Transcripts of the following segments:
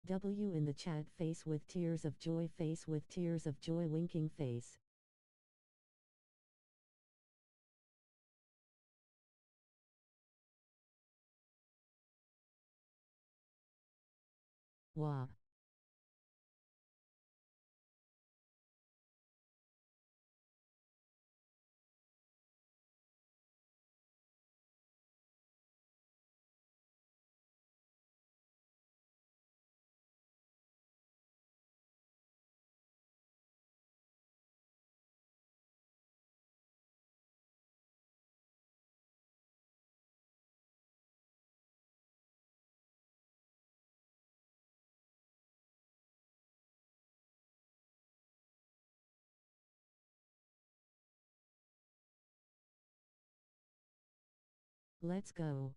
W in the chat, face with tears of joy, face with tears of joy, winking face. Wah. Let's go.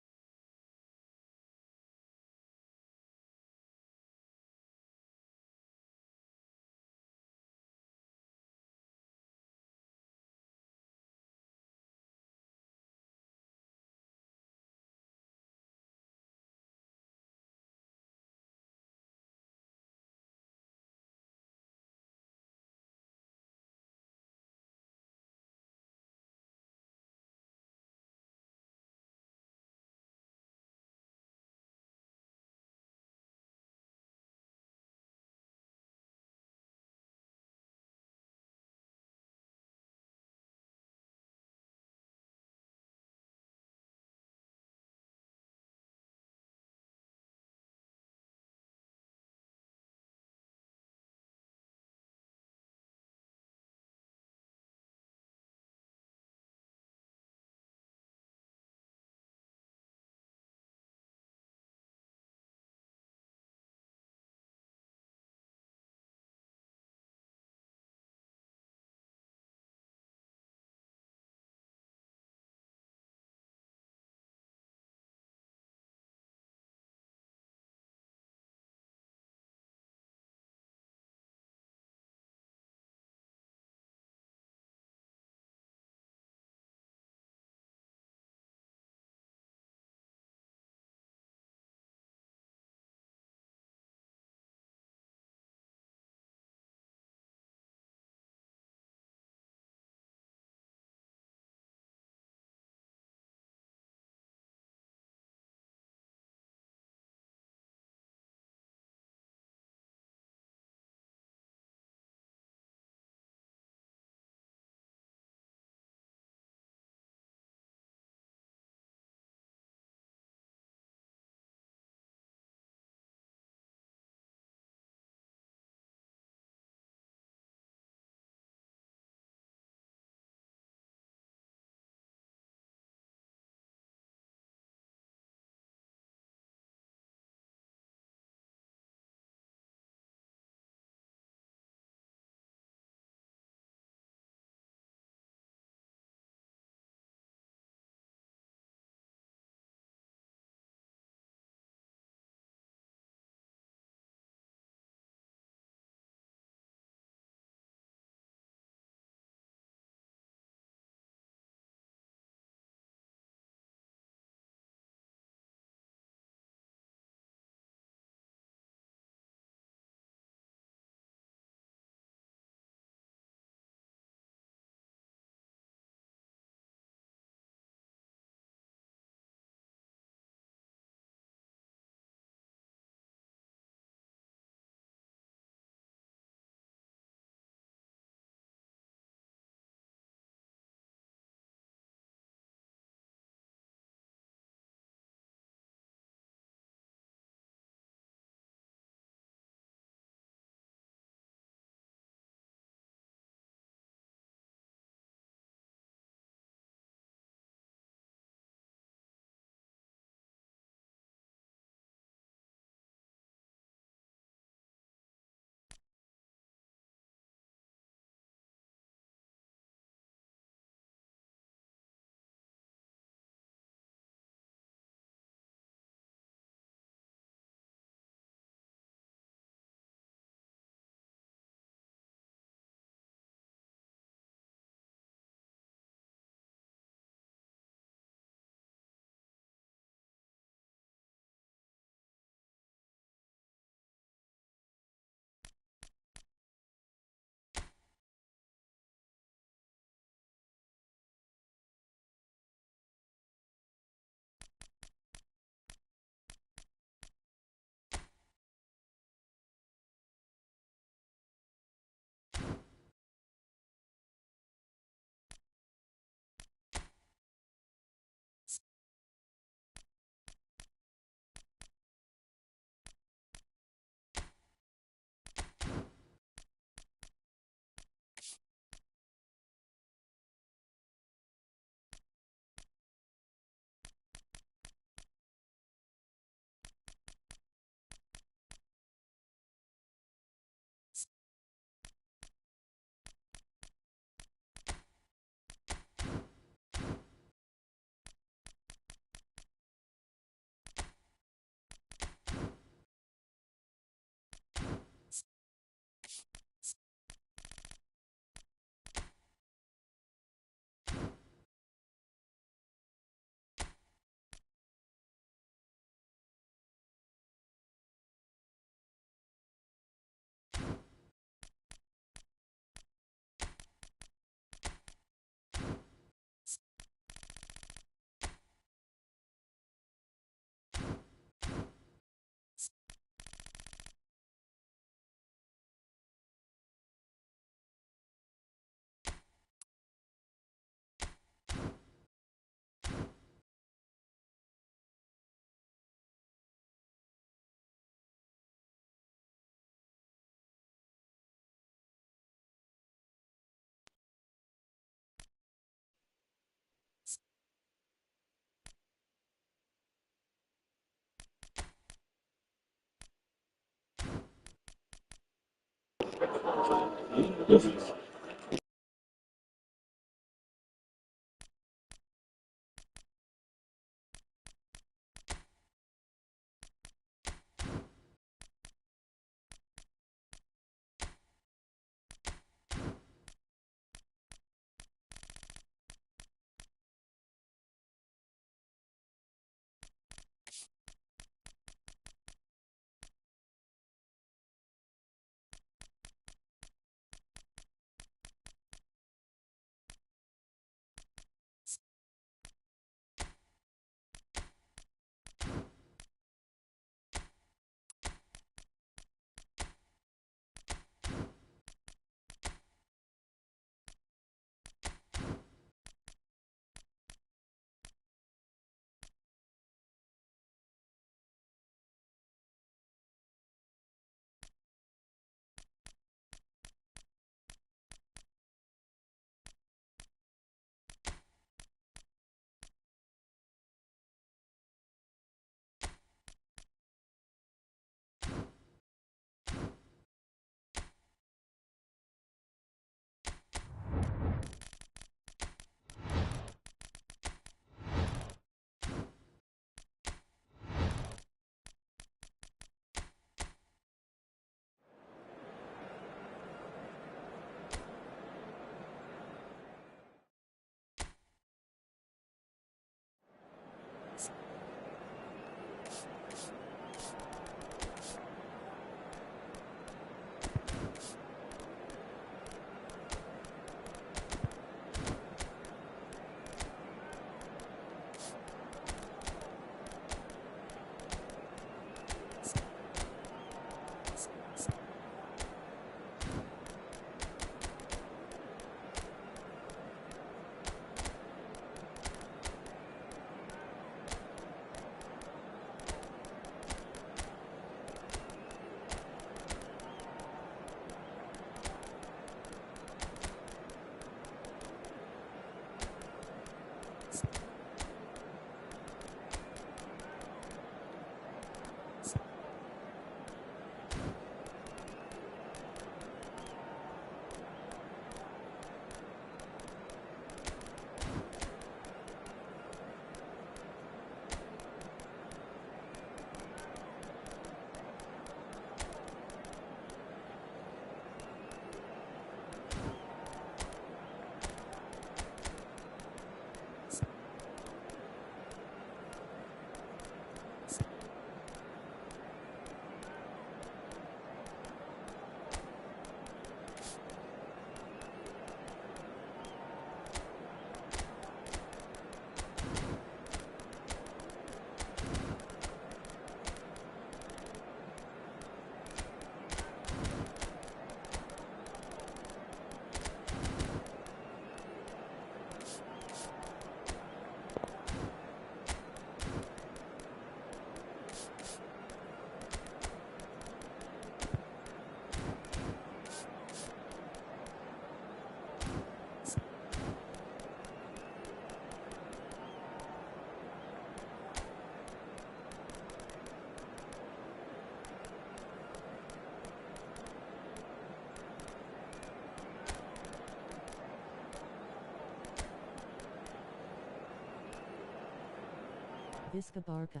Visca Barca.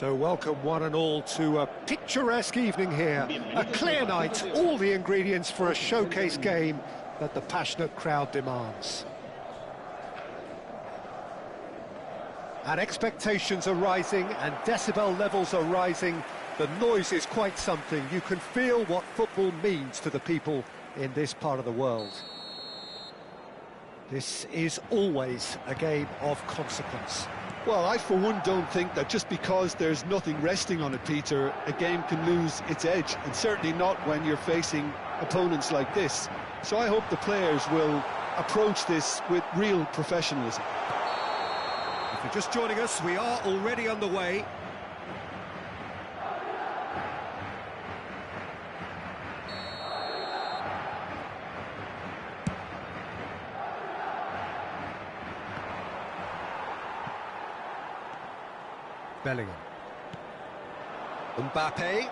So welcome one and all to a picturesque evening here, a clear night, all the ingredients for a showcase game that the passionate crowd demands. And expectations are rising and decibel levels are rising. The noise is quite something. You can feel what football means to the people in this part of the world. This is always a game of consequence. Well, I for one don't think that just because there's nothing resting on it, Peter, a game can lose its edge, and certainly not when you're facing opponents like this. So I hope the players will approach this with real professionalism. If you're just joining us, we are already underway. Bellingham. Mbappe.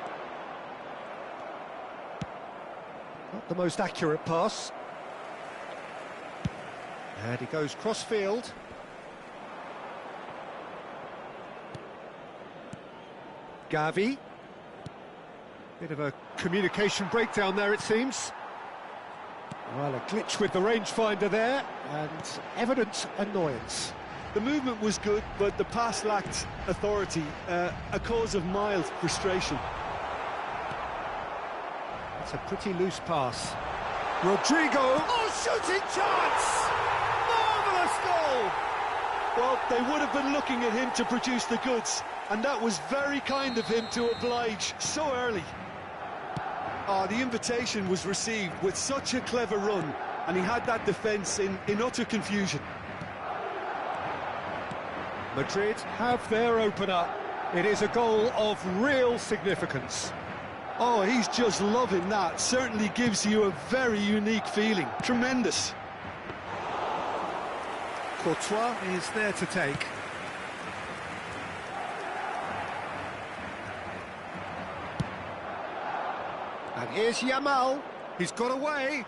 Not the most accurate pass. And he goes cross-field. Gavi. Bit of a communication breakdown there, it seems. Well, a glitch with the rangefinder there, and evident annoyance. The movement was good, but the pass lacked authority, a cause of mild frustration. It's a pretty loose pass. Rodrigo! Oh, shooting chance! Marvellous goal! Well, they would have been looking at him to produce the goods, and that was very kind of him to oblige so early. The invitation was received with such a clever run, and he had that defence in utter confusion. Madrid have their opener. It is a goal of real significance. Oh, he's just loving that. Certainly gives you a very unique feeling. Tremendous. Courtois is there to take. And here's Yamal. He's got away.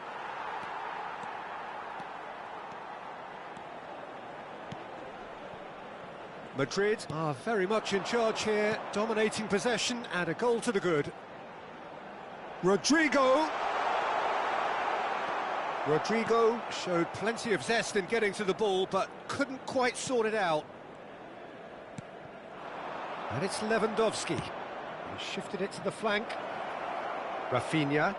Madrid are very much in charge here, dominating possession and a goal to the good. Rodrigo showed plenty of zest in getting to the ball, but couldn't quite sort it out. And it's Lewandowski. He shifted it to the flank. Rafinha.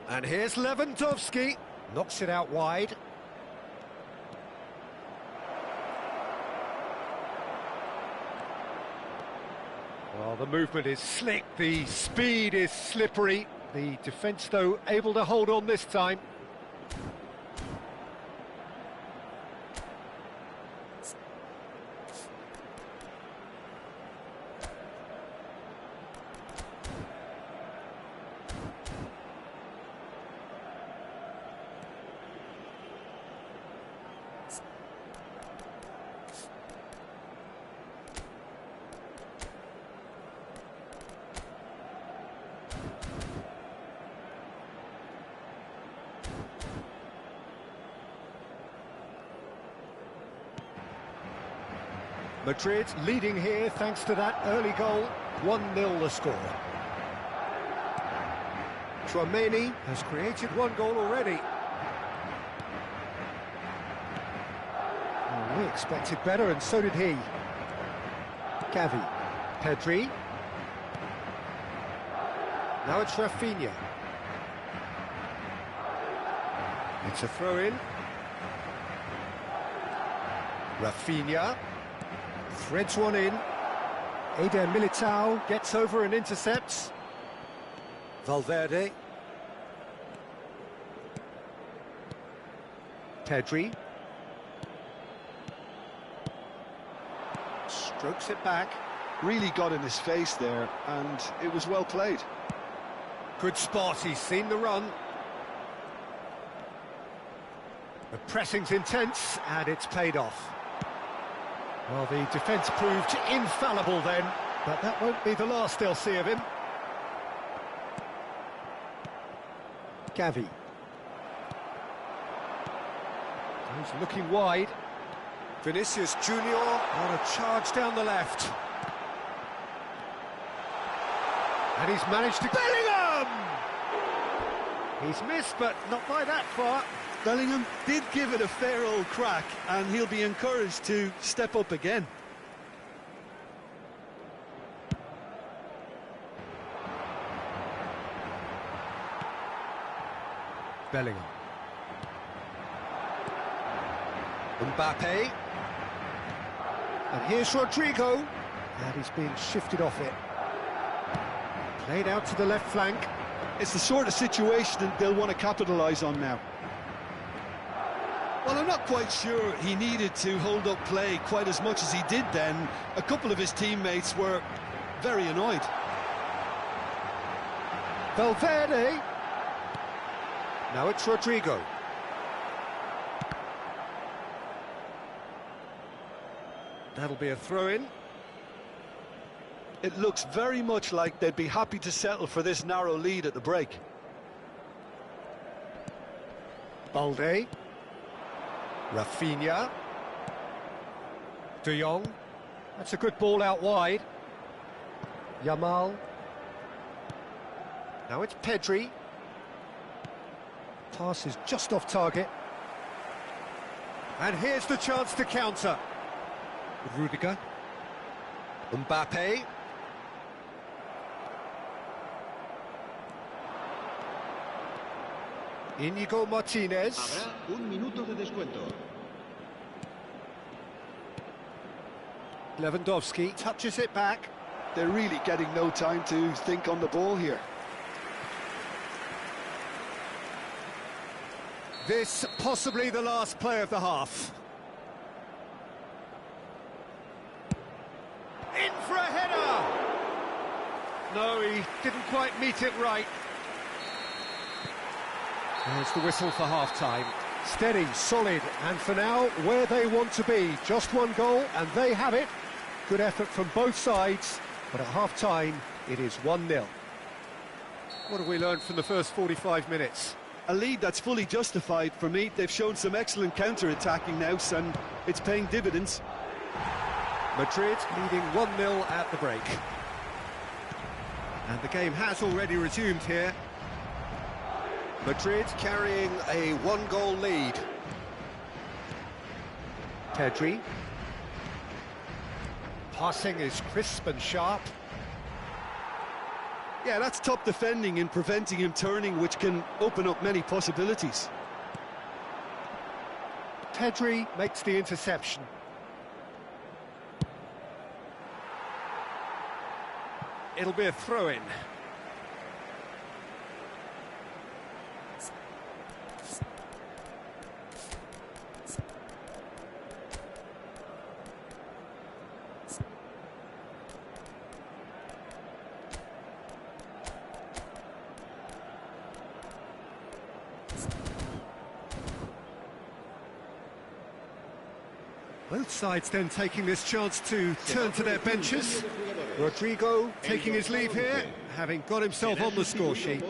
And here's Lewandowski. Knocks it out wide. Well, the movement is slick, the speed is slippery. The defence, though, able to hold on this time. Madrid leading here thanks to that early goal. 1-0 the score. Tchouaméni has created one goal already. Well, we expected better, and so did he. Gavi. Pedri. Now it's Rafinha. It's a throw-in. Rafinha. Threads one in. Eder Militao gets over and intercepts. Valverde. Pedri. Strokes it back. Really got in his face there, and it was well played. Good spot, he's seen the run. The pressing's intense, and it's paid off. Well, the defence proved infallible then, but that won't be the last they'll see of him. Gavi. He's looking wide. Vinicius Junior on a charge down the left. And he's managed to... Bellingham! He's missed, but not by that far. Bellingham did give it a fair old crack, and he'll be encouraged to step up again. Bellingham. Mbappe. And here's Rodrigo. And he's being shifted off it. Played out to the left flank. It's the sort of situation they'll want to capitalise on now. Well, I'm not quite sure he needed to hold up play quite as much as he did then. A couple of his teammates were very annoyed. Valverde. Now it's Rodrigo. That'll be a throw-in. It looks very much like they'd be happy to settle for this narrow lead at the break. Balde. Rafinha. De Jong. That's a good ball out wide. Yamal. Now it's Pedri. Pass is just off target. And here's the chance to counter. Rudiger. Mbappe. Íñigo Martínez. Habrá un minuto de descuento. Lewandowski touches it back. They're really getting no time to think on the ball here. This possibly the last play of the half. In for a header! No, he didn't quite meet it right. There's the whistle for half-time. Steady, solid, and for now, where they want to be. Just one goal, and they have it. Good effort from both sides, but at half-time, it is 1-0. What have we learned from the first 45 minutes? A lead that's fully justified for me. They've shown some excellent counter-attacking now, and it's paying dividends. Madrid leading 1-0 at the break. And the game has already resumed here. Madrid carrying a one-goal lead. Pedri. Passing is crisp and sharp. Yeah, that's top defending and preventing him turning, which can open up many possibilities. Pedri makes the interception. It'll be a throw-in. Both sides then taking this chance to turn to their benches. Rodrigo taking his leave here, having got himself on the score sheet.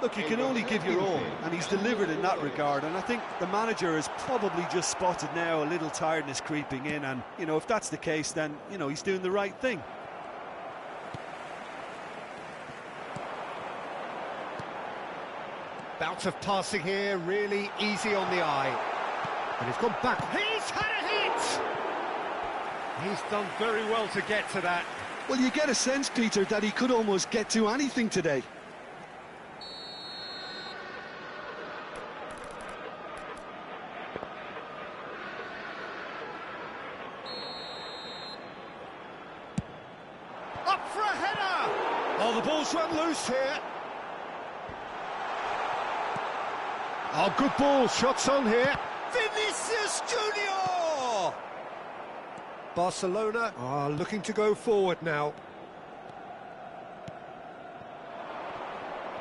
Look, you can only give your all, and he's delivered in that regard, and I think the manager has probably just spotted now a little tiredness creeping in, and, you know, if that's the case, then, you know, he's doing the right thing. Bout of passing here, really easy on the eye. And he's gone back. He's had a hit! He's done very well to get to that. Well, you get a sense, Peter, that he could almost get to anything today. Up for a header! Oh, the ball's run loose here. Oh, good ball, shots on here. Vinicius Junior! Barcelona are looking to go forward now.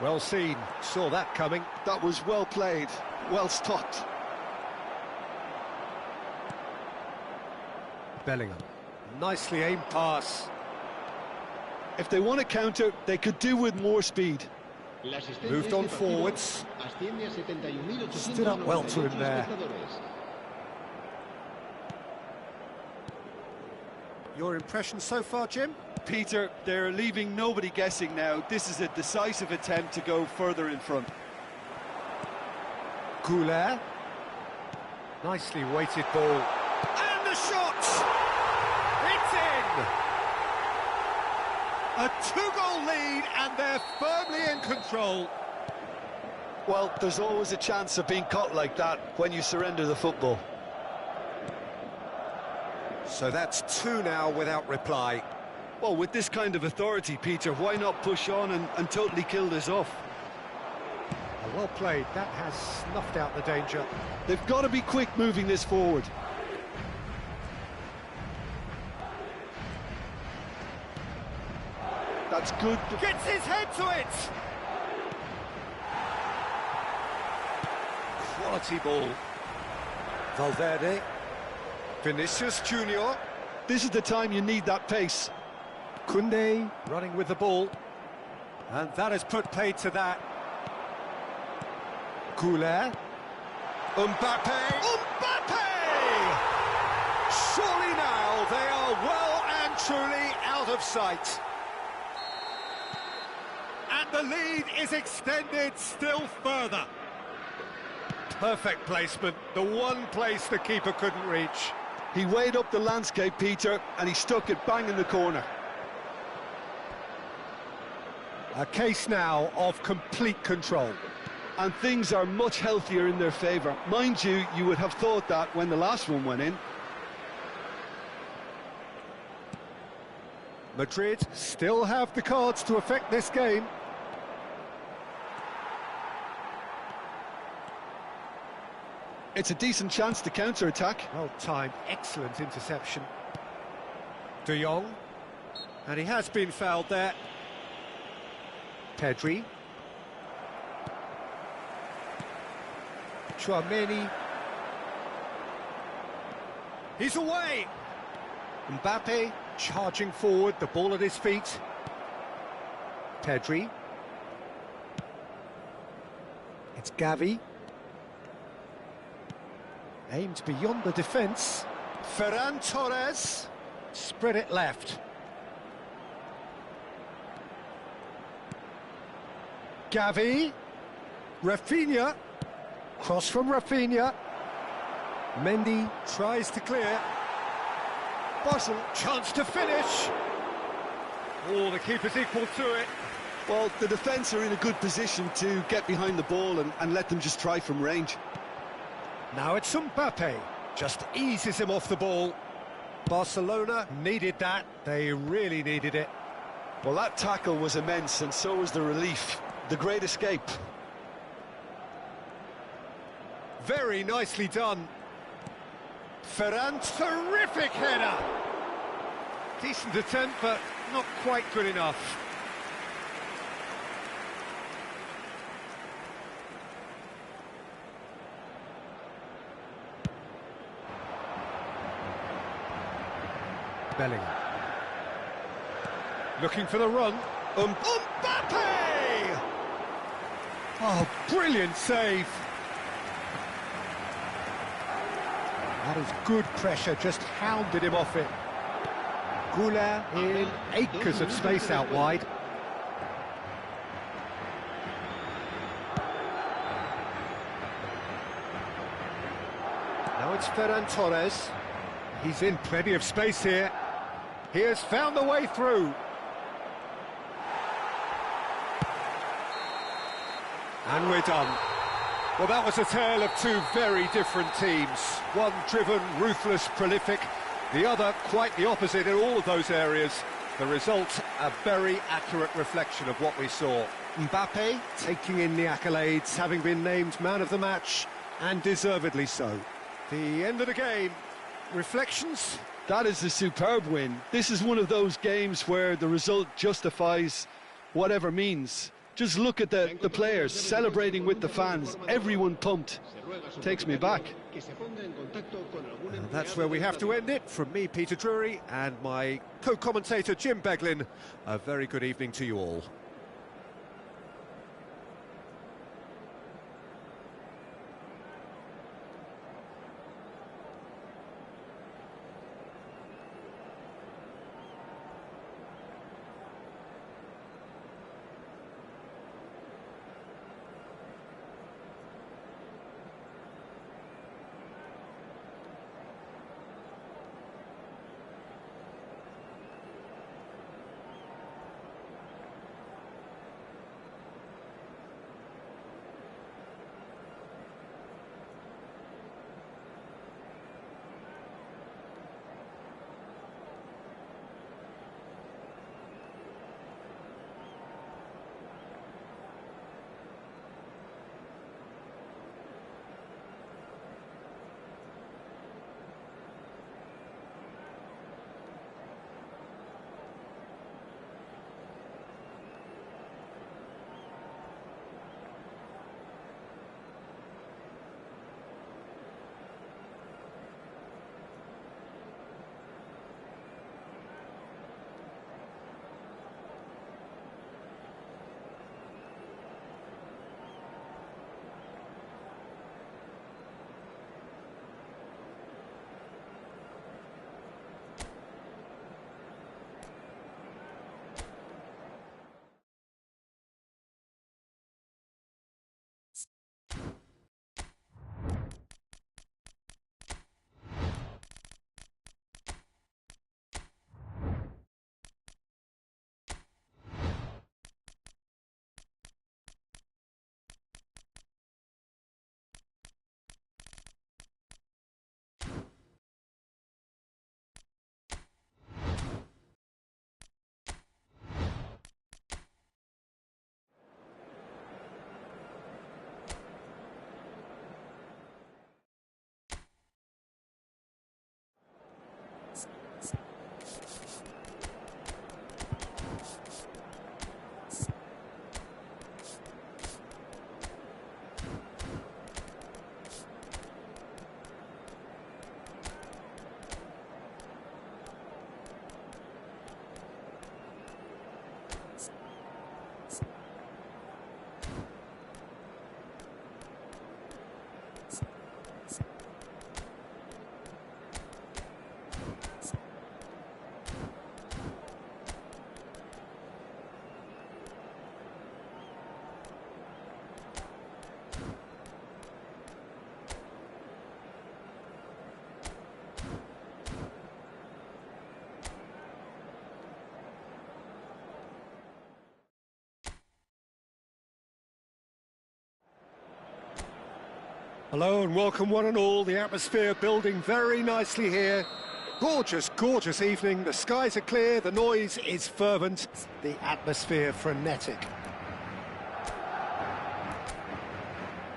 Well seen, saw that coming. That was well played, well stopped. Bellingham, nicely aimed pass. If they want to counter, they could do with more speed. Moved on forwards. Stood up well to him there. Your impression so far, Jim? Peter, they're leaving nobody guessing now. This is a decisive attempt to go further in front. Goulet. Nicely weighted ball. And the shot! It's in! A 2-goal lead, and they're firmly in control. Well, there's always a chance of being caught like that when you surrender the football. So that's 2 now without reply. Well, with this kind of authority, Peter, why not push on and totally kill this off? Well played, that has snuffed out the danger. They've got to be quick moving this forward. That's good. Gets his head to it! Quality ball. Valverde. Vinicius Junior. This is the time you need that pace. Koundé running with the ball. And that has put paid to that. Goulet. Mbappe. Mbappe! Surely now they are well and truly out of sight. And the lead is extended still further. Perfect placement, the one place the keeper couldn't reach. He weighed up the landscape, Peter, and he stuck it bang in the corner. A case now of complete control. And things are much healthier in their favour. Mind you, you would have thought that when the last one went in. Madrid still have the cards to affect this game. It's a decent chance to counter-attack. Well timed, excellent interception. De Jong. And he has been fouled there. Pedri. Chouameni. He's away! Mbappe charging forward, the ball at his feet. Pedri. It's Gavi. Aimed beyond the defence. Ferran Torres. Spread it left. Gavi. Rafinha. Cross from Rafinha. Mendy tries to clear. Boston, chance to finish. Oh, the keeper's equal to it. Well, the defence are in a good position to get behind the ball and let them just try from range. Now it's Mbappe. Just eases him off the ball. Barcelona needed that. They really needed it. Well, that tackle was immense, and so was the relief. The great escape. Very nicely done. Ferran, terrific header. Decent attempt, but not quite good enough. Bellingham. Looking for the run. Mbappe! Oh, brilliant save. That is good pressure, just hounded him off it. Goulet in acres of space out wide. Now it's Ferran Torres. He's in plenty of space here. He has found the way through. And we're done. Well, that was a tale of two very different teams. One driven, ruthless, prolific. The other quite the opposite in all of those areas. The result, a very accurate reflection of what we saw. Mbappe taking in the accolades, having been named man of the match, and deservedly so. The end of the game. Reflections? That is a superb win. This is one of those games where the result justifies whatever means. Just look at the players celebrating with the fans, everyone pumped. Takes me back. And that's where we have to end it. From me, Peter Drury, and my co-commentator, Jim Beglin, a very good evening to you all. Hello and welcome one and all. The atmosphere building very nicely here. Gorgeous, gorgeous evening. The skies are clear, the noise is fervent, the atmosphere frenetic.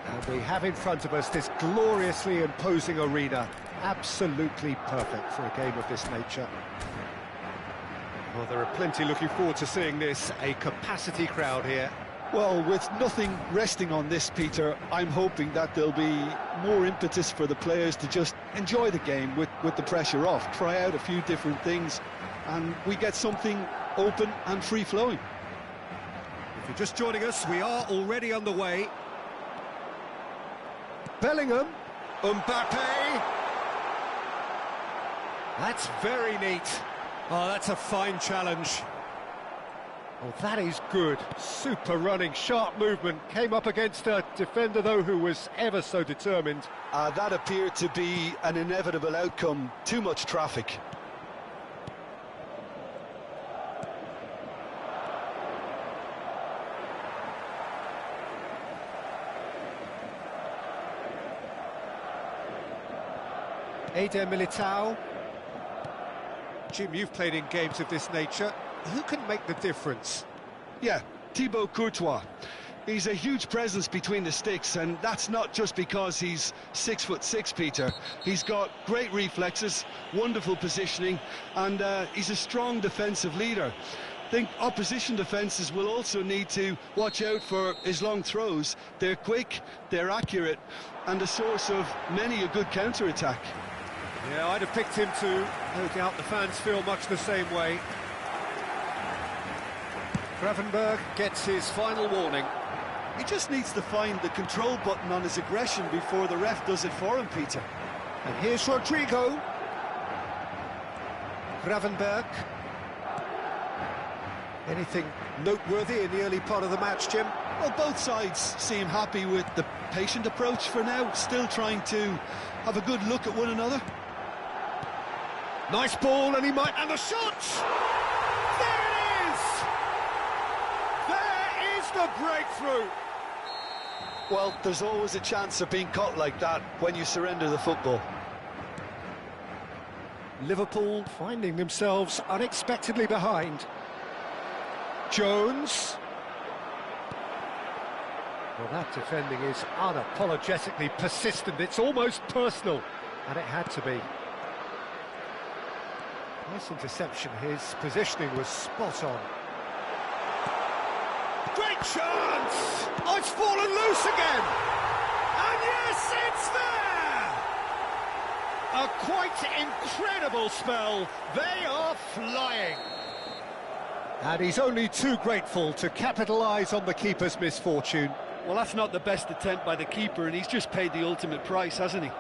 And we have in front of us this gloriously imposing arena. Absolutely perfect for a game of this nature. Well, there are plenty looking forward to seeing this. A capacity crowd here. Well, with nothing resting on this, Peter, I'm hoping that there'll be more impetus for the players to just enjoy the game with the pressure off, try out a few different things, and we get something open and free-flowing. If you're just joining us, we are already underway. Bellingham, Mbappe. That's very neat. Oh, that's a fine challenge. Oh, that is good. Super running, sharp movement. Came up against a defender, though, who was ever so determined. That appeared to be an inevitable outcome. Too much traffic. Eder Militao. Jim, you've played in games of this nature. Who can make the difference? Yeah, Thibaut Courtois. He's a huge presence between the sticks, and that's not just because he's 6'6", Peter. He's got great reflexes, wonderful positioning, and he's a strong defensive leader. I think opposition defences will also need to watch out for his long throws. They're quick, they're accurate, and a source of many a good counter-attack. Yeah, I'd have picked him too. No doubt the fans feel much the same way. Gravenberg gets his final warning. He just needs to find the control button on his aggression before the ref does it for him, Peter. And here's Rodrigo. Gravenberg. Anything noteworthy in the early part of the match, Jim? Well, both sides seem happy with the patient approach for now, still trying to have a good look at one another. Nice ball, and he might... And the shot! There it is! There is the breakthrough! Well, there's always a chance of being caught like that when you surrender the football. Liverpool finding themselves unexpectedly behind. Jones. Well, that defending is unapologetically persistent. It's almost personal, and it had to be. Nice interception. His positioning was spot on. Great chance! Oh, it's fallen loose again! And yes, it's there! A quite incredible spell. They are flying. And he's only too grateful to capitalise on the keeper's misfortune. Well, that's not the best attempt by the keeper, and he's just paid the ultimate price, hasn't he?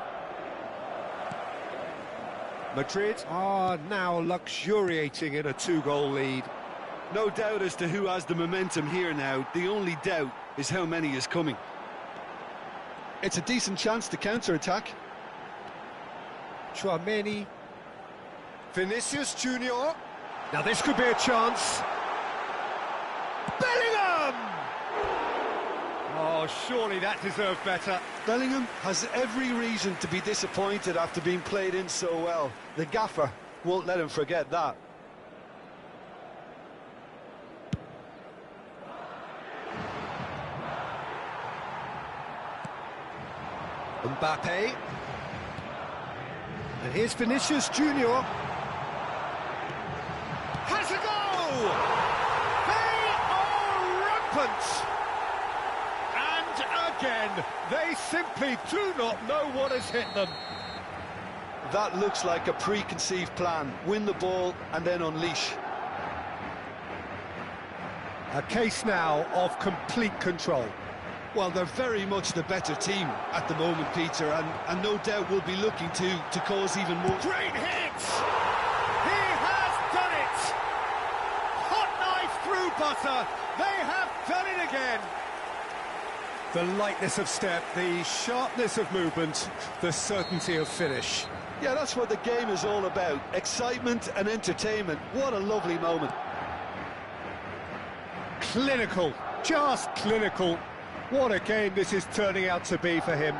Madrid are now luxuriating in a 2-goal lead. No doubt as to who has the momentum here now. The only doubt is how many is coming. It's a decent chance to counter-attack. Chouameni. Vinicius Junior. Now this could be a chance. Bellingham! Oh, surely that deserved better. Bellingham has every reason to be disappointed after being played in so well. The gaffer won't let him forget that. Mbappe. And here's Vinicius Junior. Has a goal! They are rampant! And again, they simply do not know what has hit them. That looks like a preconceived plan. Win the ball and then unleash. A case now of complete control. Well, they're very much the better team at the moment, Peter, and no doubt will be looking to cause even more. Great hit! He has done it! Hot knife through butter. They have done it again. The lightness of step, the sharpness of movement, the certainty of finish. Yeah, that's what the game is all about. Excitement and entertainment. What a lovely moment. Clinical, just clinical. What a game this is turning out to be for him.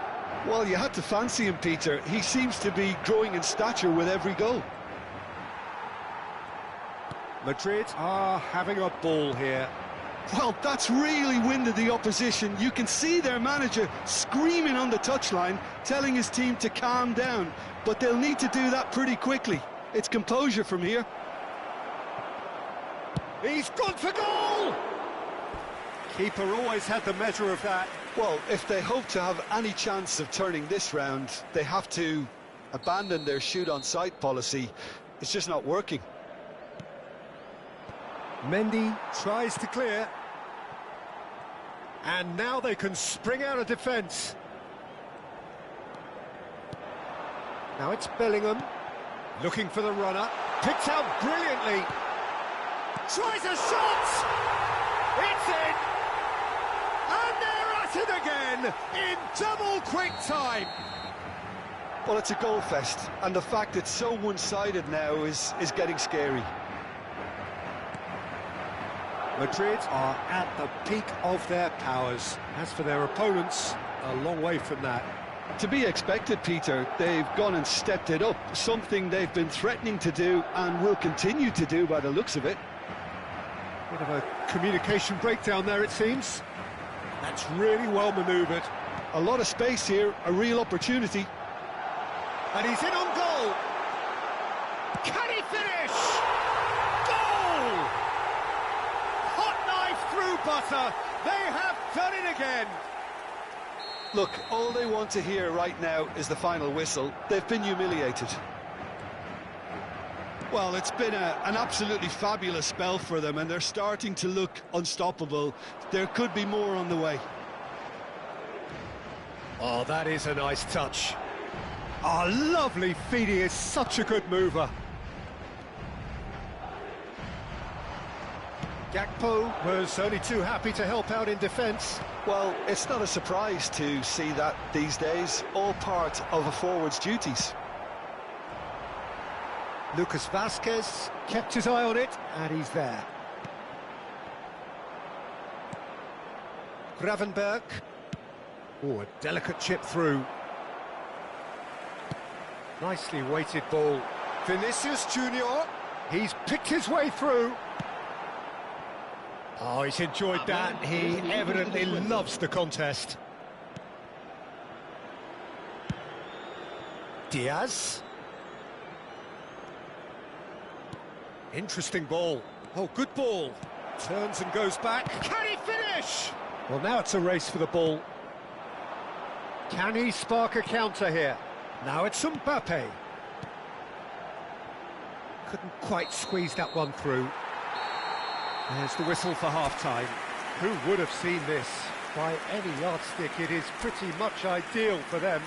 Well, you had to fancy him, Peter. He seems to be growing in stature with every goal. Madrid are having a ball here. Well, that's really winded the opposition. You can see their manager screaming on the touchline, telling his team to calm down. But they'll need to do that pretty quickly. It's composure from here. He's gone for goal! Keeper always had the measure of that. Well, if they hope to have any chance of turning this round, they have to abandon their shoot-on-sight policy. It's just not working. Mendy tries to clear. And now they can spring out of defence. Now it's Bellingham, looking for the runner. Picks out brilliantly. Tries a shot! It's in! And they're at it again, in double quick time. Well, it's a goal fest, and the fact it's so one-sided now is getting scary. Madrid are at the peak of their powers. As for their opponents, a long way from that. To be expected, Peter. They've gone and stepped it up, something they've been threatening to do and will continue to do by the looks of it. Bit of a communication breakdown there, it seems. That's really well manoeuvred. A lot of space here, a real opportunity. And he's in on goal. Can he finish? Goal! Hot knife through butter. They have done it again. Look, all they want to hear right now is the final whistle. They've been humiliated. Well, it's been an absolutely fabulous spell for them, and they're starting to look unstoppable. There could be more on the way. Oh, that is a nice touch. Oh, lovely feed. He is such a good mover. Gakpo was only too happy to help out in defence. Well, it's not a surprise to see that these days, all part of a forward's duties. Lucas Vazquez kept his eye on it, and he's there. Gravenberg. Oh, a delicate chip through. Nicely weighted ball. Vinicius Junior. He's picked his way through. Oh, he's enjoyed that. He evidently loves the contest. Diaz. Interesting ball. Oh, good ball. Turns and goes back. Can he finish? Well, now it's a race for the ball. Can he spark a counter here? Now it's Mbappe. Couldn't quite squeeze that one through. There's the whistle for half-time. Who would have seen this? By any yardstick, it is pretty much ideal for them.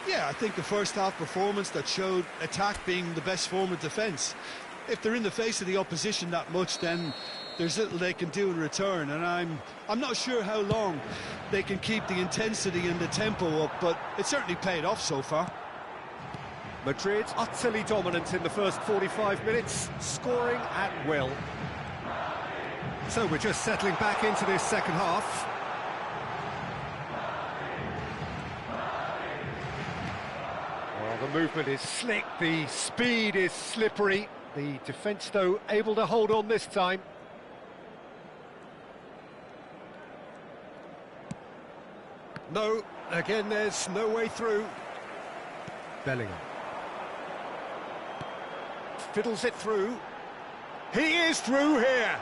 Yeah, I think the first half performance that showed attack being the best form of defence. If they're in the face of the opposition that much, then there's little they can do in return, and I'm not sure how long they can keep the intensity and the tempo up, but it certainly paid off so far. Madrid utterly dominant in the first 45 minutes, scoring at will. So we're just settling back into this second half. Well, the movement is slick, the speed is slippery. The defence, though, able to hold on this time. No, again, there's no way through. Bellingham. Fiddles it through. He is through here.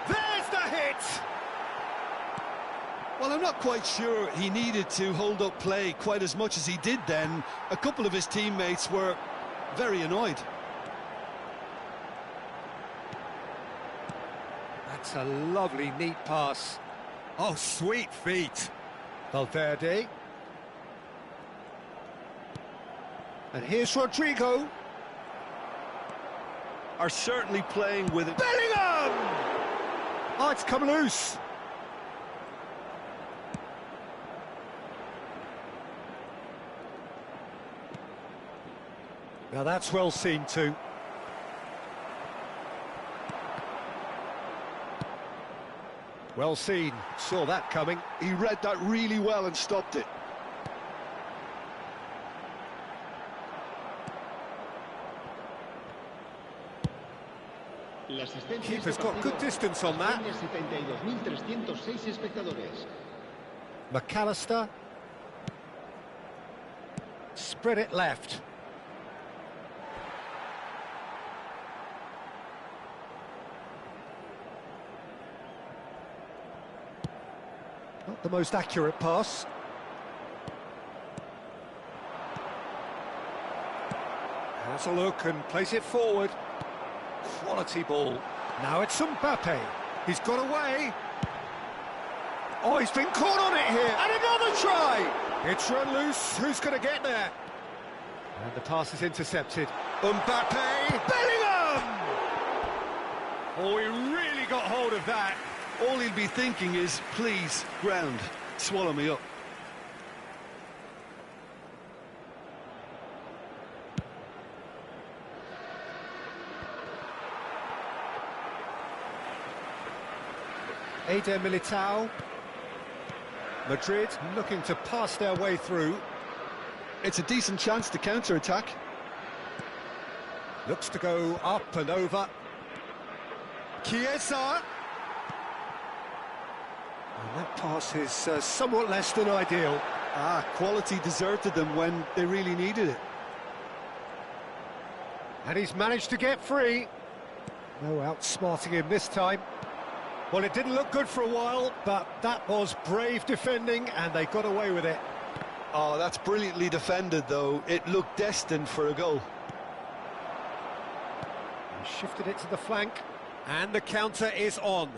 There's the hit! Well, I'm not quite sure he needed to hold up play quite as much as he did then. A couple of his teammates were very annoyed. That's a lovely, neat pass. Oh, sweet feet. Valverde. And here's Rodrigo. Are certainly playing with it. Bellingham! Oh, it's come loose. Now that's well seen too. Well seen, saw that coming. He read that really well and stopped it. Keeper's got good distance on that. 72.306 espectadores. McAllister. Spread it left. Not the most accurate pass. Has a look and plays it forward. Quality ball. Now it's Mbappe. He's got away. Oh, he's been caught on it here. And another try. It's run loose. Who's going to get there? And the pass is intercepted. Mbappe. Bellingham! Oh, he really got hold of that. All he'll be thinking is, please, ground, swallow me up. Eder Militao. Madrid looking to pass their way through. It's a decent chance to counter-attack. Looks to go up and over. Chiesa. And that pass is somewhat less than ideal. Quality deserted them when they really needed it. And he's managed to get free. No outsmarting him this time. Well, it didn't look good for a while, but that was brave defending, and they got away with it. Oh, that's brilliantly defended, though. It looked destined for a goal. He shifted it to the flank, and the counter is on.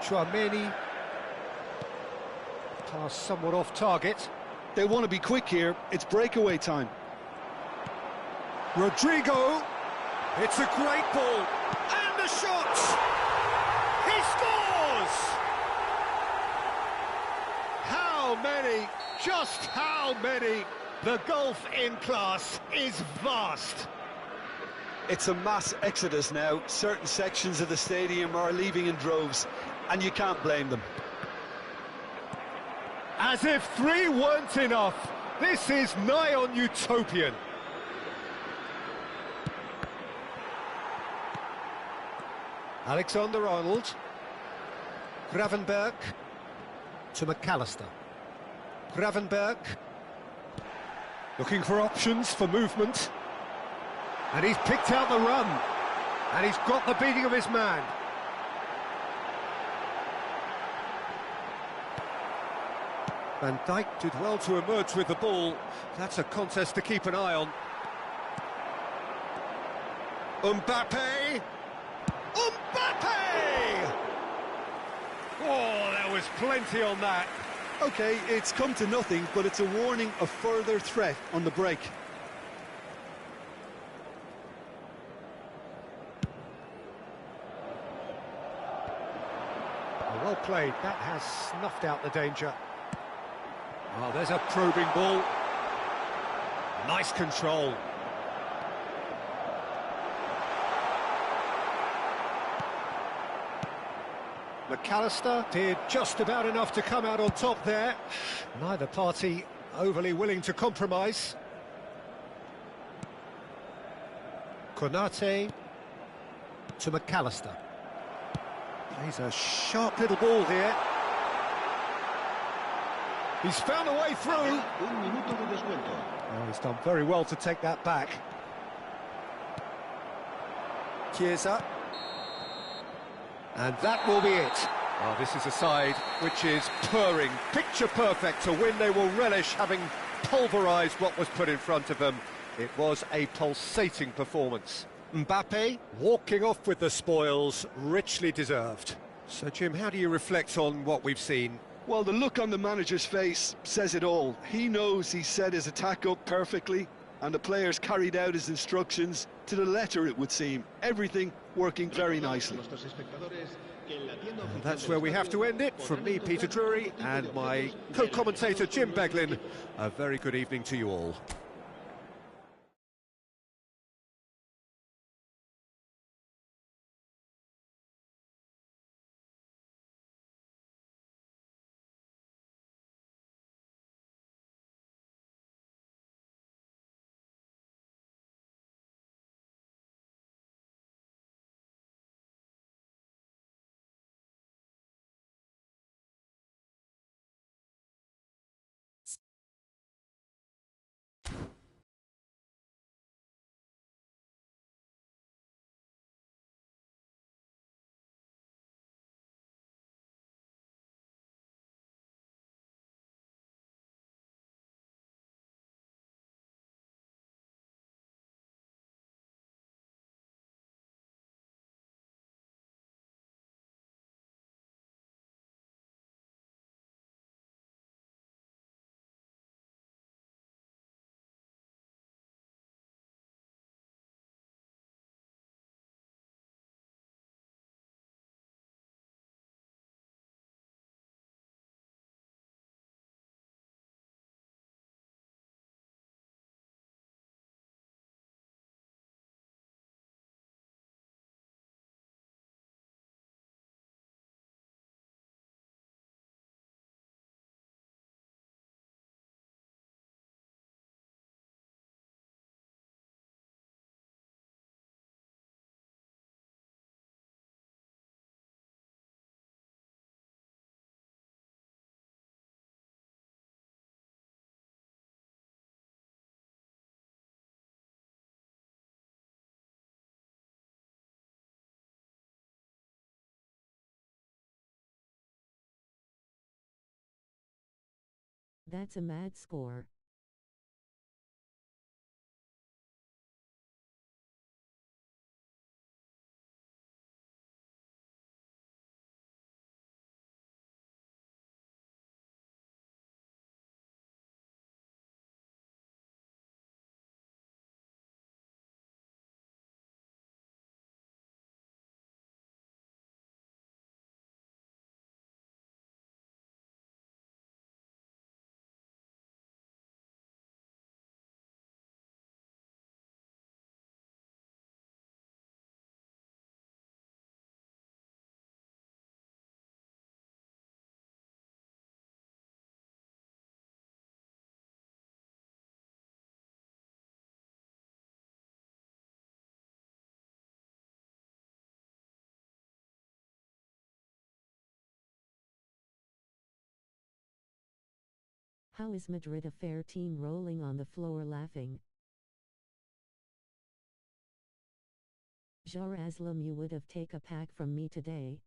Chouameni. Pass somewhat off target. They want to be quick here. It's breakaway time. Rodrigo. It's a great ball. And the shot! He scores! How many? Just how many? The gulf in class is vast. It's a mass exodus now. Certain sections of the stadium are leaving in droves, and you can't blame them. As if 3 weren't enough, this is nigh on utopian. Alexander-Arnold. Gravenberg to McAllister. Gravenberg looking for options for movement. And he's picked out the run. And he's got the beating of his man. Van Dijk did well to emerge with the ball. That's a contest to keep an eye on. Mbappe! Mbappe! Oh, there was plenty on that. OK, it's come to nothing, but it's a warning of further threat on the break. Well played. That has snuffed out the danger. Oh, there's a probing ball. Nice control. McAllister did just about enough to come out on top there. Neither party overly willing to compromise. Konate to McAllister. Plays a sharp little ball here. He's found a way through. Un minuto de descuento. Oh, he's done very well to take that back. Chiesa. And that will be it. Oh, this is a side which is purring, picture perfect to win. They will relish having pulverised what was put in front of them. It was a pulsating performance. Mbappe walking off with the spoils, richly deserved. So, Jim, how do you reflect on what we've seen? Well, the look on the manager's face says it all. He knows he set his attack up perfectly, and the players carried out his instructions to the letter, it would seem. Everything working very nicely. And that's where we have to end it. From me, Peter Drury, and my co-commentator, Jim Beglin, a very good evening to you all. That's a mad score. How is Madrid a fair team rolling on the floor laughing? Jar Aslam, you would have take a pack from me today.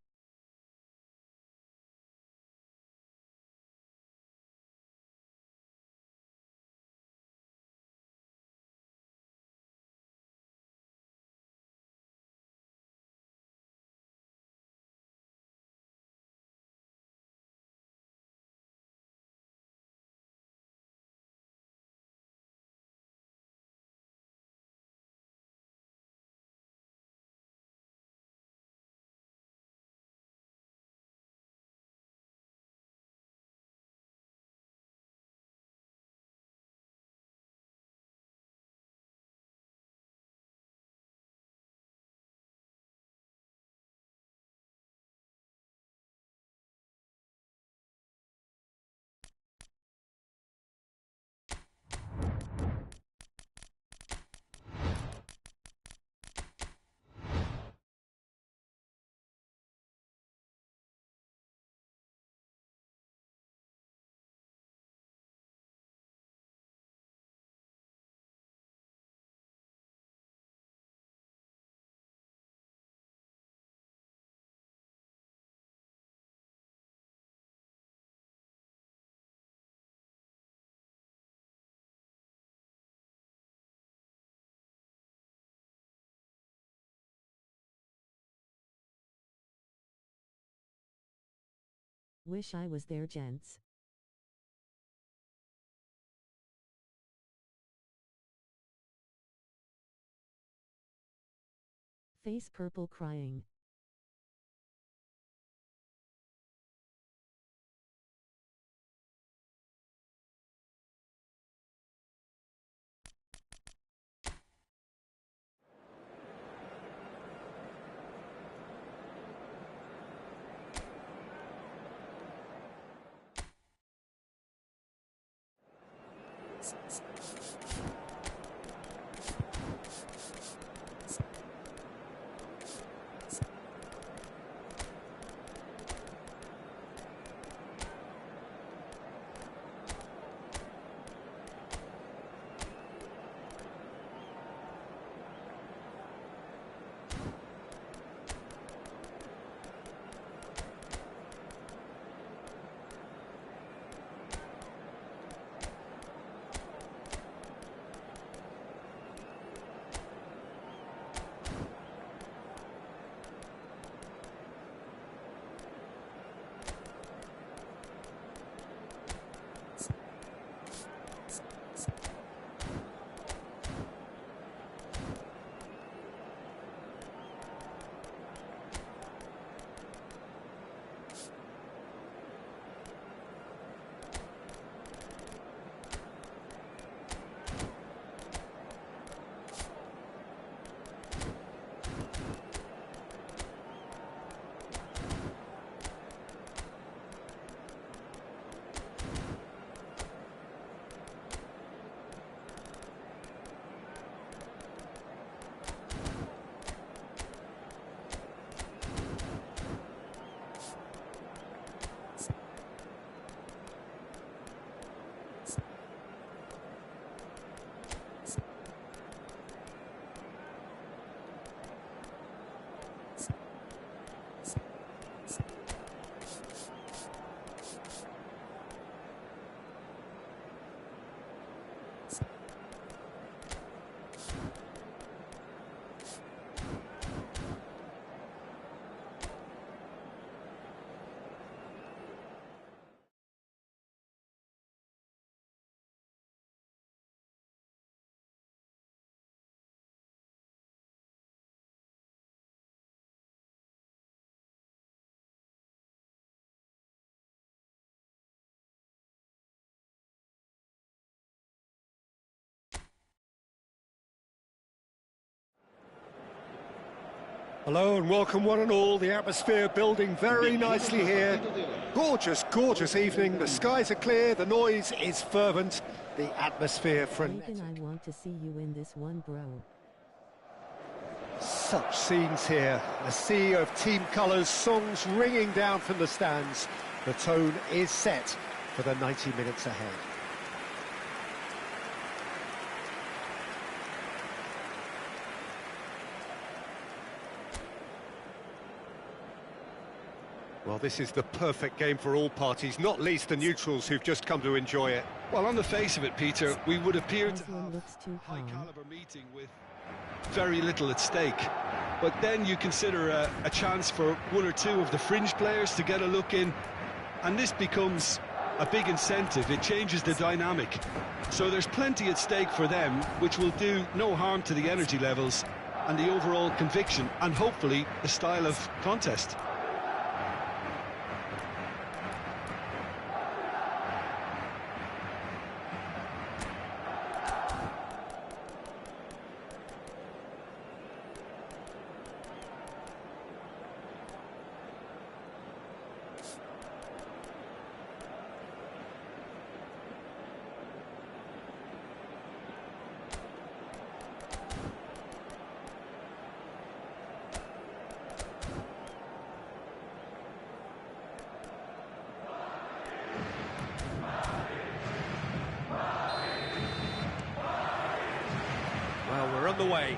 Wish I was there, gents. Face purple crying. Hello and welcome one and all. The atmosphere building very nicely here. Gorgeous, gorgeous evening. The skies are clear, the noise is fervent, the atmosphere frenetic. Regan, I want to see you in this one, bro. Such scenes here. A sea of team colours, songs ringing down from the stands. The tone is set for the 90 minutes ahead. Well, this is the perfect game for all parties, not least the neutrals who've just come to enjoy it. Well, on the face of it, Peter, we would appear to Aslan have looks too a calm. high-caliber meeting with very little at stake. But then you consider a chance for one or two of the fringe players to get a look in, and this becomes a big incentive. It changes the dynamic. So there's plenty at stake for them, which will do no harm to the energy levels and the overall conviction, and hopefully the style of contest. Well, we're on the way.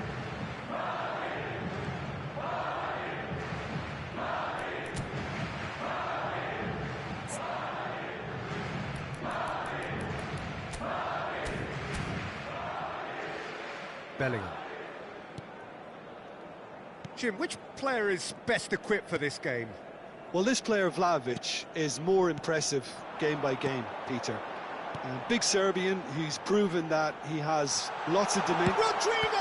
Bellingham. Jim, which player is best equipped for this game? Well, this player, Vlahovic, is more impressive game by game, Peter. Big Serbian, he's proven that he has lots of dimension. Rodrigo!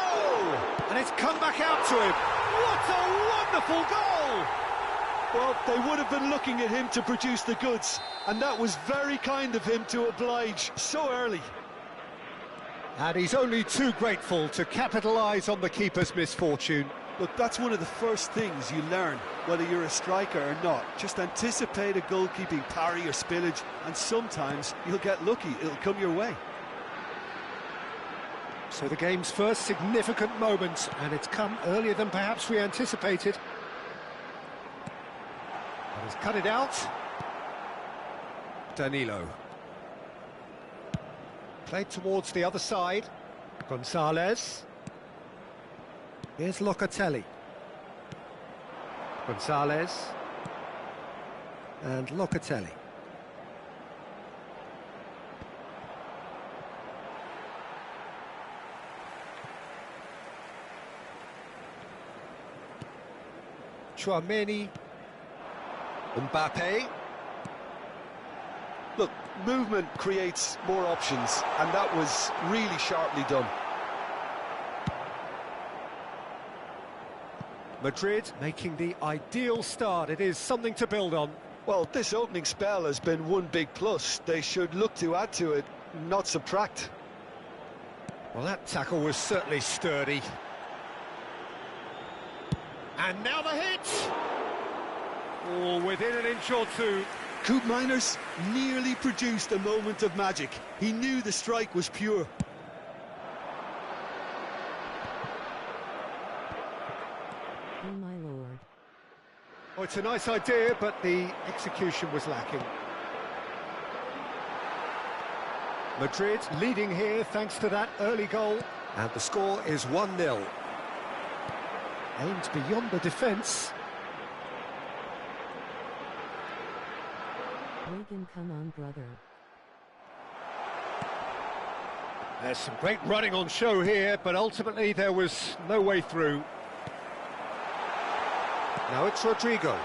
And it's come back out to him. What a wonderful goal! Well, they would have been looking at him to produce the goods, and that was very kind of him to oblige so early. And he's only too grateful to capitalise on the keeper's misfortune. Look, that's one of the first things you learn, whether you're a striker or not. Just anticipate a goalkeeping parry or spillage, and sometimes you'll get lucky, it'll come your way. So the game's first significant moment, and it's come earlier than perhaps we anticipated. But he's cut it out. Danilo. Played towards the other side. Gonzalez. Here's Locatelli. Gonzalez. And Locatelli. Chouameni. Mbappe. Look, movement creates more options, and that was really sharply done. Madrid making the ideal start. It is something to build on. Well, this opening spell has been one big plus. They should look to add to it, not subtract. Well, that tackle was certainly sturdy. And now the hit! Oh, within an inch or two. Coop Miners nearly produced a moment of magic. He knew the strike was pure. Oh my lord. Oh, it's a nice idea, but the execution was lacking. Madrid leading here thanks to that early goal. And the score is 1-0. Aimed beyond the defence. Regan, come on, brother. There's some great running on show here, but ultimately there was no way through. Now it's Rodrigo.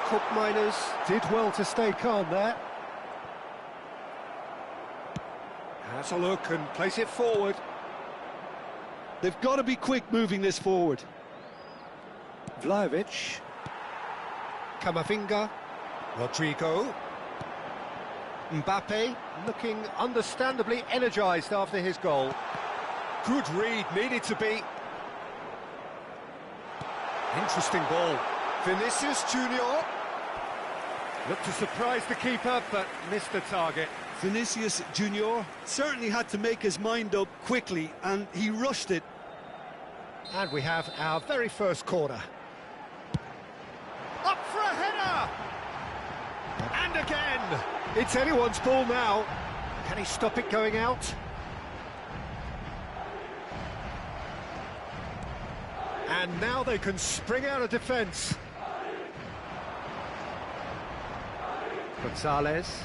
Cook Miners did well to stay calm there. Has a look and place it forward. They've got to be quick moving this forward. Vlahovic. Camavinga. Rodrigo. Mbappe looking understandably energised after his goal. Good read, needed to be. Interesting ball. Vinicius Junior. Looked to surprise the keeper, but missed the target. Vinicius Junior certainly had to make his mind up quickly, and he rushed it. And we have our very first corner. Up for a header! And again! It's anyone's ball now. Can he stop it going out? And now they can spring out of defence. Gonzalez.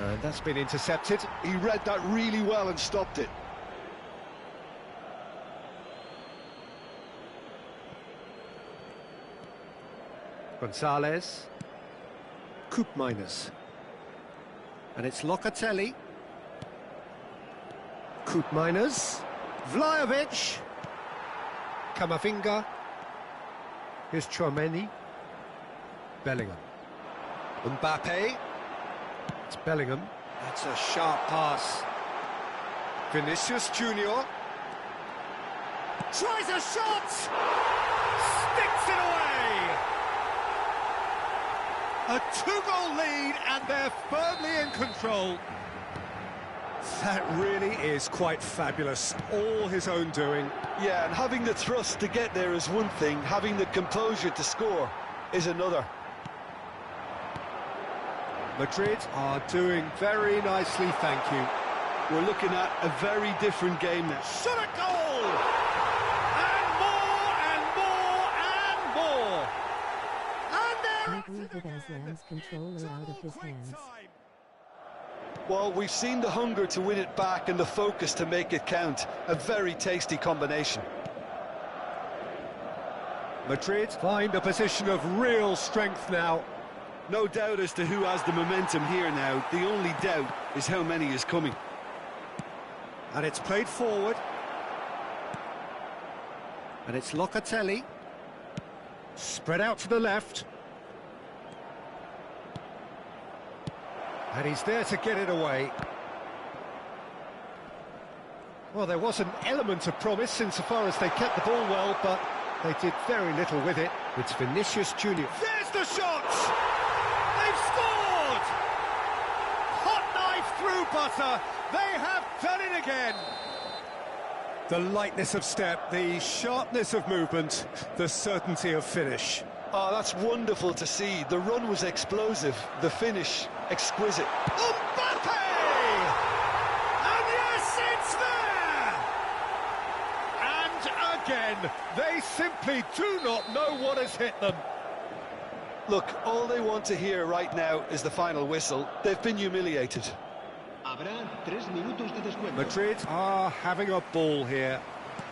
And that's been intercepted. He read that really well and stopped it. Gonzalez. Koopmeiners. And it's Locatelli. Koopmeiners. Vlahovic. Camavinga. Here's Chouameni. Bellingham. Mbappe. It's Bellingham. That's a sharp pass. Vinicius Junior. Tries a shot! Sticks it away! A two-goal lead, and they're firmly in control. That really is quite fabulous. All his own doing. Yeah, and having the thrust to get there is one thing, having the composure to score is another. Madrid are doing very nicely, thank you. We're looking at a very different game now. Shot a goal! And more, and more, and more! And they're Gregory with Aslan's controller out of his hands. Well, we've seen the hunger to win it back and the focus to make it count. A very tasty combination. Madrid find a position of real strength now. No doubt as to who has the momentum here now. The only doubt is how many is coming. And it's played forward. And it's Locatelli. Spread out to the left. And he's there to get it away. Well, there was an element of promise insofar as they kept the ball well, but they did very little with it. It's Vinicius Junior. There's the shot! They've scored! Hot knife through butter. They have done it again. The lightness of step, the sharpness of movement, the certainty of finish. Oh, that's wonderful to see. The run was explosive, the finish exquisite. Mbappe! And yes, it's there! And again, they simply do not know what has hit them. Look, all they want to hear right now is the final whistle. They've been humiliated. Habrá 3 minutos de descuento. Madrid are having a ball here.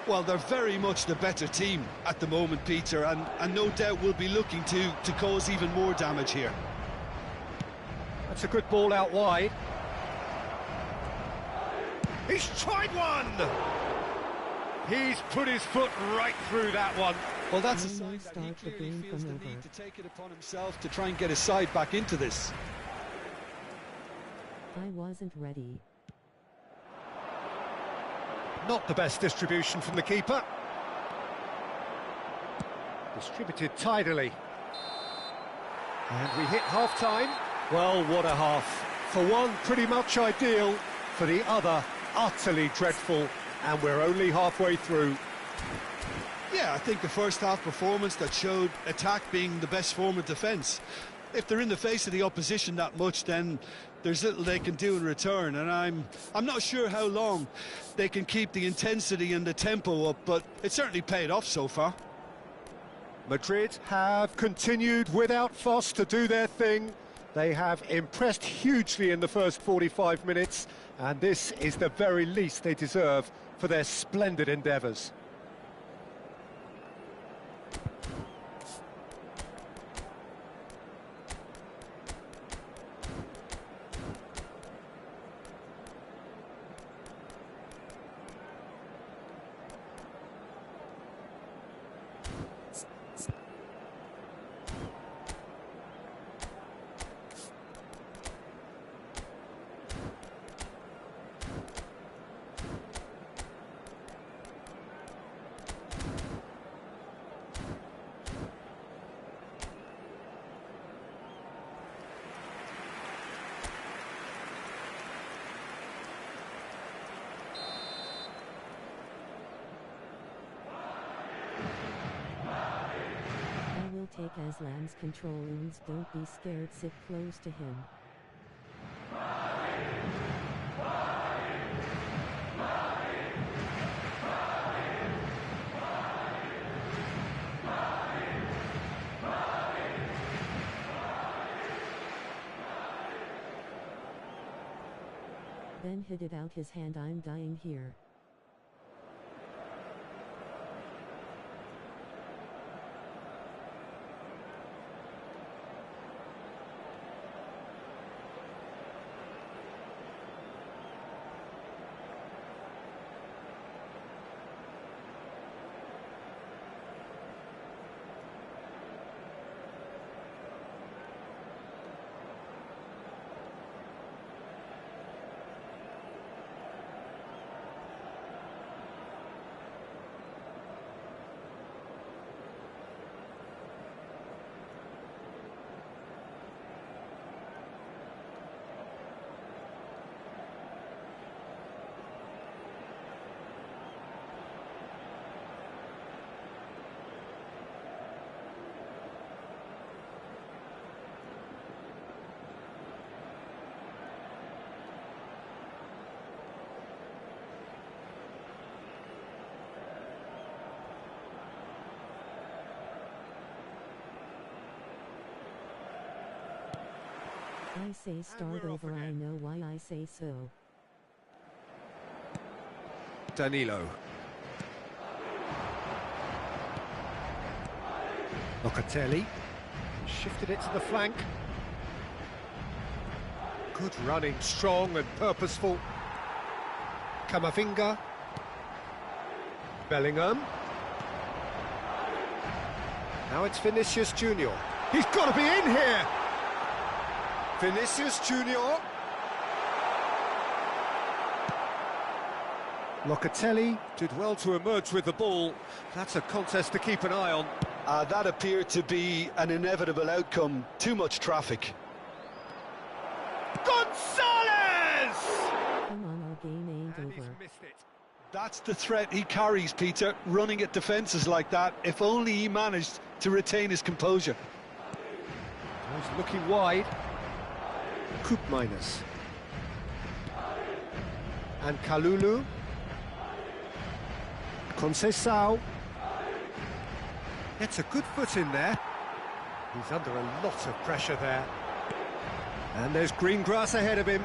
Well, they're very much the better team at the moment, Peter, and no doubt will be looking to cause even more damage here. That's a good ball out wide. He's tried one! He's put his foot right through that one. Well, that's a One sign more that he start for clearly Green feels the from need over. to take it upon himself to try and get his side back into this. I wasn't ready. Not the best distribution from the keeper. Distributed tidily. And we hit half-time. Well, what a half. For one, pretty much ideal. For the other, utterly dreadful. And we're only halfway through. Yeah, I think the first half performance that showed attack being the best form of defence. If they're in the face of the opposition that much, then there's little they can do in return, and I'm not sure how long they can keep the intensity and the tempo up, but it certainly paid off so far. Madrid have continued without fuss to do their thing. They have impressed hugely in the first 45 minutes, and this is the very least they deserve for their splendid endeavours. take Aslan's control wounds. Don't be scared, sit close to him. Then hit it out his hand. I'm dying here. I say start over, I know why I say so. Danilo. Locatelli. Shifted it to the flank. Good running, strong and purposeful. Camavinga. Bellingham. Now it's Vinicius Junior. He's got to be in here! Vinicius Junior. Locatelli did well to emerge with the ball. That's a contest to keep an eye on. That appeared to be an inevitable outcome. Too much traffic. Gonzalez! Come on, our game ain't And he's over. missed it. That's the threat he carries, Peter, running at defences like that. If only he managed to retain his composure. He's looking wide. Coop minus. And Kalulu. Conceição. Gets a good foot in there. He's under a lot of pressure there. And there's green grass ahead of him.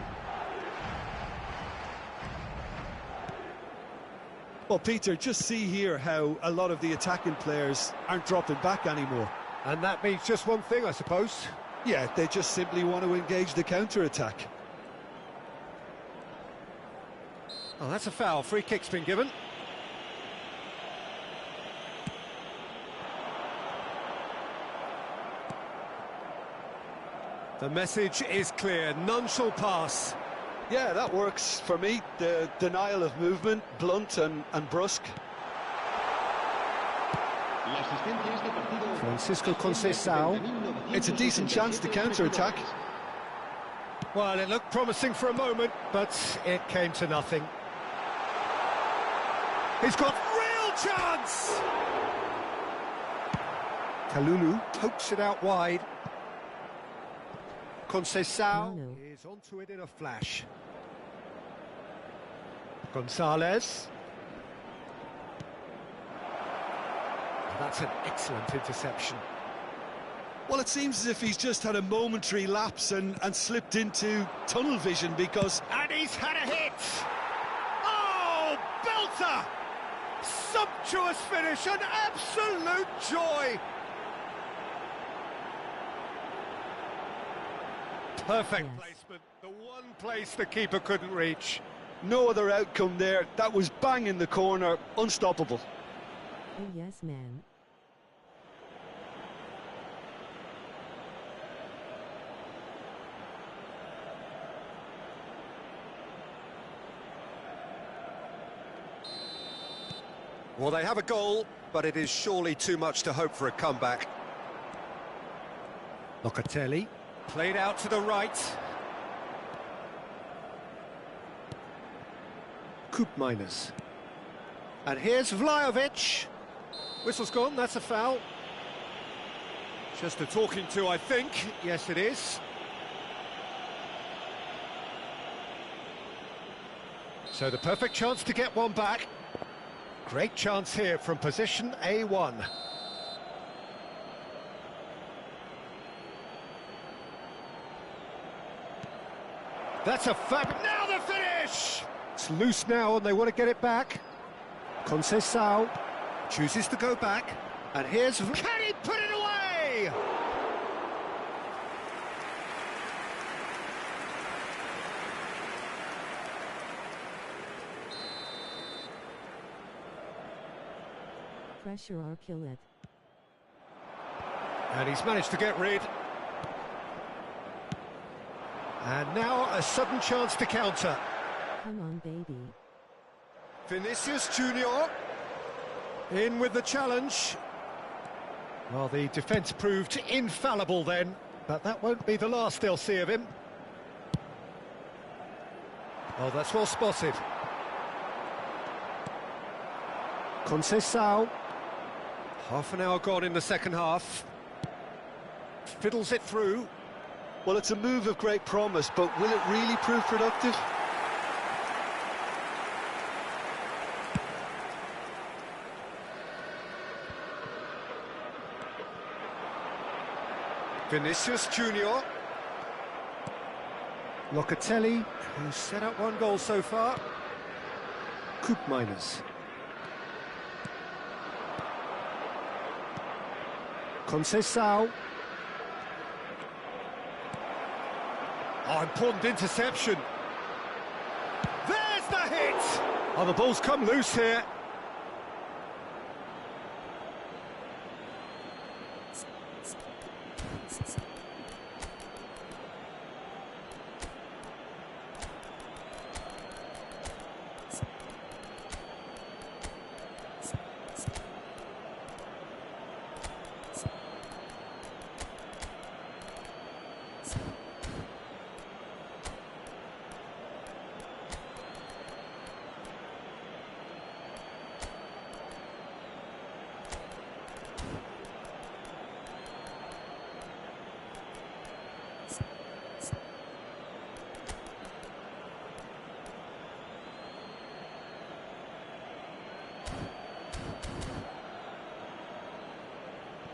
Well, Peter, just see here how a lot of the attacking players aren't dropping back anymore. And that means just one thing, I suppose. Yeah, they just simply want to engage the counter-attack. Oh, that's a foul. Free kick's been given. The message is clear. None shall pass. Yeah, that works for me. The denial of movement, blunt and brusque. Francisco Conceição. It's a decent chance to counter-attack. Well, it looked promising for a moment, but it came to nothing. He's got real chance! Kalulu pokes it out wide. Conceição is onto it in a flash. Gonzalez. That's an excellent interception. Well, it seems as if he's just had a momentary lapse and slipped into tunnel vision because... And he's had a hit! Oh, belter! Sumptuous finish, an absolute joy! Perfect placement, the one place the keeper couldn't reach. No other outcome there. That was bang in the corner, unstoppable. Oh yes, man. Well, they have a goal, but it is surely too much to hope for a comeback. Locatelli, played out to the right. Coop minus. And here's Vlahovic. Whistle's gone, that's a foul. Just a talking to, I think. Yes, it is. So the perfect chance to get one back. Great chance here from position A1. That's a fab... Now the finish! It's loose now and they want to get it back. Conceição chooses to go back. And here's... Can he put it away? Pressure or kill it. And he's managed to get rid. And now a sudden chance to counter. Come on, baby. Vinicius Junior in with the challenge. Well, the defence proved infallible then, but that won't be the last they'll see of him. Oh, that's well spotted. Conceição. Half an hour gone in the second half. Fiddles it through. Well, it's a move of great promise, but will it really prove productive? Vinicius Junior. Locatelli, who's set up one goal so far. Koopmeiners. Conceição. Oh, important interception. There's the hit! Oh, the ball's come loose here.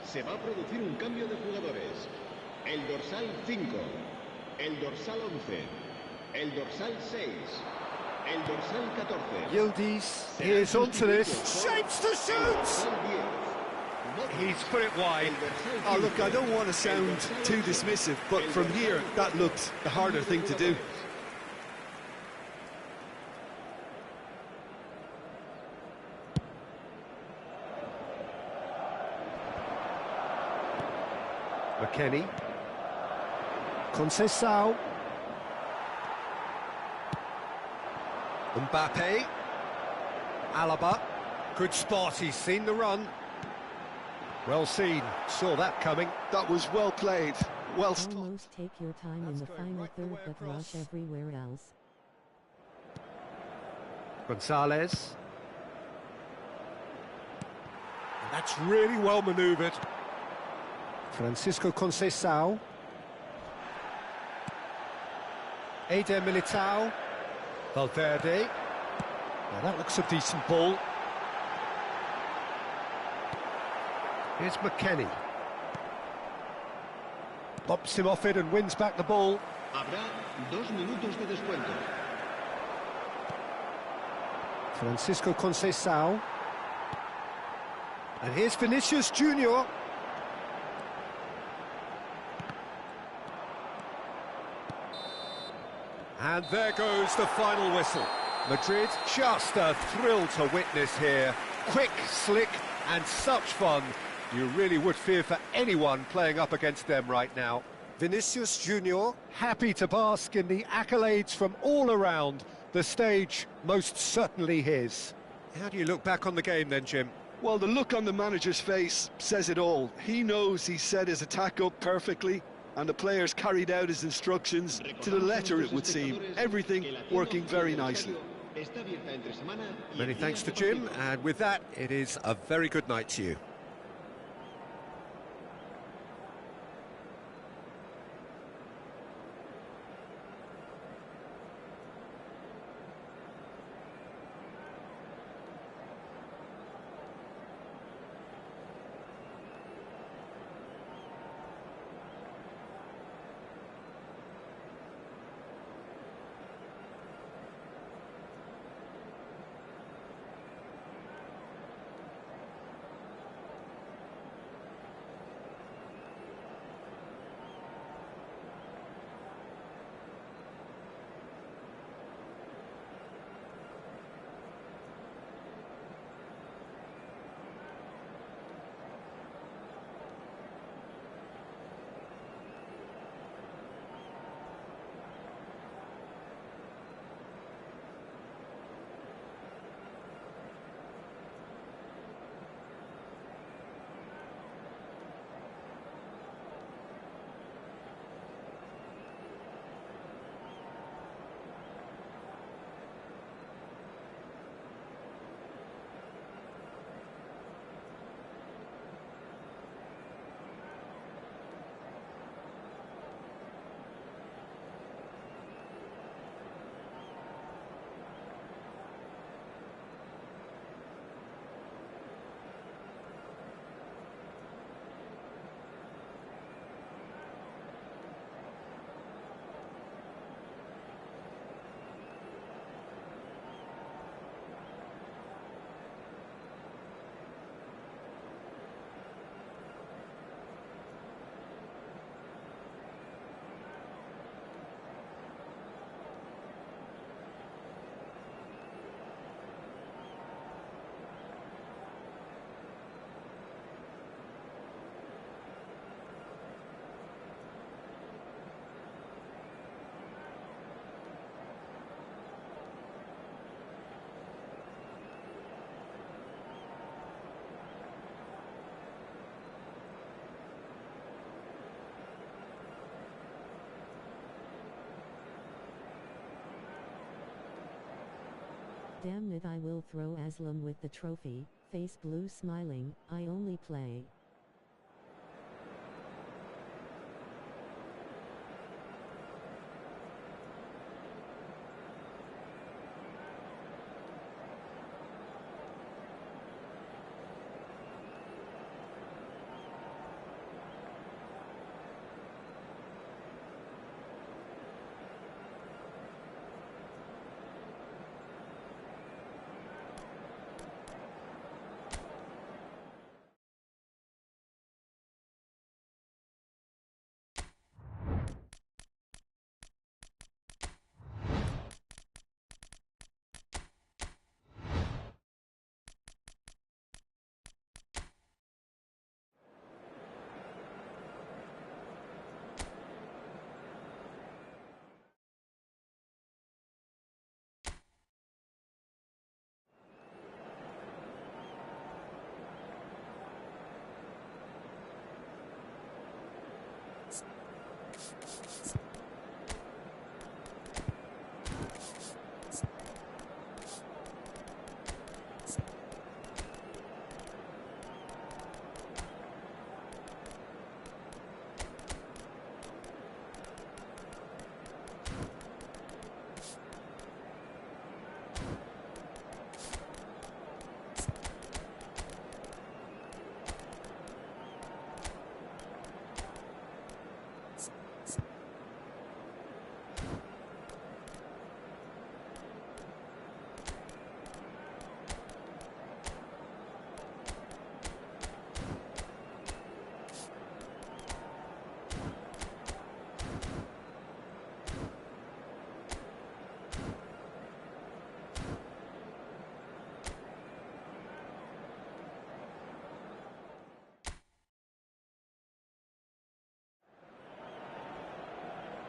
Se va a producir un cambio de jugadores. El dorsal 5, el dorsal 11, el dorsal 6, el dorsal 14. Yildiz is onto this. Shapes to shoot! He's put it wide. Oh, look, I don't want to sound too dismissive, but from here, that looked the harder thing to do. McKennie. Conceição. Mbappe. Alaba. Good spot, he's seen the run. Well seen, saw that coming. That was well played, well stopped. Almost take your time in the final third, but rush everywhere else. Gonzalez. And that's really well manoeuvred. Francisco Conceição. Eder Militao. Valverde. Now that looks a decent ball. Here's McKennie. Bops him off it and wins back the ball. Habrá 2 minutos de descuento. Francisco Conceição. And here's Vinicius Junior. And there goes the final whistle. Madrid, just a thrill to witness here. Quick, slick, and such fun. You really would fear for anyone playing up against them right now. Vinicius Junior, happy to bask in the accolades from all around. The stage most certainly his. How do you look back on the game then, Jim? Well, the look on the manager's face says it all. He knows he set his attack up perfectly, and the players carried out his instructions to the letter, it would seem. Everything working very nicely. Many thanks to Jim, and with that, it is a very good night to you. Damn it, I will throw Aslam with the trophy, face blue smiling, I only play.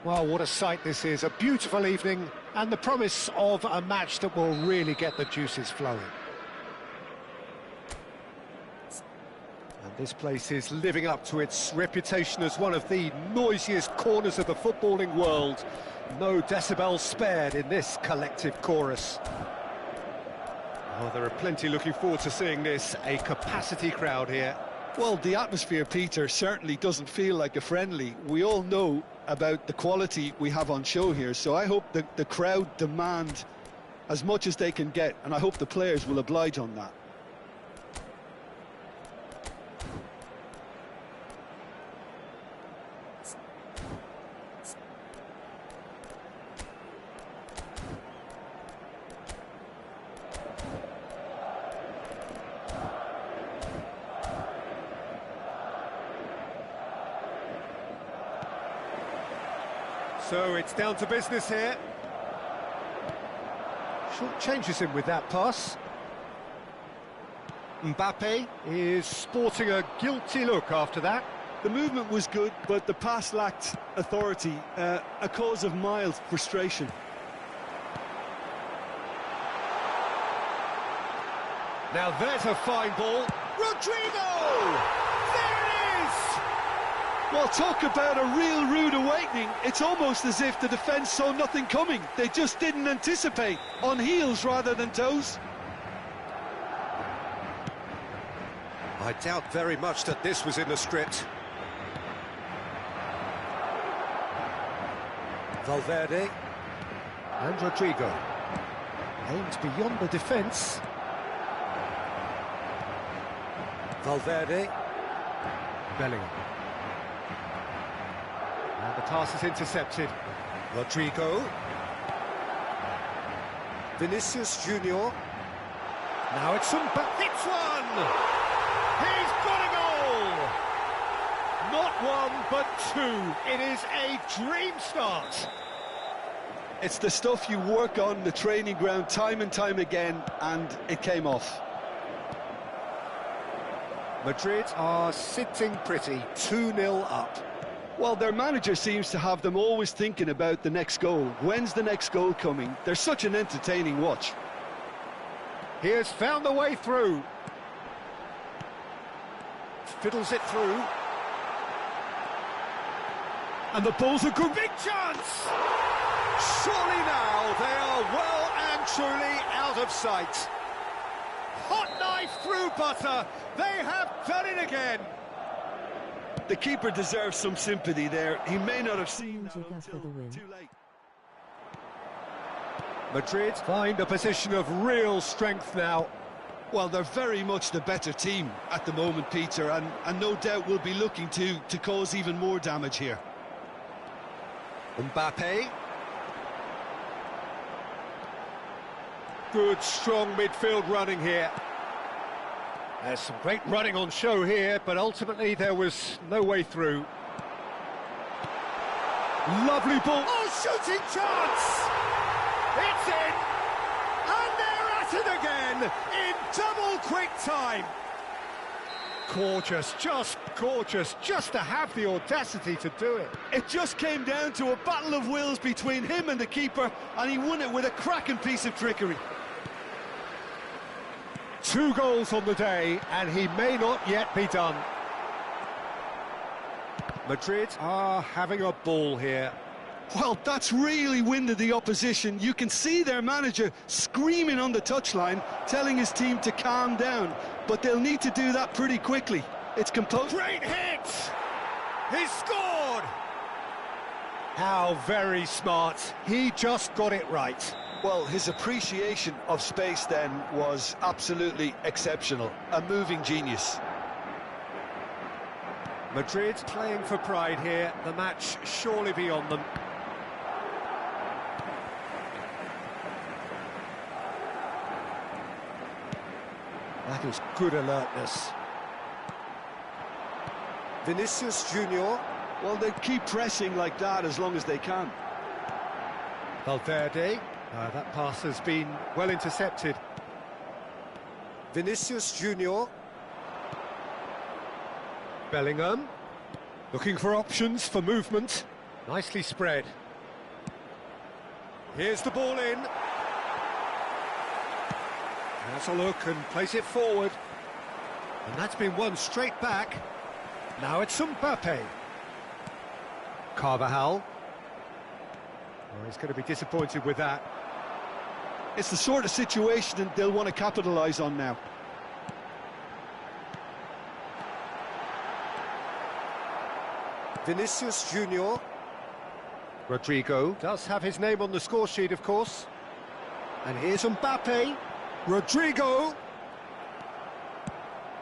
Well, what a sight this is. A beautiful evening and the promise of a match that will really get the juices flowing. And this place is living up to its reputation as one of the noisiest corners of the footballing world. No decibels spared in this collective chorus. Oh, there are plenty looking forward to seeing this. A capacity crowd here. Well, the atmosphere, Peter, certainly doesn't feel like a friendly. We all know about the quality we have on show here, so I hope that the crowd demand as much as they can get, and I hope the players will oblige on that. So it's down to business here. Short changes him with that pass. Mbappe is sporting a guilty look after that. The movement was good, but the pass lacked authority, a cause of mild frustration. Now there's a fine ball. Rodrigo! There it is! Well, talk about a real rude awakening. It's almost as if the defence saw nothing coming. They just didn't anticipate. On heels rather than toes. I doubt very much that this was in the script. Valverde. And Rodrigo. Aimed beyond the defence. Valverde. Bellingham. And the pass is intercepted. Rodrigo. Vinicius Junior. Now it's Mbappe. It's one! He's got a goal! Not one, but two. It is a dream start. It's the stuff you work on the training ground time and time again, and it came off. Madrid are sitting pretty, 2-0 up. Well, their manager seems to have them always thinking about the next goal. When's the next goal coming? They're such an entertaining watch. He has found the way through. Fiddles it through. And the ball's a good big chance! Surely now they are well and and truly out of sight. Hot knife through butter. They have done it again. The keeper deserves some sympathy there. He may not have seen that Giga for until the win. too late. Madrid find a position of real strength now. Well, they're very much the better team at the moment, Peter, and no doubt will be looking to cause even more damage here. Mbappe. Good, strong midfield running here. There's some great running on show here, but ultimately there was no way through. Lovely ball. Oh, shooting chance! It's in! And they're at it again in double quick time. Gorgeous, just to have the audacity to do it. It just came down to a battle of wills between him and the keeper, and he won it with a cracking piece of trickery. 2 goals on the day, and he may not yet be done. Madrid are having a ball here. Well, that's really winded the opposition. You can see their manager screaming on the touchline, telling his team to calm down, but they'll need to do that pretty quickly. It's composed. Great hit! He scored! How very smart. He just got it right. Well, his appreciation of space then was absolutely exceptional. A moving genius. Madrid playing for pride here. The match surely beyond them. That is good alertness. Vinicius Junior. Well, they keep pressing like that as long as they can. Valverde. That pass has been well intercepted. Vinicius Junior. Bellingham. Looking for options for movement. Nicely spread. Here's the ball in. Has a look and plays it forward. And that's been won straight back. Now it's Mbappe. Carvajal. Oh, he's going to be disappointed with that. It's the sort of situation that they'll want to capitalise on now. Vinicius Junior. Rodrigo does have his name on the score sheet, of course. And here's Mbappe. Rodrigo.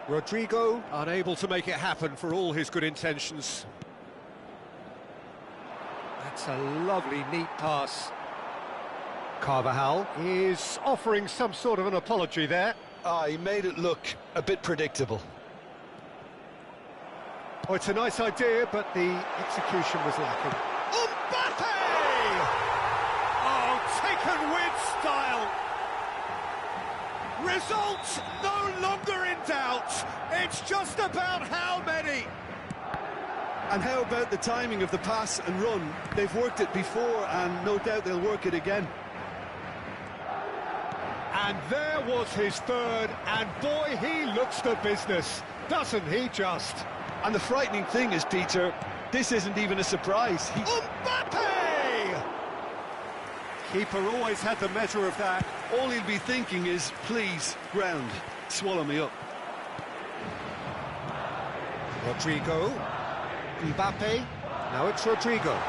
Rodrigo unable to make it happen for all his good intentions. That's a lovely, neat pass. Carvajal is offering some sort of an apology there. He made it look a bit predictable. Oh, it's a nice idea, but the execution was lacking. Mbappe! Oh, taken with style. Results no longer in doubt. It's just about how many. And how about the timing of the pass and run? They've worked it before, and no doubt they'll work it again. And there was his third, and boy, he looks the business, doesn't he just? And the frightening thing is, Peter, this isn't even a surprise. Mbappe! Keeper always had the measure of that. All he'll be thinking is, please, ground, swallow me up. Rodrigo. Mbappe. Now it's Rodrigo.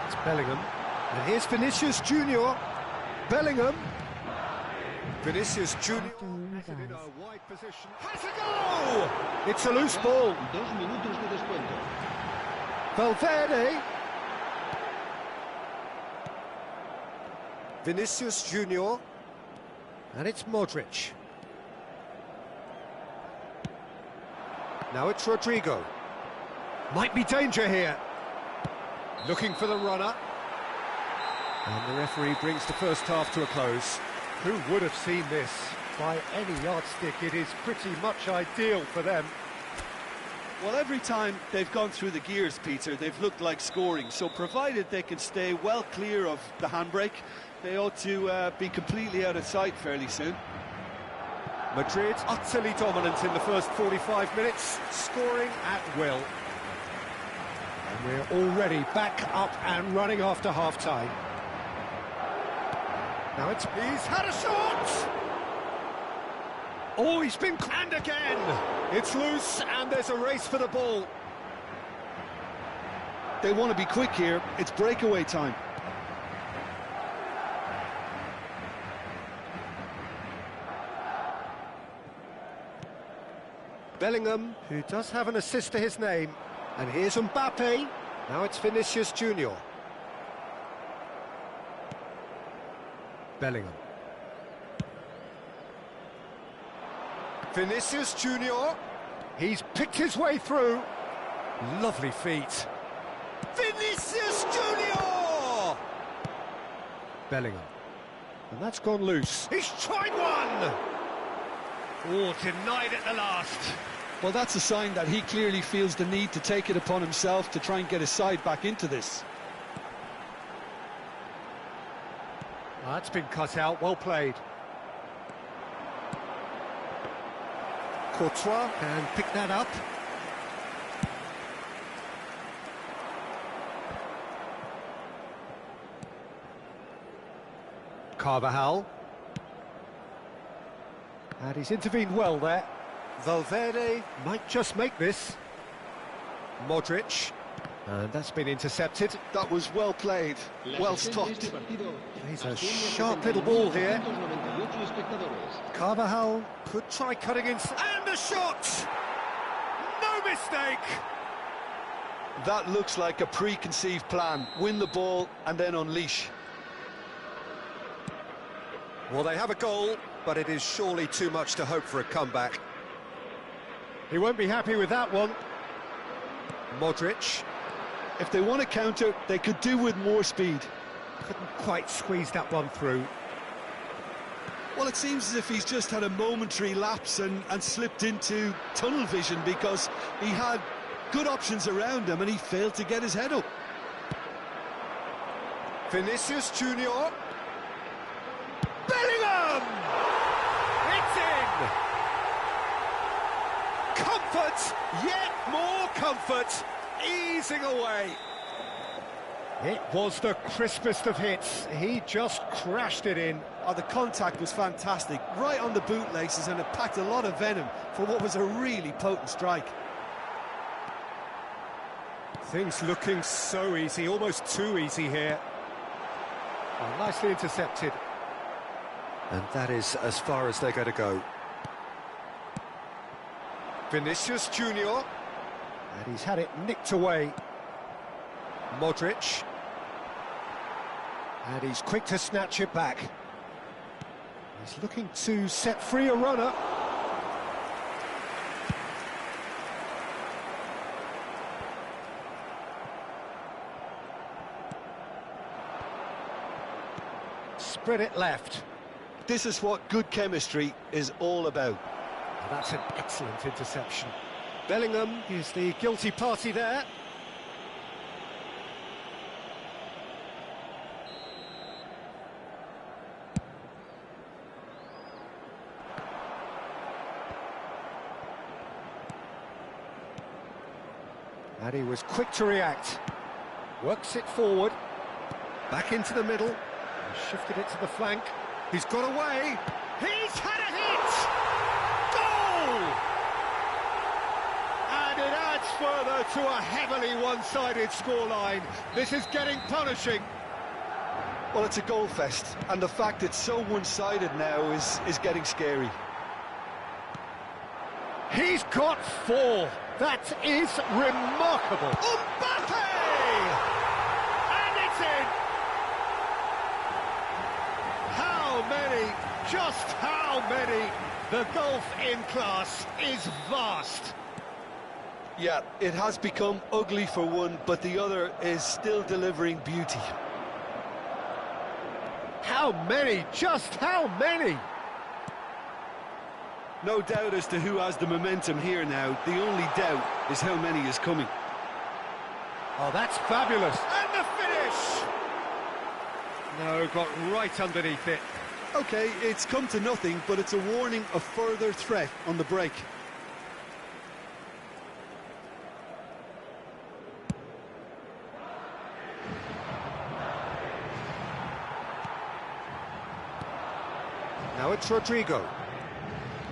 It's Bellingham. And here's Vinicius Junior. Bellingham. Vinicius Junior. Has it in a wide position. Has a go! It's a loose ball. 2 minutos de descuento. Valverde. Vinicius Junior. And it's Modric. Now it's Rodrigo. Might be danger here. Looking for the runner. And the referee brings the first half to a close. Who would have seen this? By any yardstick, it is pretty much ideal for them. Well, every time they've gone through the gears, Peter, they've looked like scoring. So provided they can stay well clear of the handbrake, they ought to be completely out of sight fairly soon. Madrid utterly dominant in the first 45 minutes, scoring at will. And we're already back up and running after half-time. He's had a shot! Oh, he's been... And again! It's loose, and there's a race for the ball. They want to be quick here. It's breakaway time. Bellingham, who does have an assist to his name. And here's Mbappe. Now it's Vinicius Junior. Bellingham. Vinicius Junior. He's picked his way through. Lovely feet. Vinicius Junior! Bellingham. And that's gone loose. He's tried one! Oh, denied at the last. Well, that's a sign that he clearly feels the need to take it upon himself to try and get his side back into this. That's been cut out, well played. Courtois can pick that up. Carvajal. And he's intervened well there. Valverde might just make this. Modric. And that's been intercepted. That was well played, well stopped. He's a sharp little ball here. Carvajal could try cutting in. And a shot! No mistake! That looks like a preconceived plan. Win the ball and then unleash. Well, they have a goal, but it is surely too much to hope for a comeback. He won't be happy with that one. Modric. If they want to counter, they could do with more speed. Couldn't quite squeeze that one through. Well, it seems as if he's just had a momentary lapse and slipped into tunnel vision because he had good options around him and he failed to get his head up. Vinicius Junior. Bellingham! It's in! Comfort, yet more comfort, easing away. It was the crispest of hits. He just crashed it in. Oh, the contact was fantastic, right on the bootlaces, and it packed a lot of venom for what was a really potent strike. Things looking so easy, almost too easy here. Oh, nicely intercepted. And that is as far as they're going to go. Vinicius Junior. And he's had it nicked away. Modric. And he's quick to snatch it back. He's looking to set free a runner. Spread it left. This is what good chemistry is all about. That's an excellent interception. Bellingham is the guilty party there. And he was quick to react. Works it forward. Back into the middle. Shifted it to the flank. He's got away. He's had a hit! Goal! And it adds further to a heavily one-sided scoreline. This is getting punishing. Well, it's a goal fest, and the fact it's so one-sided now is getting scary. He's got 4. That is remarkable. Mbappe! And it's in! How many? Just how many? The gulf in class is vast. Yeah, it has become ugly for one, but the other is still delivering beauty. How many? Just how many? No doubt as to who has the momentum here now. The only doubt is how many is coming. Oh, that's fabulous. And the finish! No, got right underneath it. OK, it's come to nothing, but it's a warning of further threat on the break. Now it's Rodrigo.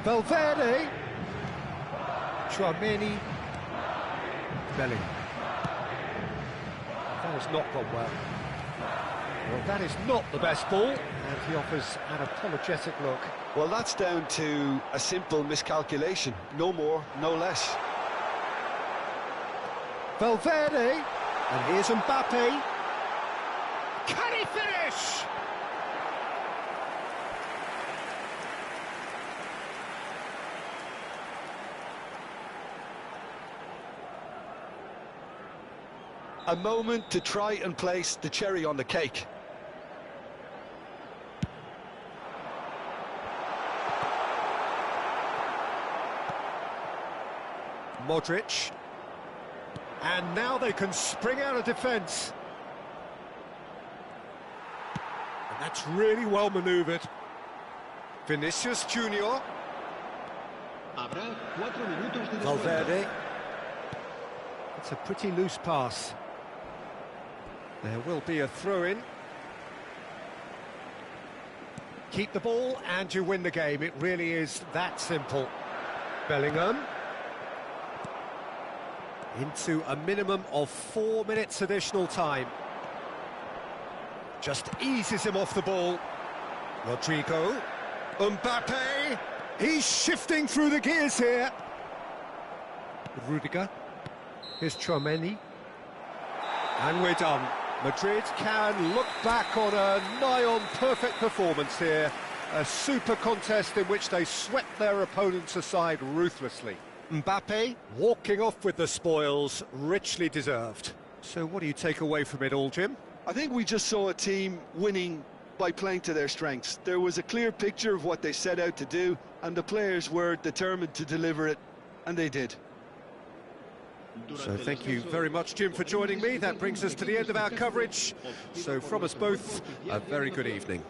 Valverde. Tchouaméni. Bellingham. That has not gone well. Well, that is not the best ball, and he offers an apologetic look. Well, that's down to a simple miscalculation. No more, no less. Valverde. And here's Mbappe. Can he finish? A moment to try and place the cherry on the cake. Modric. And now they can spring out of defence. And that's really well manoeuvred. Vinicius Junior. Habrá 4 minutos de Valverde. It's a pretty loose pass. There will be a throw-in. Keep the ball and you win the game. It really is that simple. Bellingham. Into a minimum of 4 minutes additional time. Just eases him off the ball. Rodrigo. Mbappe. He's shifting through the gears here. Rudiger. Here's Tchouaméni. And we're done. Madrid can look back on a nigh-on perfect performance here. A super contest in which they swept their opponents aside ruthlessly. Mbappe walking off with the spoils, richly deserved. So what do you take away from it all, Jim? I think we just saw a team winning by playing to their strengths. There was a clear picture of what they set out to do, and the players were determined to deliver it, and they did. So thank you very much, Jim, for joining me. That brings us to the end of our coverage. So from us both, a very good evening.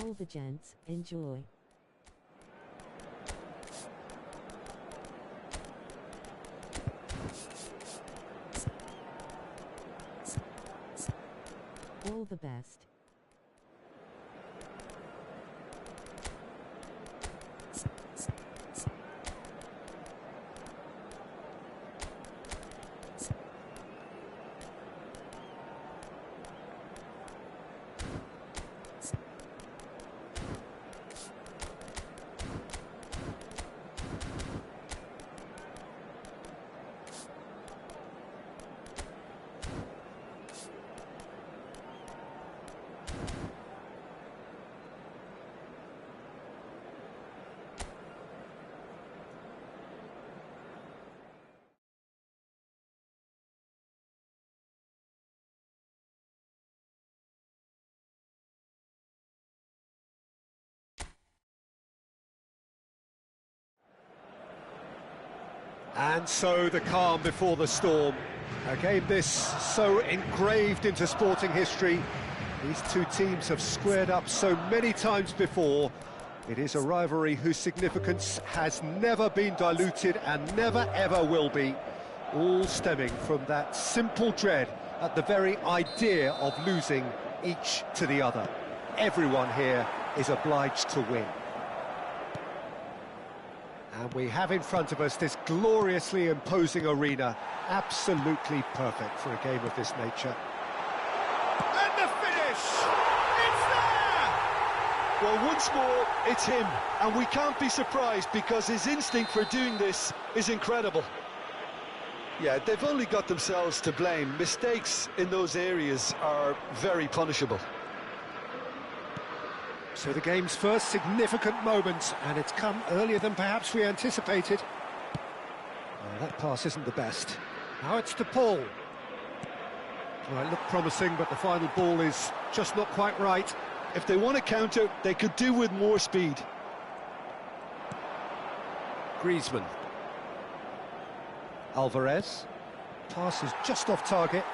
All the gents, enjoy. All the best. And so the calm before the storm. A game this so engraved into sporting history. These two teams have squared up so many times before. It is a rivalry whose significance has never been diluted and never ever will be. All stemming from that simple dread at the very idea of losing each to the other. Everyone here is obliged to win. And we have in front of us this gloriously imposing arena, absolutely perfect for a game of this nature. And the finish! It's there! Well, once more, it's him, and we can't be surprised because his instinct for doing this is incredible. Yeah, they've only got themselves to blame. Mistakes in those areas are very punishable. So the game's first significant moment, and it's come earlier than perhaps we anticipated. Oh, that pass isn't the best. Now it's to Paul. Well, it looked promising, but the final ball is just not quite right. If they want to counter, they could do with more speed. Griezmann. Alvarez. Pass is just off target.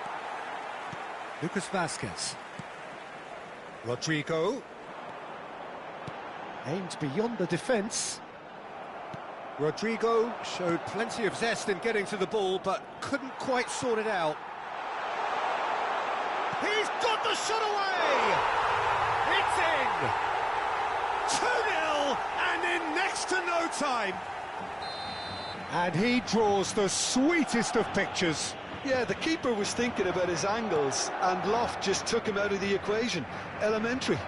Lucas Vazquez. Rodrigo. Aimed beyond the defence. Rodrigo showed plenty of zest in getting to the ball, but couldn't quite sort it out. He's got the shot away! It's in! 2-0, and in next to no time. And he draws the sweetest of pictures. Yeah, the keeper was thinking about his angles, and Loft just took him out of the equation. Elementary.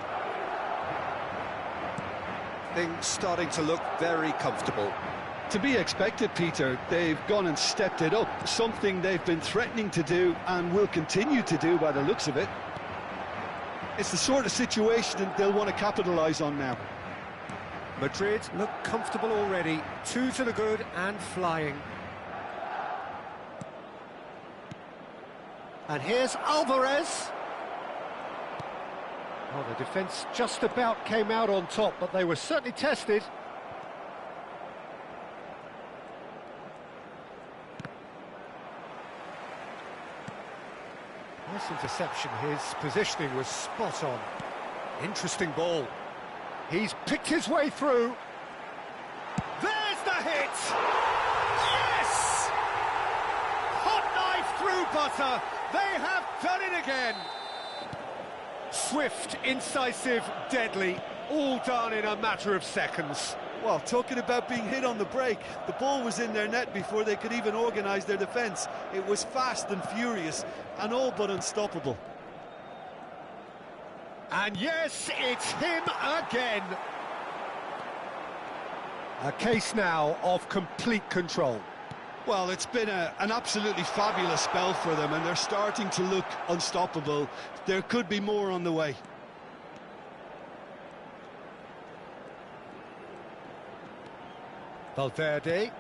Things starting to look very comfortable. To be expected, Peter. They've gone and stepped it up, something they've been threatening to do and will continue to do by the looks of it. It's the sort of situation they'll want to capitalise on now. Madrid look comfortable already, 2 to the good and flying. And here's Alvarez. Oh, the defence just about came out on top, but they were certainly tested. Nice interception, his positioning was spot on. Interesting ball. He's picked his way through. There's the hit! Yes! Hot knife through butter. They have done it again. Swift, incisive, deadly, all done in a matter of seconds. Well, talking about being hit on the break, the ball was in their net before they could even organise their defence. It was fast and furious, and all but unstoppable. And yes, it's him again. A case now of complete control. Well, it's been an absolutely fabulous spell for them, and they're starting to look unstoppable. There could be more on the way. Valverde.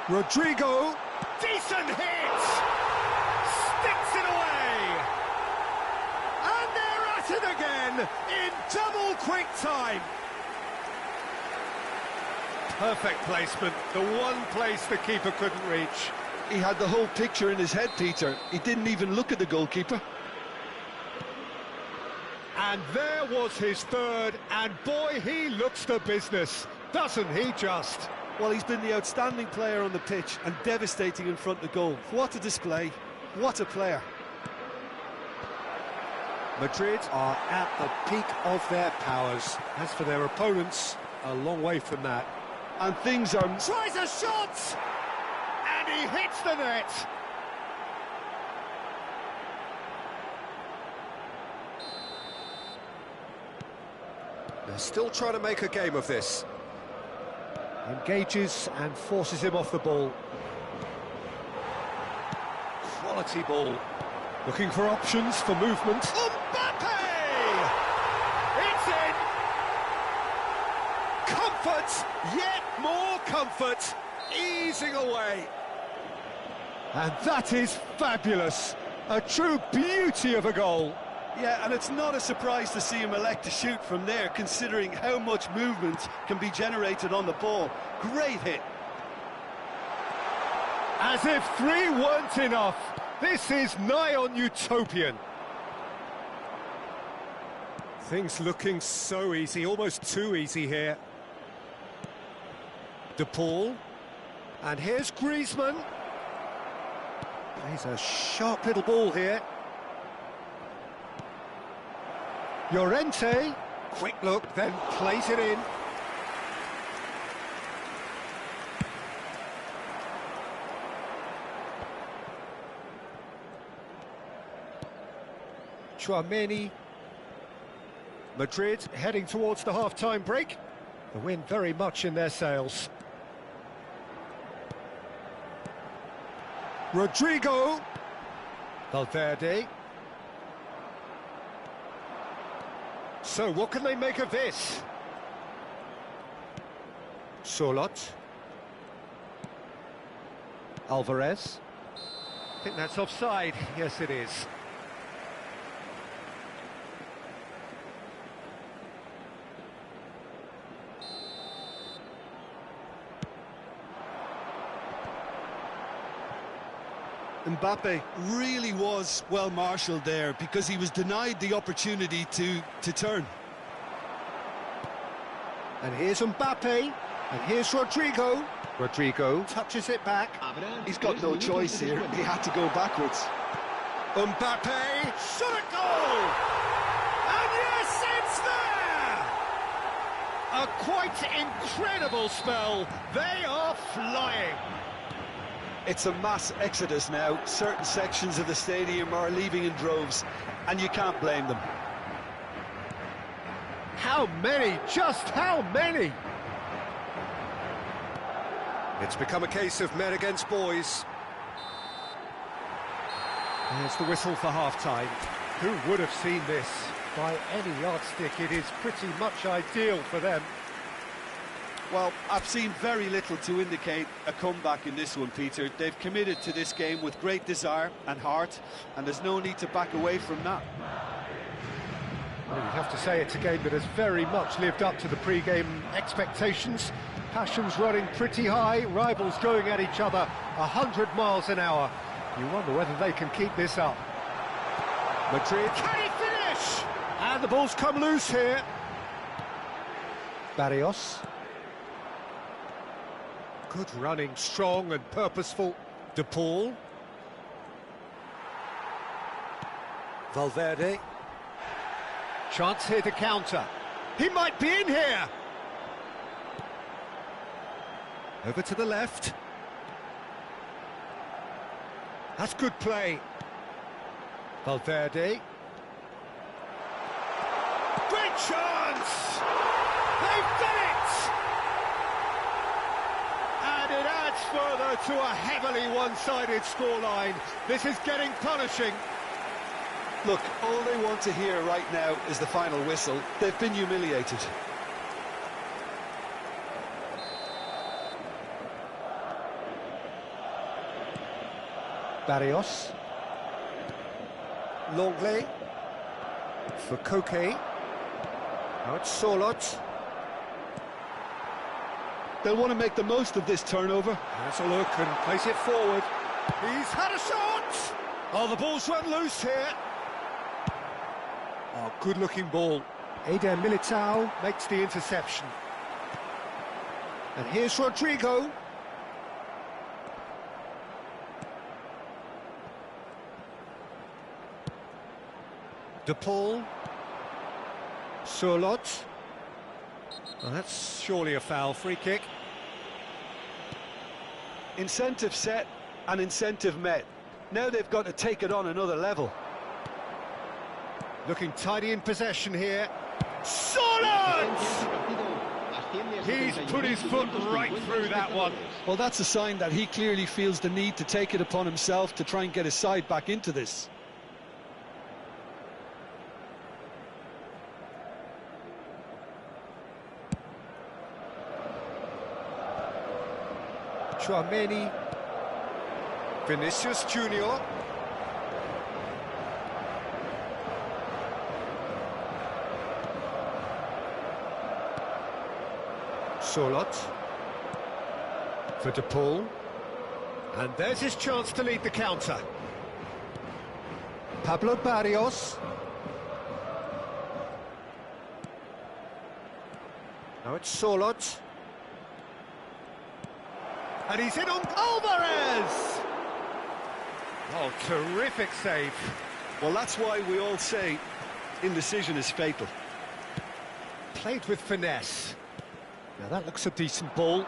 Rodrigo. Decent hit! Sticks it away! And they're at it again in double quick time. Perfect placement, the one place the keeper couldn't reach. He had the whole picture in his head, Peter. He didn't even look at the goalkeeper. And there was his third, and boy, he looks the business, doesn't he just? Well, he's been the outstanding player on the pitch and devastating in front of goal. What a display, what a player. Madrid are at the peak of their powers. As for their opponents, a long way from that. And things are... Tries a shot! And he hits the net! They're still trying to make a game of this. Engages and forces him off the ball. Quality ball. Looking for options for movement. Mbappe! It's in! Comfort! Yet more comfort! Easing away. And that is fabulous. A true beauty of a goal. Yeah, and it's not a surprise to see him elect to shoot from there, considering how much movement can be generated on the ball. Great hit. As if three weren't enough. This is nigh on utopian. Things looking so easy, almost too easy here. De Paul. And here's Griezmann. Plays a sharp little ball here. Llorente, quick look, then plays it in. Tchouaméni. Madrid heading towards the half-time break. The wind very much in their sails. Rodrigo. Valverde. So, what can they make of this? Solot. Alvarez. I think that's offside. Yes, it is. Mbappe really was well marshalled there because he was denied the opportunity to turn. And here's Mbappe, and here's Rodrigo. Rodrigo touches it back. He's got no choice here, he had to go backwards. Mbappe, shot a goal! And yes, it's there! A quite incredible spell. They are flying. It's a mass exodus now. Certain sections of the stadium are leaving in droves, and you can't blame them. How many? Just how many? It's become a case of men against boys. There's the whistle for half-time. Who would have seen this? By any yardstick, it is pretty much ideal for them. Well, I've seen very little to indicate a comeback in this one, Peter. They've committed to this game with great desire and heart, and there's no need to back away from that. Well, you'd have to say it's a game that has very much lived up to the pre-game expectations. Passions running pretty high, rivals going at each other 100 miles an hour. You wonder whether they can keep this up. Madrid, can he finish? And the ball's come loose here. Barrios. Good running, strong and purposeful. De Paul. Valverde. Chance here to counter. He might be in here. Over to the left. That's good play. Valverde. Great chance! They've done it! And it adds further to a heavily one-sided scoreline. This is getting punishing. Look, all they want to hear right now is the final whistle. They've been humiliated. Barrios. Longley. For Koke. Now it's Solot. They'll want to make the most of this turnover. Has a look and place it forward. He's had a shot! Oh, the ball's run loose here. Oh, Oh, good-looking ball. Eder Militao makes the interception. And here's Rodrigo. De Paul. Surlot. Well, that's surely a foul. Free kick. Incentive set and incentive met. Now they've got to take it on another level. Looking tidy in possession here. Surlot! He's put his foot right through that one. Well, that's a sign that he clearly feels the need to take it upon himself to try and get his side back into this. Chouameni. Vinicius Junior. Surlot. For De Paul. And there's his chance to lead the counter. Pablo Barrios. Now it's Surlot. And he's in on Alvarez! Oh, terrific save. Well, that's why we all say indecision is fatal. Played with finesse. Now that looks a decent ball.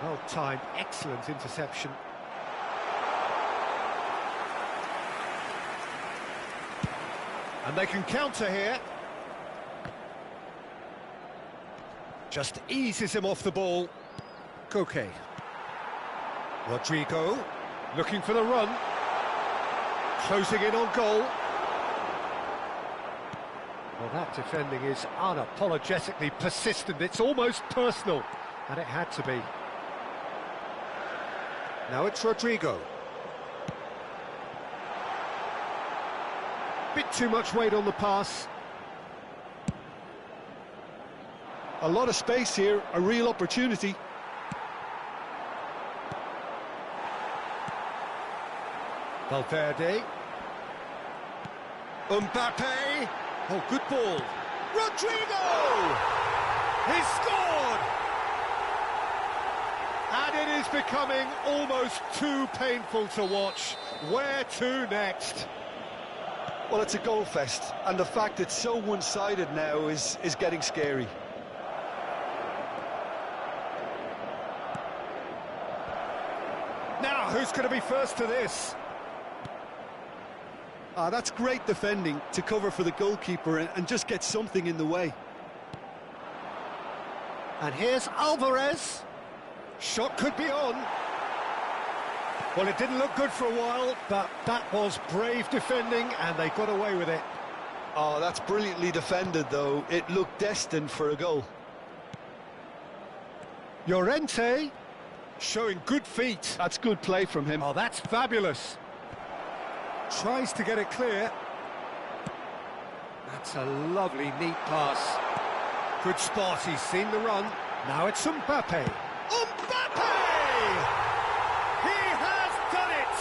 Well timed, excellent interception. And they can counter here. Just eases him off the ball. Koke. Rodrigo, looking for the run. Closing in on goal. Well, that defending is unapologetically persistent. It's almost personal, and it had to be. Now it's Rodrigo. Bit too much weight on the pass. A lot of space here, a real opportunity. Valverde. Mbappe. Oh, good ball. Rodrigo! He's scored! And it is becoming almost too painful to watch. Where to next? Well, it's a goal fest, and the fact it's so one-sided now is getting scary. Now, who's going to be first to this? That's great defending to cover for the goalkeeper and just get something in the way. And here's Alvarez. Shot could be on. Well, it didn't look good for a while, but that was brave defending, and they got away with it. Oh, that's brilliantly defended, though. It looked destined for a goal. Llorente showing good feet. That's good play from him. Oh, that's fabulous. Tries to get it clear. That's a lovely, neat pass. Good spot, he's seen the run. Now it's Mbappe. Mbappe! He has done it!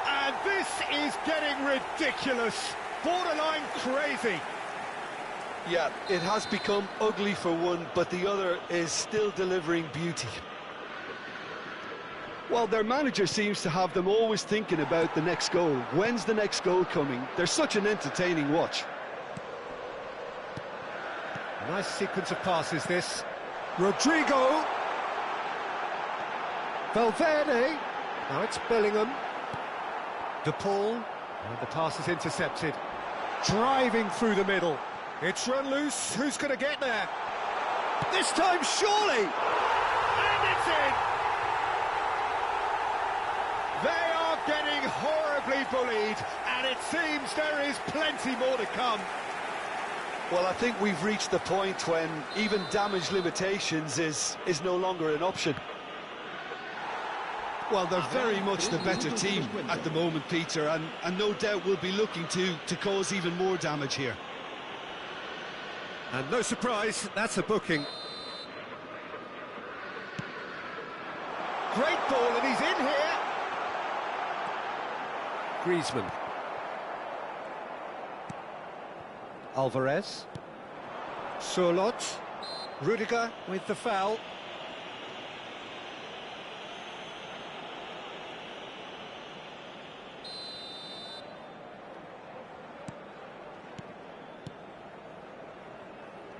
And this is getting ridiculous. Borderline crazy. Yeah, it has become ugly for one, but the other is still delivering beauty. Well, their manager seems to have them always thinking about the next goal. When's the next goal coming? They're such an entertaining watch. A nice sequence of passes, this. Rodrigo. Valverde. Now it's Bellingham. De Paul. And the pass is intercepted. Driving through the middle. It's run loose. Who's going to get there? This time, surely! And it's in! They are getting horribly bullied, and it seems there is plenty more to come. Well, I think we've reached the point when even damage limitations is no longer an option. Well, they're very much the better team at the moment, Peter, and no doubt will be looking to cause even more damage here. And no surprise, that's a booking. Great ball, and he's in here. Griezmann. Alvarez. Surlot. Rudiger with the foul.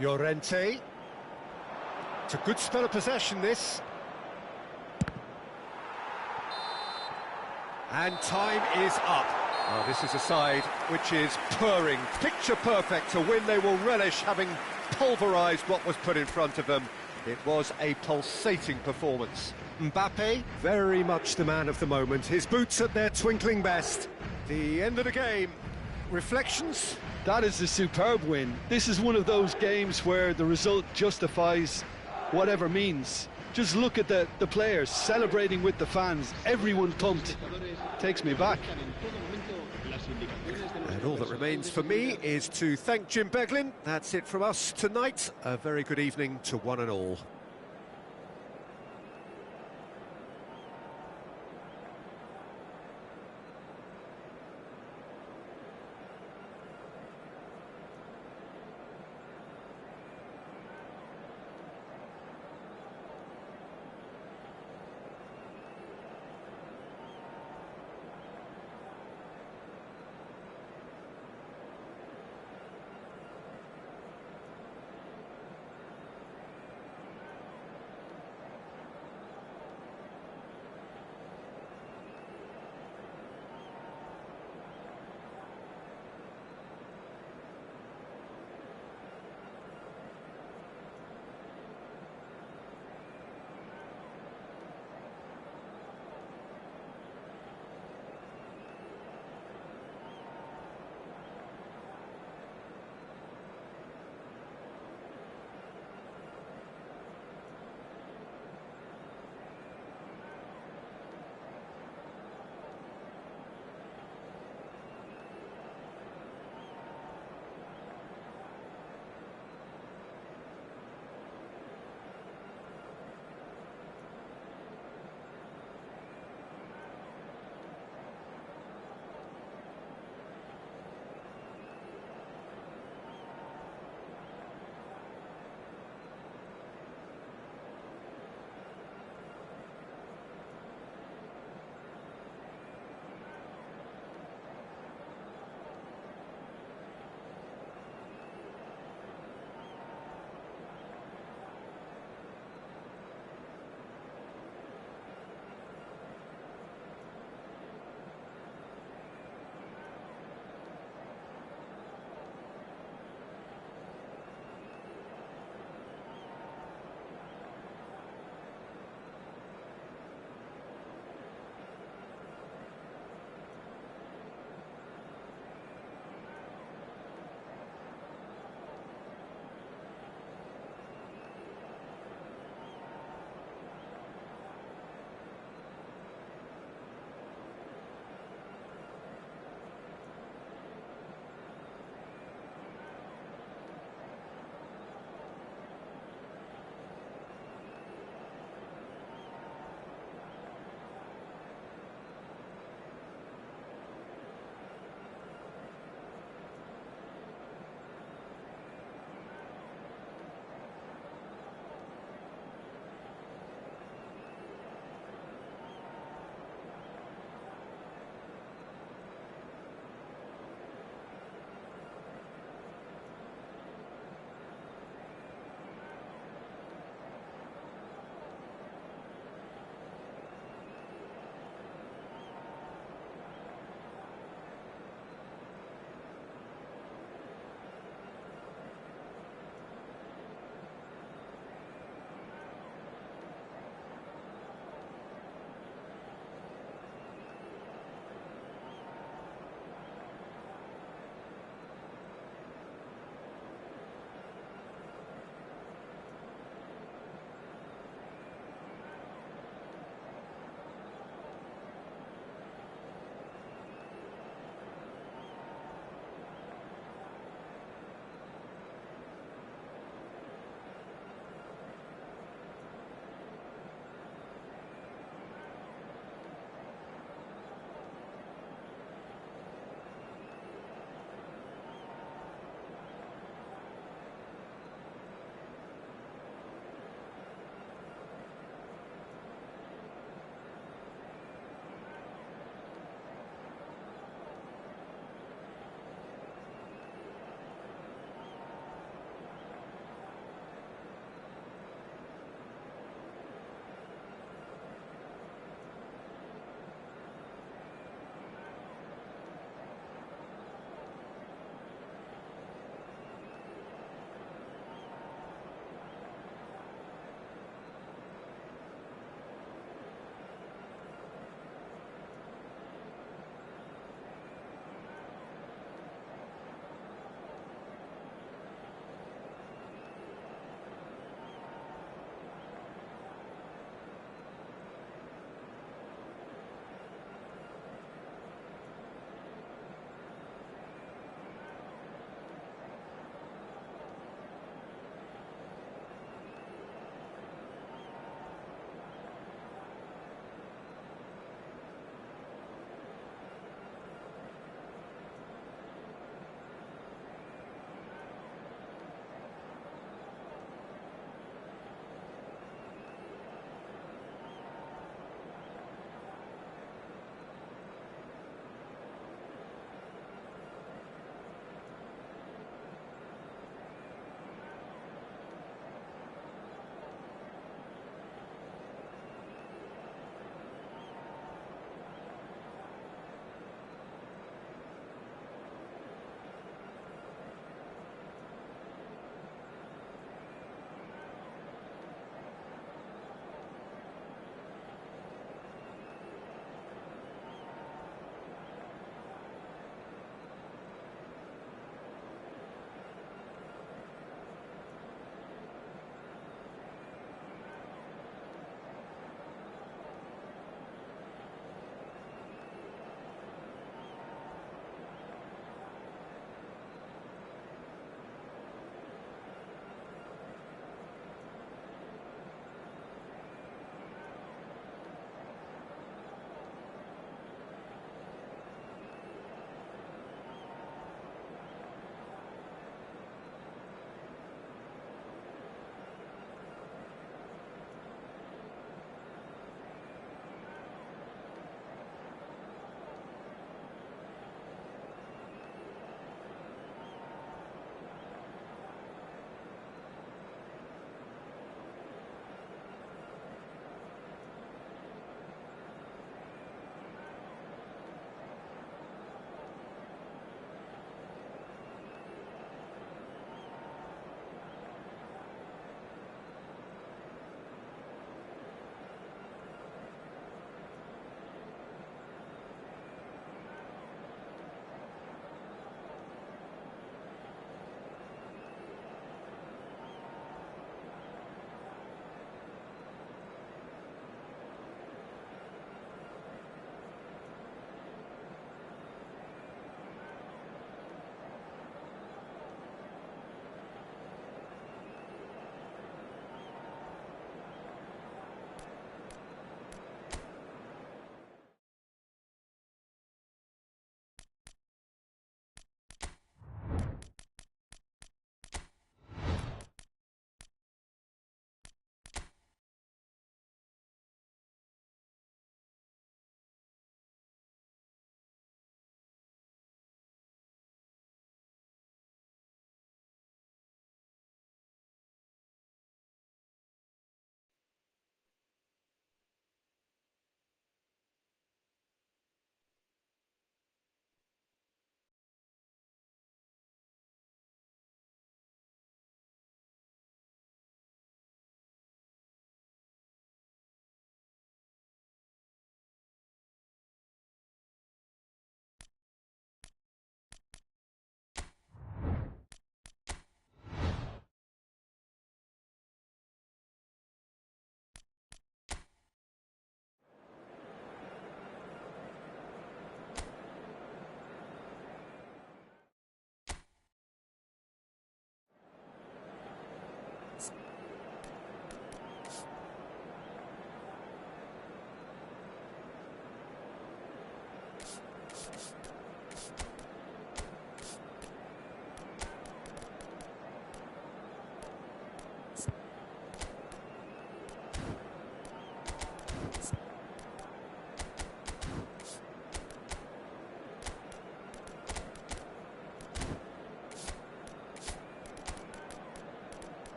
Llorente. It's a good spell of possession, this. And time is up. Oh, this is a side which is purring, picture perfect. To win, they will relish having pulverised what was put in front of them. It was a pulsating performance. Mbappe, very much the man of the moment. His boots at their twinkling best. The end of the game. Reflections? That is a superb win. This is one of those games where the result justifies whatever means. Just look at the players celebrating with the fans. Everyone pumped. Takes me back. And all that remains for me is to thank Jim Beglin. That's it from us tonight. A very good evening to one and all.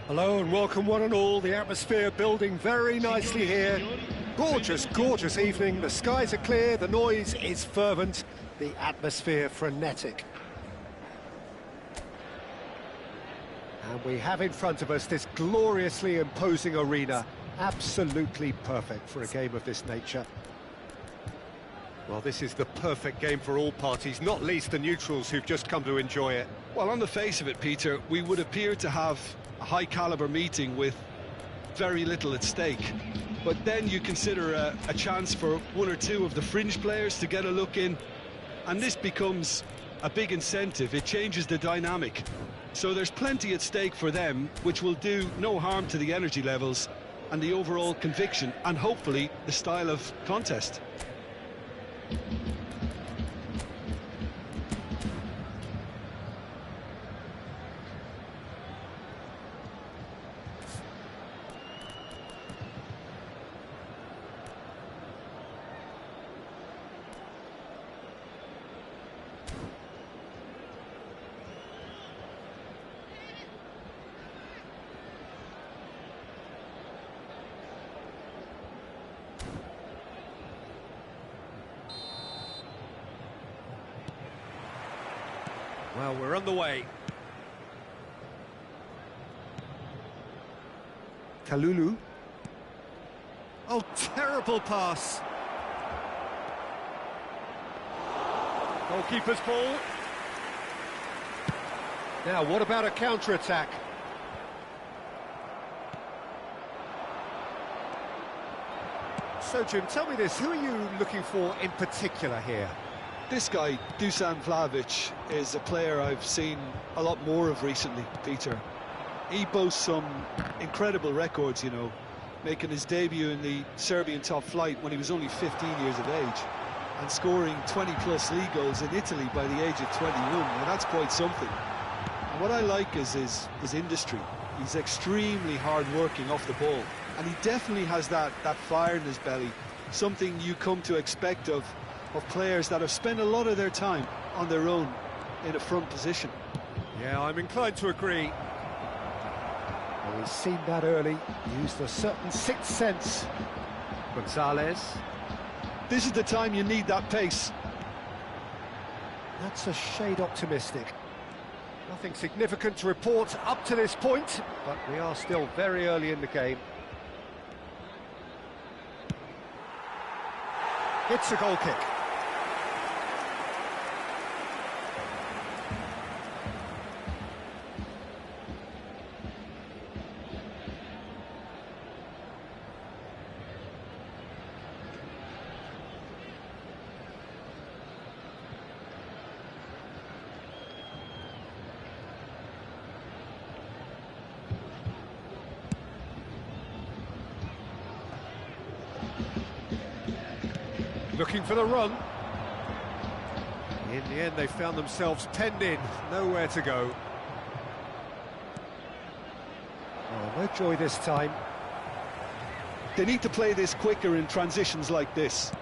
Hello and welcome one and all. The atmosphere building very nicely here. Gorgeous, gorgeous evening. The skies are clear, the noise is fervent, the atmosphere frenetic. And we have in front of us this gloriously imposing arena. Absolutely perfect for a game of this nature. Well, this is the perfect game for all parties, not least the neutrals who've just come to enjoy it. Well, on the face of it, Peter, we would appear to have a high-caliber meeting with very little at stake. But then you consider a chance for one or two of the fringe players to get a look in, and this becomes a big incentive. It changes the dynamic. So there's plenty at stake for them, which will do no harm to the energy levels and the overall conviction, and hopefully the style of contest. Well, we're on the way. Kalulu. Oh, terrible pass. Goalkeeper's ball. Now, what about a counter-attack? So, Jim, tell me this, who are you looking for in particular here? This guy, Dusan Vlahovic, is a player I've seen a lot more of recently, Peter. He boasts some incredible records, you know, making his debut in the Serbian top flight when he was only 15 years of age, and scoring 20-plus league goals in Italy by the age of 21. Now, that's quite something. And what I like is his industry. He's extremely hard-working off the ball, and he definitely has that fire in his belly, something you come to expect of players that have spent a lot of their time on their own in a front position. Yeah, I'm inclined to agree. Well, he's seen that early, used a certain sixth sense. Gonzalez. This is the time you need that pace. That's a shade optimistic. Nothing significant to report up to this point, but we are still very early in the game. It's a goal kick. Looking for the run. In the end, they found themselves penned in, nowhere to go. Oh, no joy this time. They need to play this quicker in transitions like this.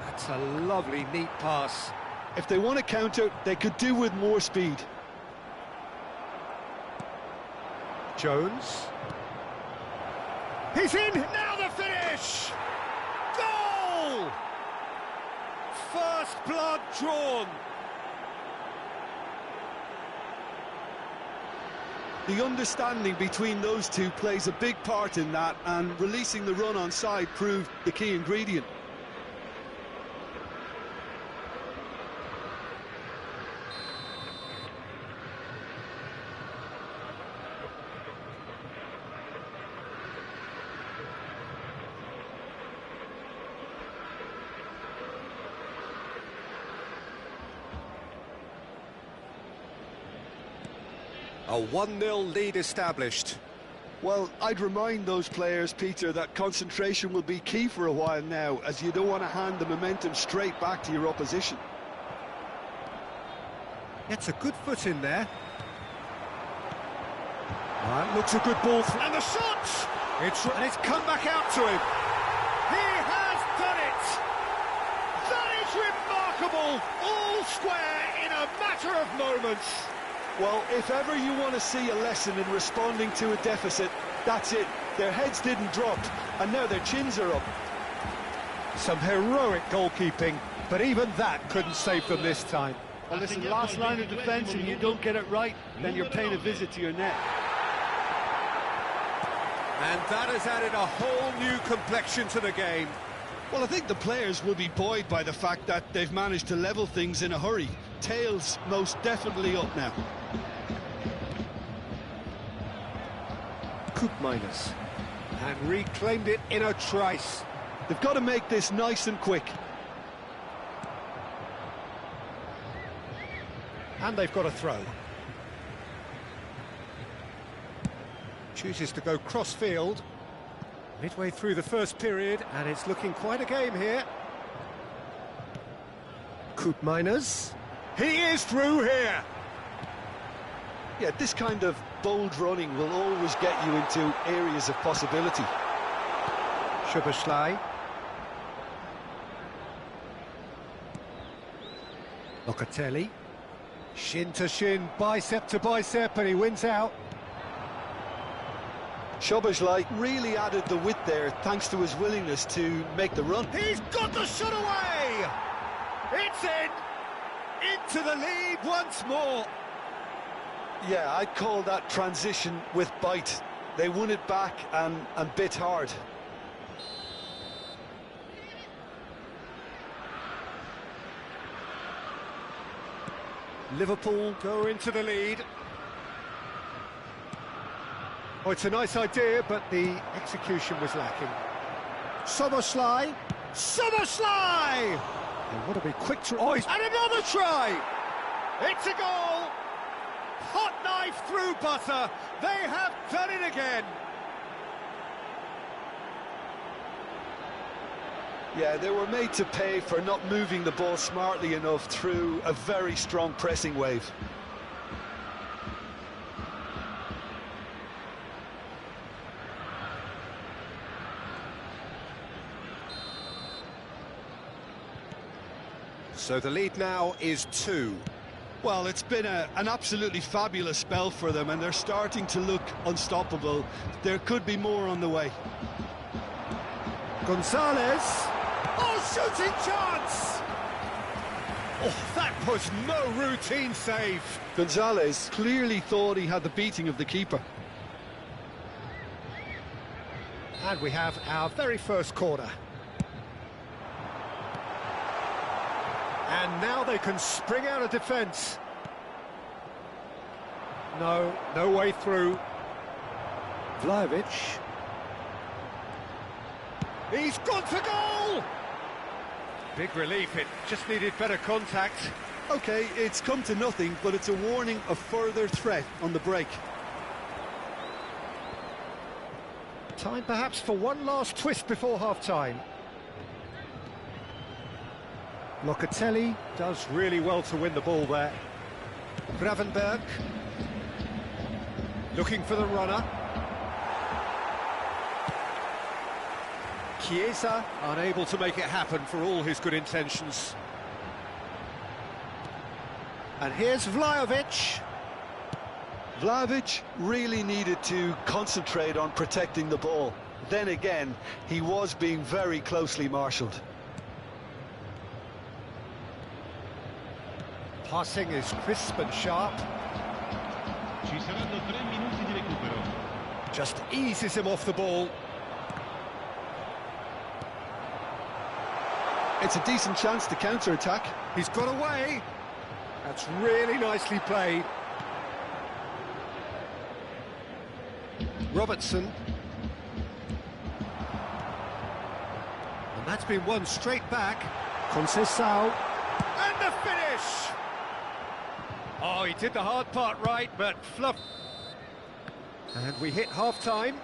That's a lovely, neat pass. If they want to counter, they could do with more speed. Jones. He's in! Now the finish! Goal! First blood drawn. The understanding between those two plays a big part in that, and releasing the run on side proved the key ingredient. A 1-0 lead established. Well, I'd remind those players, Peter, that concentration will be key for a while now, as you don't want to hand the momentum straight back to your opposition. Gets a good foot in there. That looks a good ball. And the shot! And it's come back out to him. He has done it! That is remarkable! All square in a matter of moments. Well, if ever you want to see a lesson in responding to a deficit, that's it. Their heads didn't drop, and now their chins are up. Some heroic goalkeeping, but even that couldn't save them this time. Well, listen, last line of defence, and you don't get it right, then you're paying a visit to your net. And that has added a whole new complexion to the game. Well, I think the players will be buoyed by the fact that they've managed to level things in a hurry. Tails most definitely up now. Koopmeiners, and reclaimed it in a trice. They've got to make this nice and quick. And they've got a throw. Chooses to go cross-field. Midway through the first period, and it's looking quite a game here. Koopmeiners. He is through here! Yeah, this kind of bold running will always get you into areas of possibility. Szoboszlai. Locatelli. Shin to shin, bicep to bicep, and he wins out. Szoboszlai really added the width there thanks to his willingness to make the run. He's got the shot away! It's in! Into the lead once more! Yeah, I'd call that transition with bite. They won it back and bit hard. Liverpool go into the lead. Oh, it's a nice idea, but the execution was lacking. Szoboszlai! Szoboszlai! And what a big quick try. Oh, and another try! It's a goal! Hot knife through butter. They have done it again. Yeah, they were made to pay for not moving the ball smartly enough through a very strong pressing wave. So the lead now is 2. Well, it's been an absolutely fabulous spell for them, and they're starting to look unstoppable. There could be more on the way. Gonzalez. Oh, shooting chance! Oh, that was no routine save. Gonzalez clearly thought he had the beating of the keeper. And we have our very first corner. And now they can spring out of defence. No way through. Vlahovic. He's gone for goal! Big relief, it just needed better contact. Okay, it's come to nothing, but it's a warning of further threat on the break. Time perhaps for one last twist before half-time. Locatelli does really well to win the ball there. Gravenberg looking for the runner. Chiesa unable to make it happen for all his good intentions. And here's Vlahovic. Vlahovic really needed to concentrate on protecting the ball. Then again, he was being very closely marshalled. Passing is crisp and sharp. Ci saranno 3 minuti di recupero. Just eases him off the ball. It's a decent chance to counter-attack. He's got away. That's really nicely played. Robertson. And that's been won straight back. Conceição. And the finish! Oh, he did the hard part right, but fluff. And we hit half-time.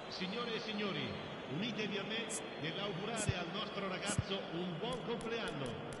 Signore e signori, unitevi a me nell'augurare al nostro ragazzo un buon compleanno.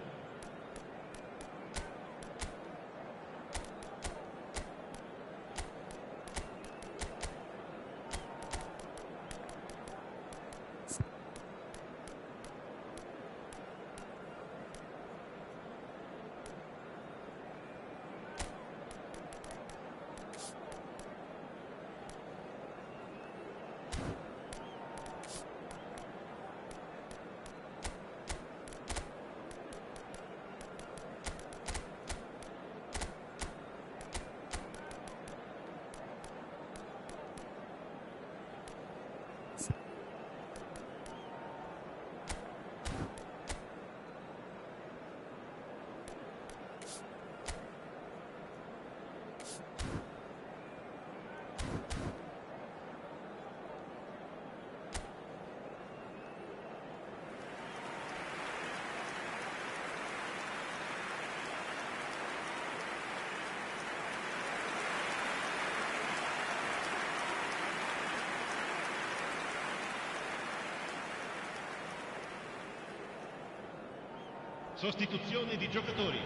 Sostituzione di giocatori.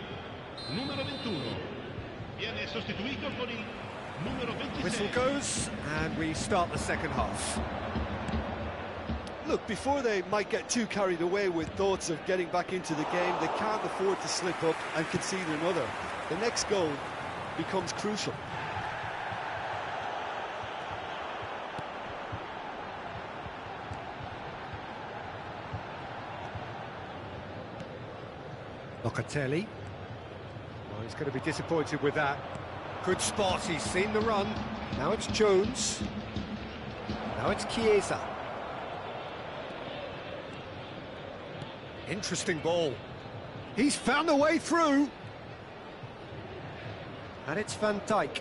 Numero 21 viene sostituito con il numero 26. Whistle goes, and we start the second half. Look, before they might get too carried away with thoughts of getting back into the game, they can't afford to slip up and concede another. The next goal becomes crucial. Locatelli. Well, he's going to be disappointed with that. Good spot, he's seen the run. Now it's Jones. Now it's Chiesa. Interesting ball. He's found a way through. And it's Van Dijk.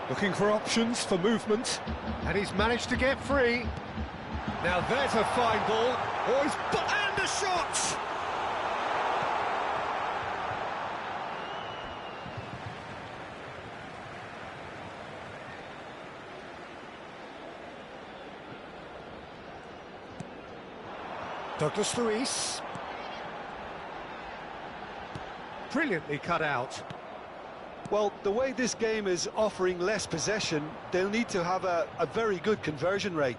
Looking for options for movement. And he's managed to get free. Now there's a fine ball. Oh, and a shot! Douglas Luiz. Brilliantly cut out. Well, the way this game is offering less possession, they'll need to have a very good conversion rate.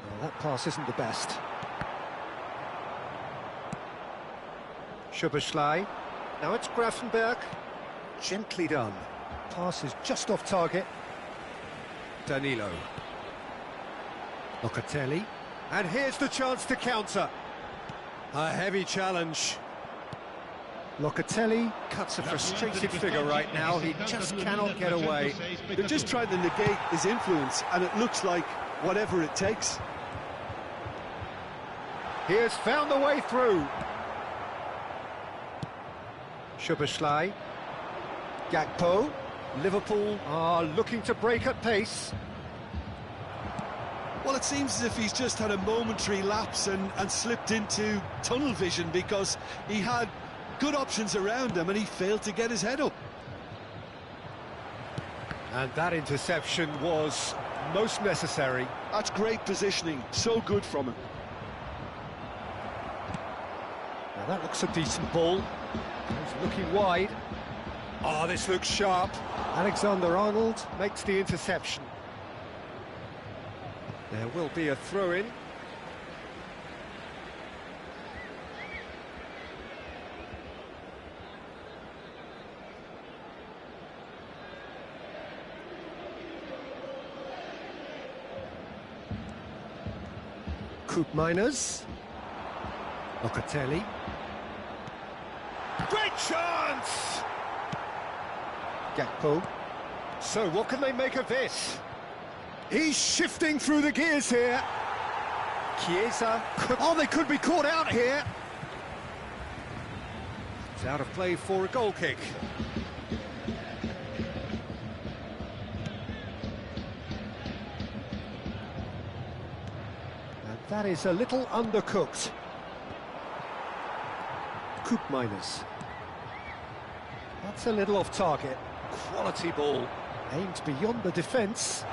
Well, that pass isn't the best. Szoboszlai. Now it's Grafenberg. Gently done. Pass is just off target. Danilo. Locatelli. And here's the chance to counter. A heavy challenge. Locatelli cuts a frustrated figure right now. He just cannot get away. They're just trying to negate his influence, and it looks like whatever it takes. He has found the way through. Szoboszlai. Gakpo. Liverpool are looking to break at pace. Well, it seems as if he's just had a momentary lapse and slipped into tunnel vision, because he had good options around him and he failed to get his head up. And that interception was most necessary. That's great positioning, so good from him. Now that looks a decent ball. He's looking wide. Oh, this looks sharp. Alexander-Arnold makes the interception. There will be a throw-in. Koopmeiners. Locatelli. Great chance! Gakpo. So what can they make of this? He's shifting through the gears here. Chiesa. Oh, they could be caught out here. It's out of play for a goal kick. And that is a little undercooked. Koopmeiners. That's a little off target. Quality ball. Aimed beyond the defence.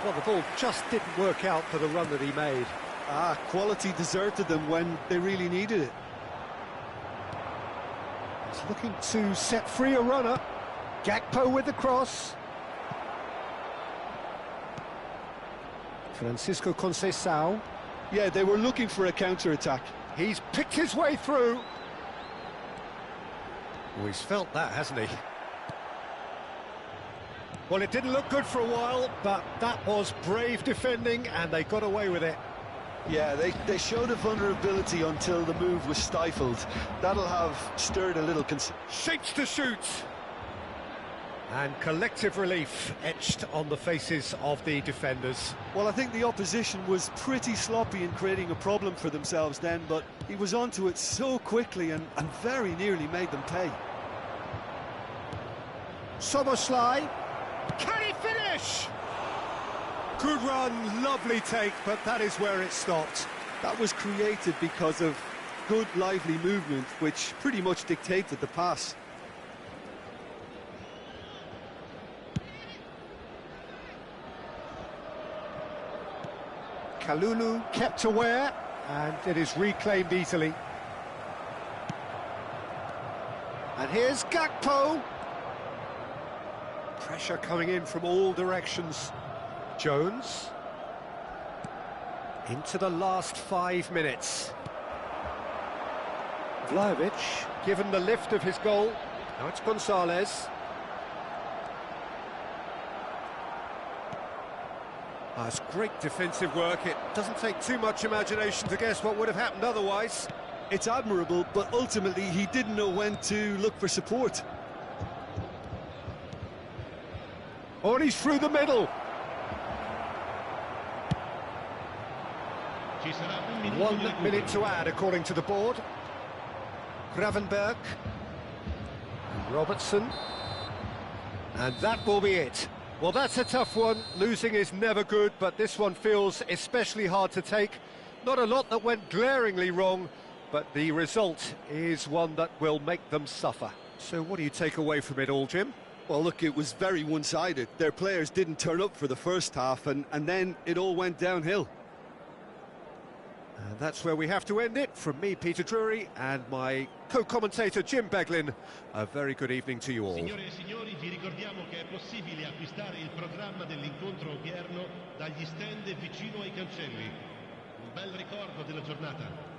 Well, the ball just didn't work out for the run that he made. Quality deserted them when they really needed it. He's looking to set free a runner. Gakpo with the cross. Francisco Conceição. Yeah, they were looking for a counter-attack. He's picked his way through. Oh, he's felt that, hasn't he? Well, it didn't look good for a while, but that was brave defending, and they got away with it. Yeah, they showed a vulnerability until the move was stifled. That'll have stirred a little concern. Shapes to shoot. And collective relief etched on the faces of the defenders. Well, I think the opposition was pretty sloppy in creating a problem for themselves then, but he was onto it so quickly and very nearly made them pay. Szoboszlai. Can he finish? Good run, lovely take, but that is where it stopped. That was created because of good, lively movement, which pretty much dictated the pass. Kalulu kept aware, and it is reclaimed easily. And here's Gakpo. Pressure coming in from all directions. Jones. Into the last 5 minutes. Vlahovic, given the lift of his goal. Now it's Gonzalez. It's great defensive work. It doesn't take too much imagination to guess what would have happened otherwise. It's admirable, but ultimately he didn't know when to look for support. Oh, and he's through the middle. 1 minute to add, according to the board. Gravenberg. And Robertson. And that will be it. Well, that's a tough one. Losing is never good, but this one feels especially hard to take. Not a lot that went glaringly wrong, but the result is one that will make them suffer. So what do you take away from it all, Jim? Well, look, it was very one-sided. Their players didn't turn up for the first half, and then it all went downhill. And that's where we have to end it. From me, Peter Drury, and my co-commentator Jim Beglin, a very good evening to you all. Signore e signori, vi ricordiamo che è possibile acquistare il programma dell'incontro odierno dagli stand vicino ai cancelli. Un bel ricordo della giornata.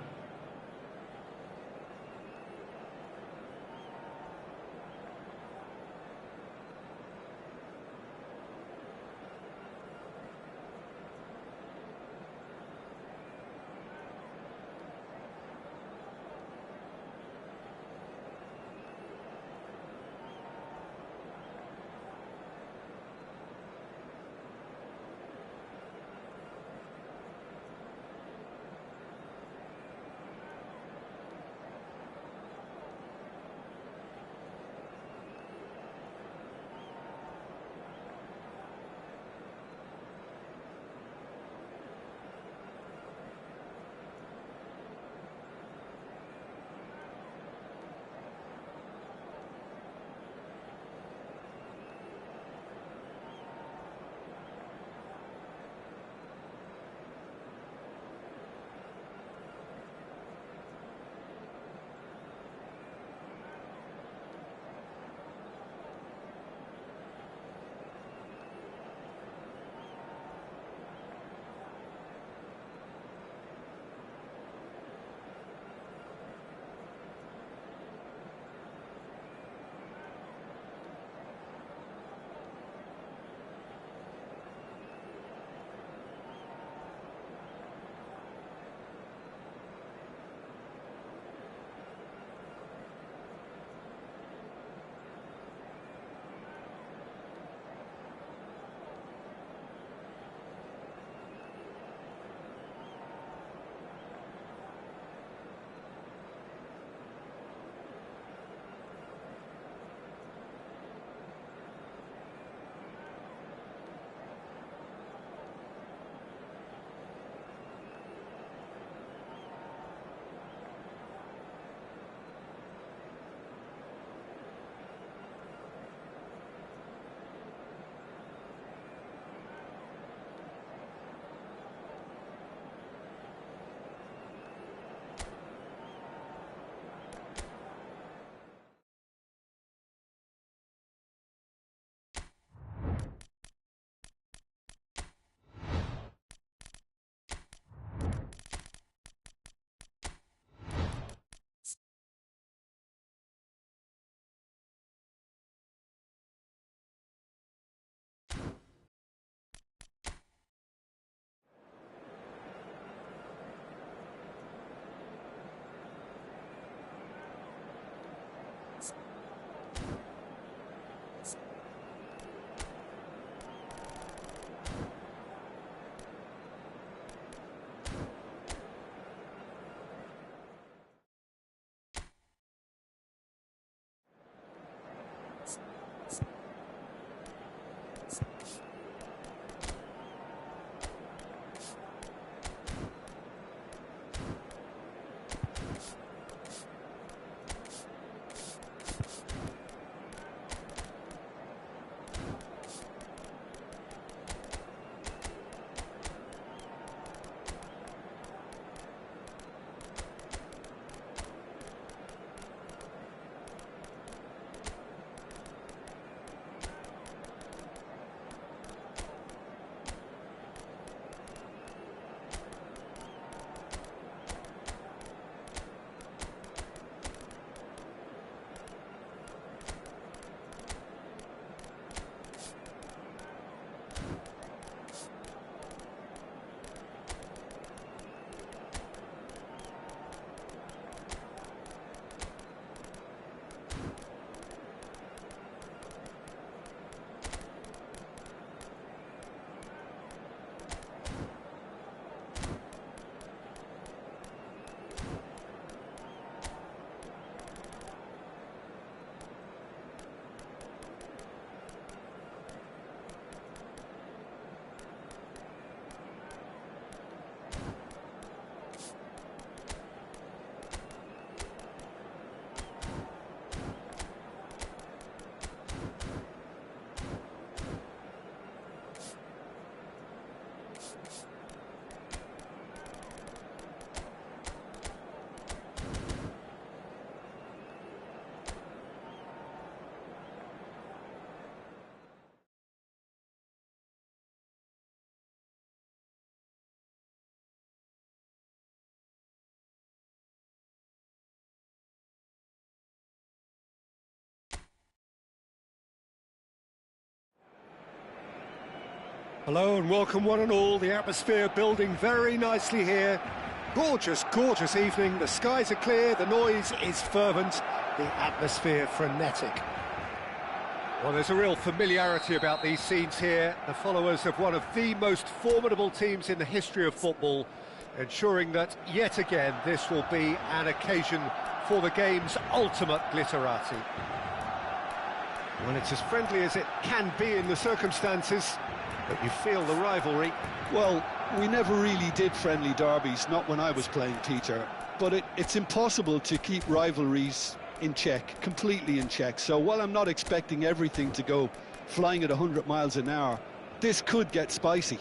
Hello and welcome one and all. The atmosphere building very nicely here. Gorgeous, gorgeous evening. The skies are clear, the noise is fervent, the atmosphere frenetic. Well, there's a real familiarity about these scenes here. The followers of one of the most formidable teams in the history of football, ensuring that, yet again, this will be an occasion for the game's ultimate glitterati. Well, it's as friendly as it can be in the circumstances, but you feel the rivalry. Well, we never really did friendly derbies, not when I was playing, Peter. But it's impossible to keep rivalries in check, completely in check. So while I'm not expecting everything to go flying at 100 miles an hour, this could get spicy.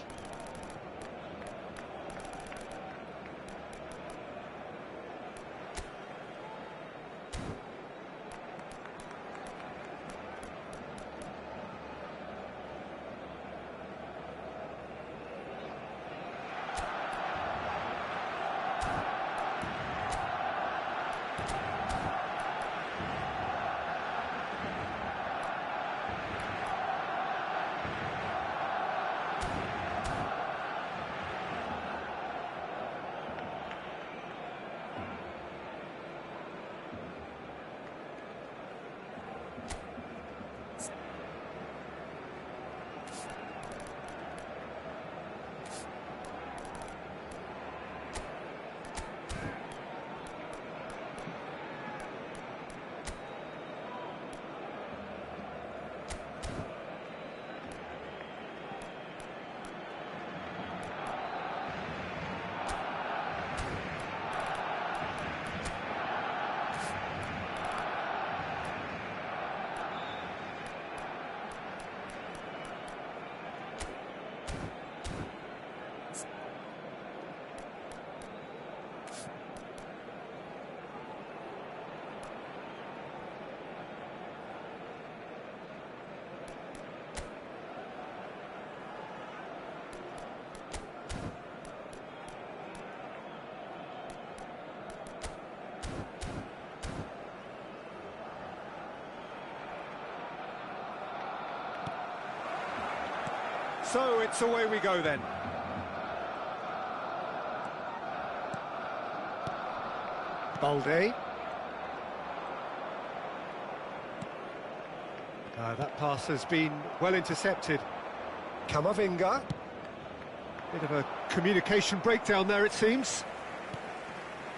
So it's away we go then. Balde. That pass has been well intercepted. Camavinga. Bit of a communication breakdown there, it seems.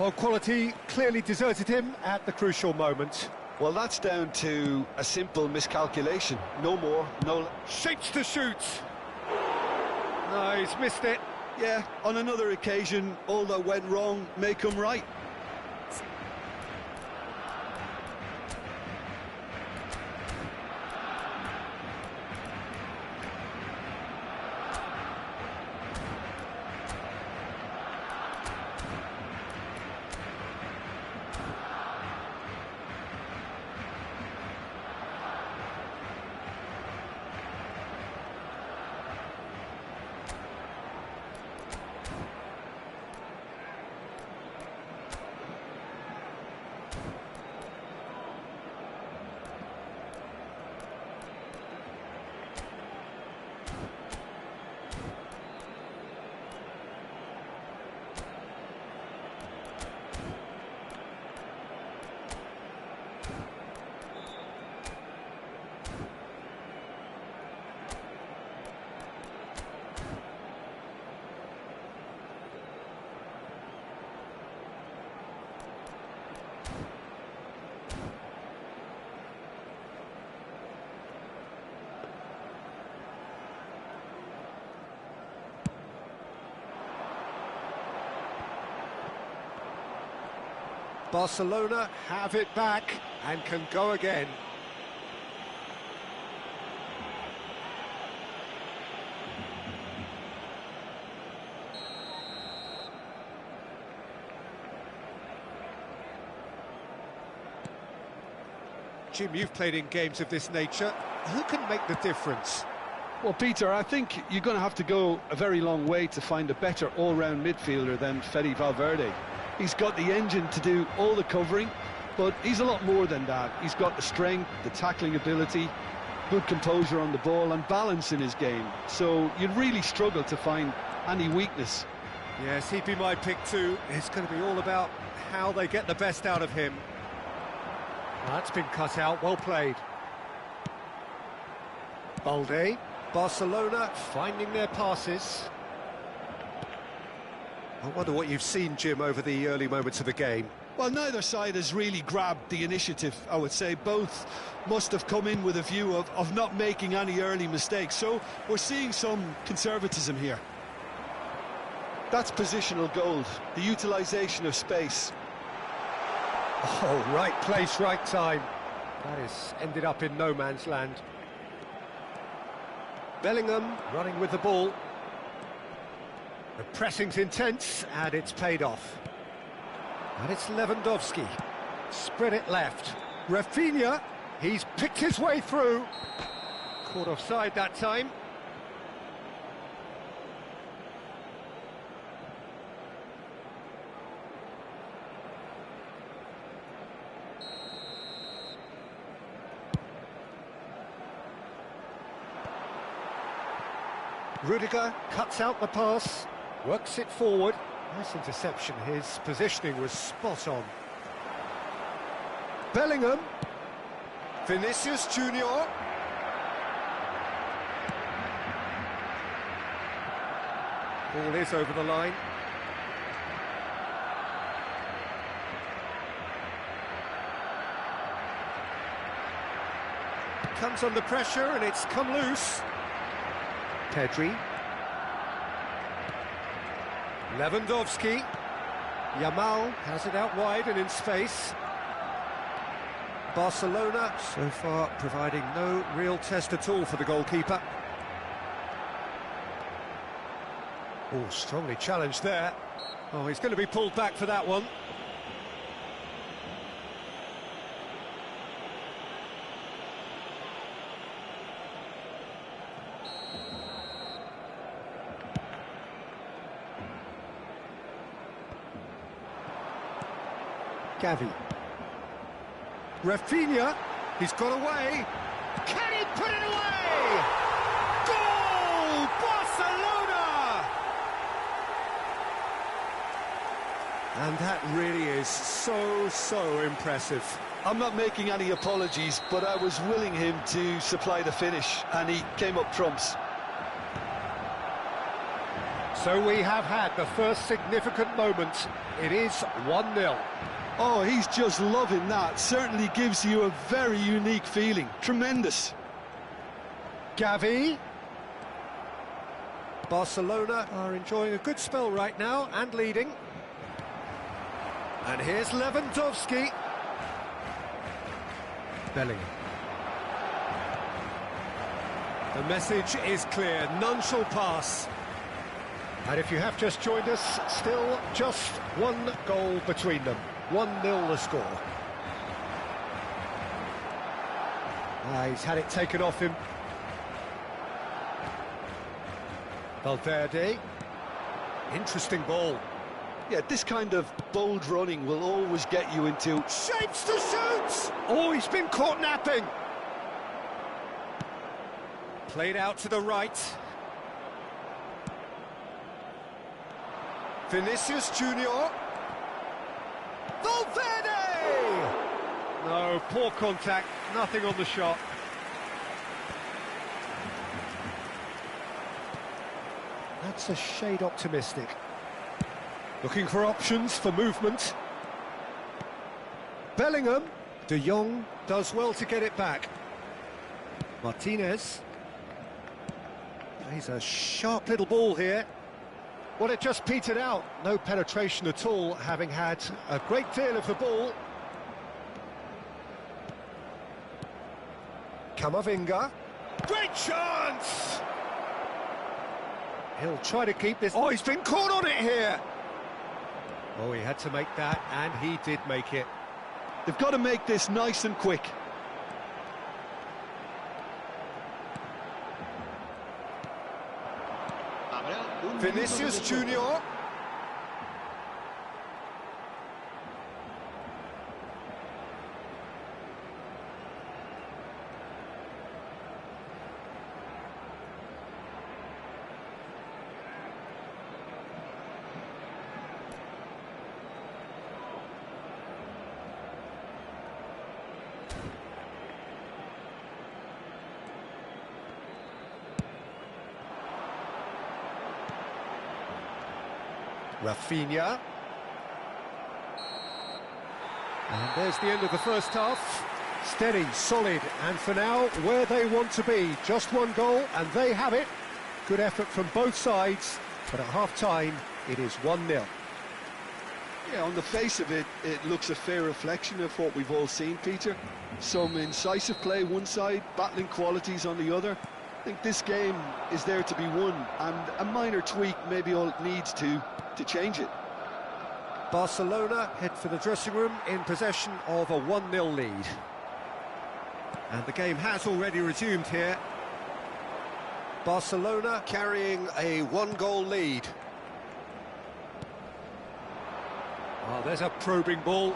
Well, quality clearly deserted him at the crucial moment. Well, that's down to a simple miscalculation. No more, no... Shapes to shoot. No, he's missed it. Yeah, on another occasion, all that went wrong may come right. Barcelona have it back and can go again. Jim, you've played in games of this nature. Who can make the difference? Well, Peter, I think you're going to have to go a very long way to find a better all-round midfielder than Fede Valverde. He's got the engine to do all the covering, but he's a lot more than that. He's got the strength, the tackling ability. good composure on the ball and balance in his game, so you'd really struggle to find any weakness. Yes, he'd be my pick too. It's going to be all about how they get the best out of him. That's been cut out, well played. Balde, Barcelona finding their passes. I wonder what you've seen, Jim, over the early moments of the game. Well, neither side has really grabbed the initiative, I would say. Both must have come in with a view of not making any early mistakes, so we're seeing some conservatism here. That's positional gold, the utilisation of space. Oh, right place, right time. That has ended up in no man's land. Bellingham running with the ball. The pressing's intense, and it's paid off. And it's Lewandowski. Spread it left. Rafinha, he's picked his way through. Caught offside that time. Rudiger cuts out the pass, works it forward. Nice interception, his positioning was spot on. Bellingham, Vinicius Junior. Ball is over the line. Comes under pressure and it's come loose. Pedri. Lewandowski. Yamal has it out wide and in space. Barcelona so far providing no real test at all for the goalkeeper. Oh, strongly challenged there. Oh, he's going to be pulled back for that one. Gavi. Rafinha, he's got away. Can he put it away? Goal! Barcelona! And that really is so impressive. I'm not making any apologies, but I was willing him to supply the finish, and he came up trumps. So we have had the first significant moment. It is 1-0. Oh, he's just loving that. Certainly gives you a very unique feeling. Tremendous. Gavi. Barcelona are enjoying a good spell right now and leading. And here's Lewandowski. Bellingham. The message is clear, none shall pass. And if you have just joined us, still just one goal between them. 1-0 the score. He's had it taken off him. Valverde. Interesting ball. Yeah, this kind of bold running will always get you into... Shapes to shoot! Oh, he's been caught napping. Played out to the right. Vinicius Junior. Valverde! No, poor contact, nothing on the shot. That's a shade optimistic. Looking for options for movement. Bellingham. De Jong does well to get it back. Martinez. He's a sharp little ball here. Well, it just petered out. No penetration at all, having had a great deal of the ball. Camavinga. Great chance! He'll try to keep this... Oh, he's been caught on it here! Oh, he had to make that, and he did make it. They've got to make this nice and quick. Vinicius Junior. Rafinha. And there's the end of the first half. Steady, solid, and for now, where they want to be. Just one goal, and they have it. Good effort from both sides, but at half-time, it is 1-0. Yeah, on the face of it, it looks a fair reflection of what we've all seen, Peter. Some incisive play one side, battling qualities on the other. I think this game is there to be won, and a minor tweak maybe all it needs to change it. Barcelona head for the dressing room in possession of a 1-0 lead. And the game has already resumed here. Barcelona carrying a 1-goal lead. Oh, there's a probing ball.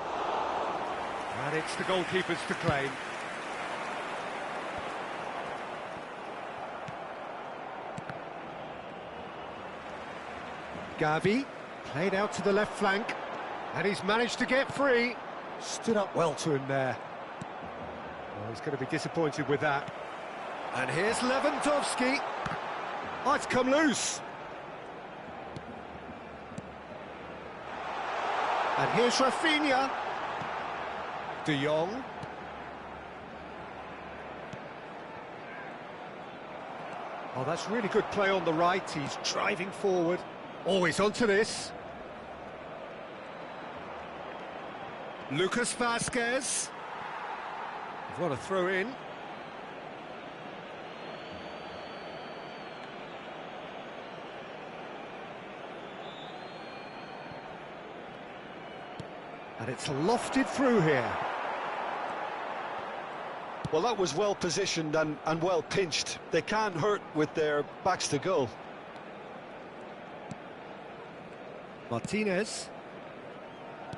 And it's the goalkeepers to claim. Gavi, played out to the left flank. And he's managed to get free. Stood up well to him there. Oh, he's going to be disappointed with that. And here's Lewandowski. Oh, it's come loose. And here's Rafinha. De Jong. Oh, that's really good play on the right. He's driving forward. Always onto this. Lucas Vázquez. What a throw in. And it's lofted through here. Well, that was well positioned and well pinched. They can't hurt with their backs to goal. Martinez.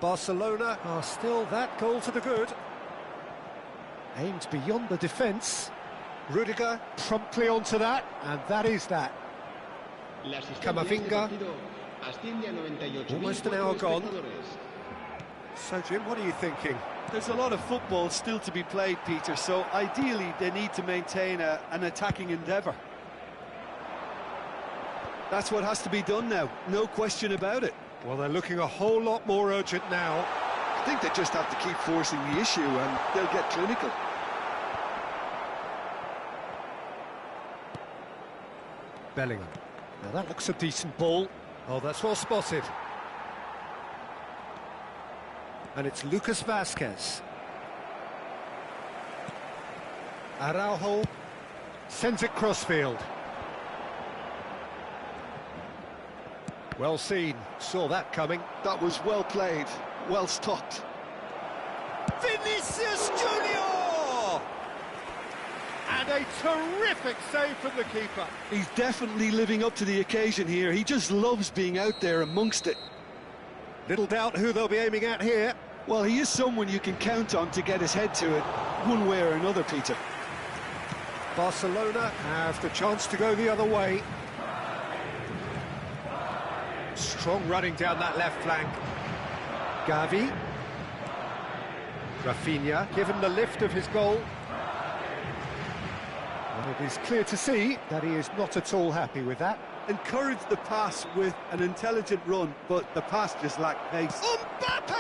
Barcelona are still that goal to the good. Aimed beyond the defence. Rudiger promptly onto that, and that is that. Camavinga. Almost an hour gone. So, Jim, what are you thinking? There's a lot of football still to be played, Peter, so ideally they need to maintain an attacking endeavour. That's what has to be done now, no question about it. Well, they're looking a whole lot more urgent now. I think they just have to keep forcing the issue and they'll get clinical. Bellingham. Now that looks a decent ball. Oh, that's well spotted. And it's Lucas Vázquez. Araujo sends it crossfield. Well seen, saw that coming. That was well played, well stopped. Vinicius Junior! And a terrific save from the keeper. He's definitely living up to the occasion here. He just loves being out there amongst it. Little doubt who they'll be aiming at here. Well, he is someone you can count on to get his head to it, one way or another, Peter. Barcelona have the chance to go the other way. Strong running down that left flank. Gavi. Rafinha, given the lift of his goal. And it is clear to see that he is not at all happy with that. Encouraged the pass with an intelligent run, but the pass just lacked pace. Mbappe!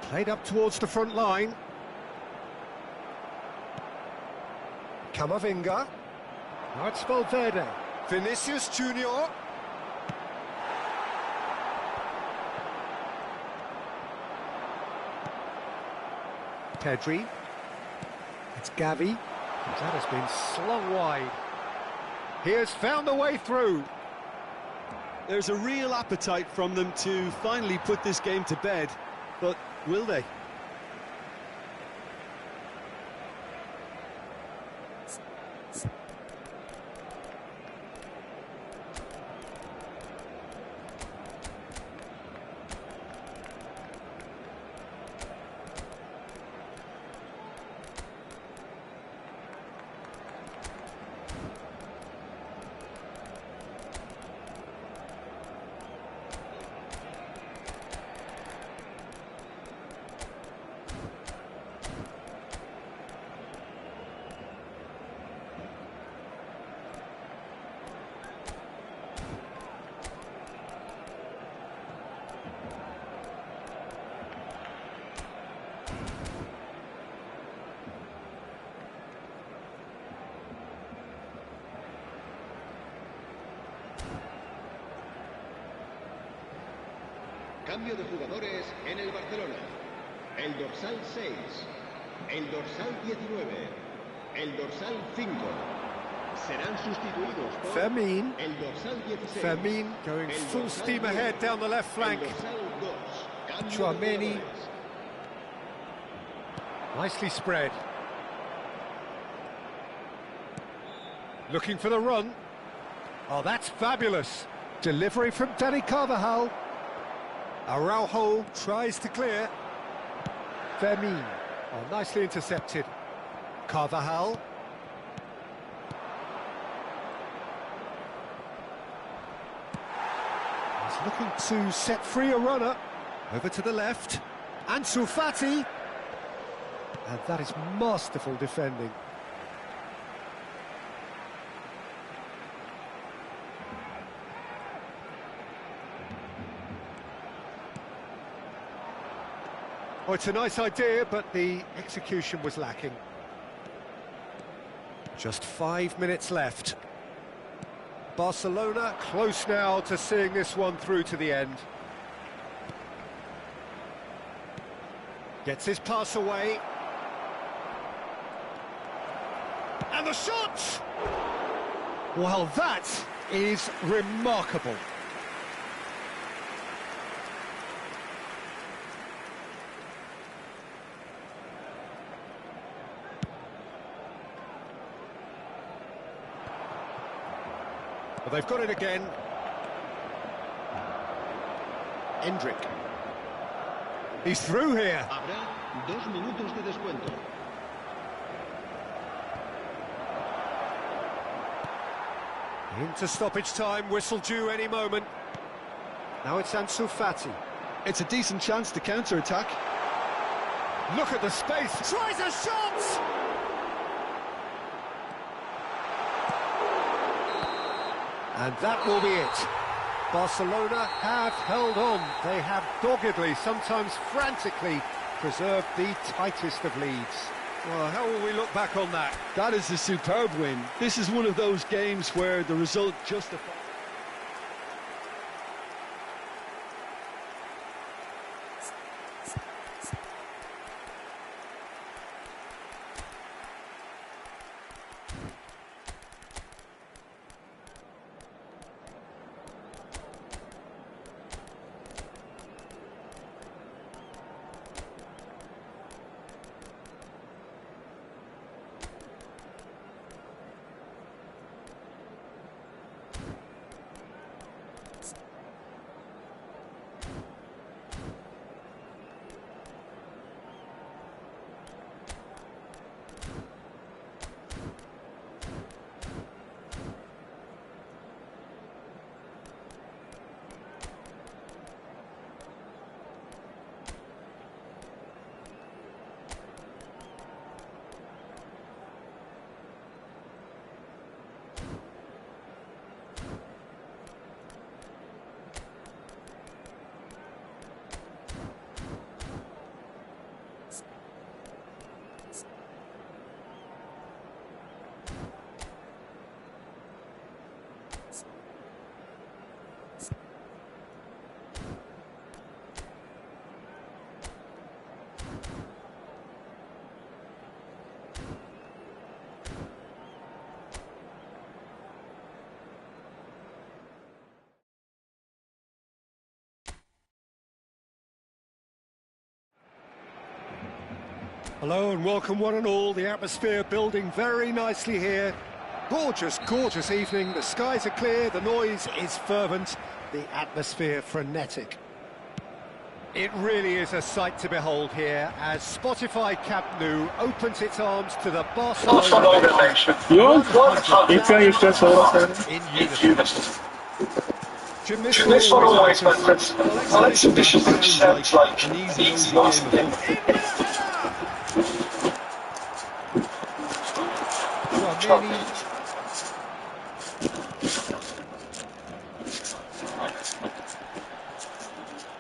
Played up towards the front line. Camavinga. Now it's Valverde. Vinicius Junior. Pedri. It's Gavi. That has been slung wide. He has found a way through. There's a real appetite from them to finally put this game to bed, but will they? Cambio de jugadores en el Barcelona. El dorsal 6, el dorsal 19, el dorsal 5. Serán sustituidos por Fermin. el dorsal 16. Fermin going full steam ahead down the left flank. El dorsal 2. Cambio de Tchouaméni. jugadores. Nicely spread. Looking for the run. Oh, that's fabulous. Delivery from Dani Carvajal. Araujo tries to clear. Fermin. Oh, nicely intercepted. Carvajal. He's looking to set free a runner. Over to the left. Ansu Fati. And that is masterful defending. Oh, it's a nice idea, but the execution was lacking. Just 5 minutes left. Barcelona close now to seeing this one through to the end. Gets his pass away. And the shot! Well, that is remarkable. Well, they've got it again. Endrick. He's through here. Habrá 2 minutos de descuento. Into stoppage time, whistle due any moment. Now it's Ansu Fati. It's a decent chance to counter-attack. Look at the space. Tries a shot! And that will be it. Barcelona have held on. They have doggedly, sometimes frantically, preserved the tightest of leads. Well, how will we look back on that? That is a superb win. This is one of those games where the result justifies. Hello and welcome one and all. The atmosphere building very nicely here. Gorgeous, gorgeous evening. The skies are clear, the noise is fervent, the atmosphere frenetic. It really is a sight to behold here as Spotify Camp Nou opens its arms to the Barcelona in unison. Jim, this one always went an exhibition which sounds like an easy game.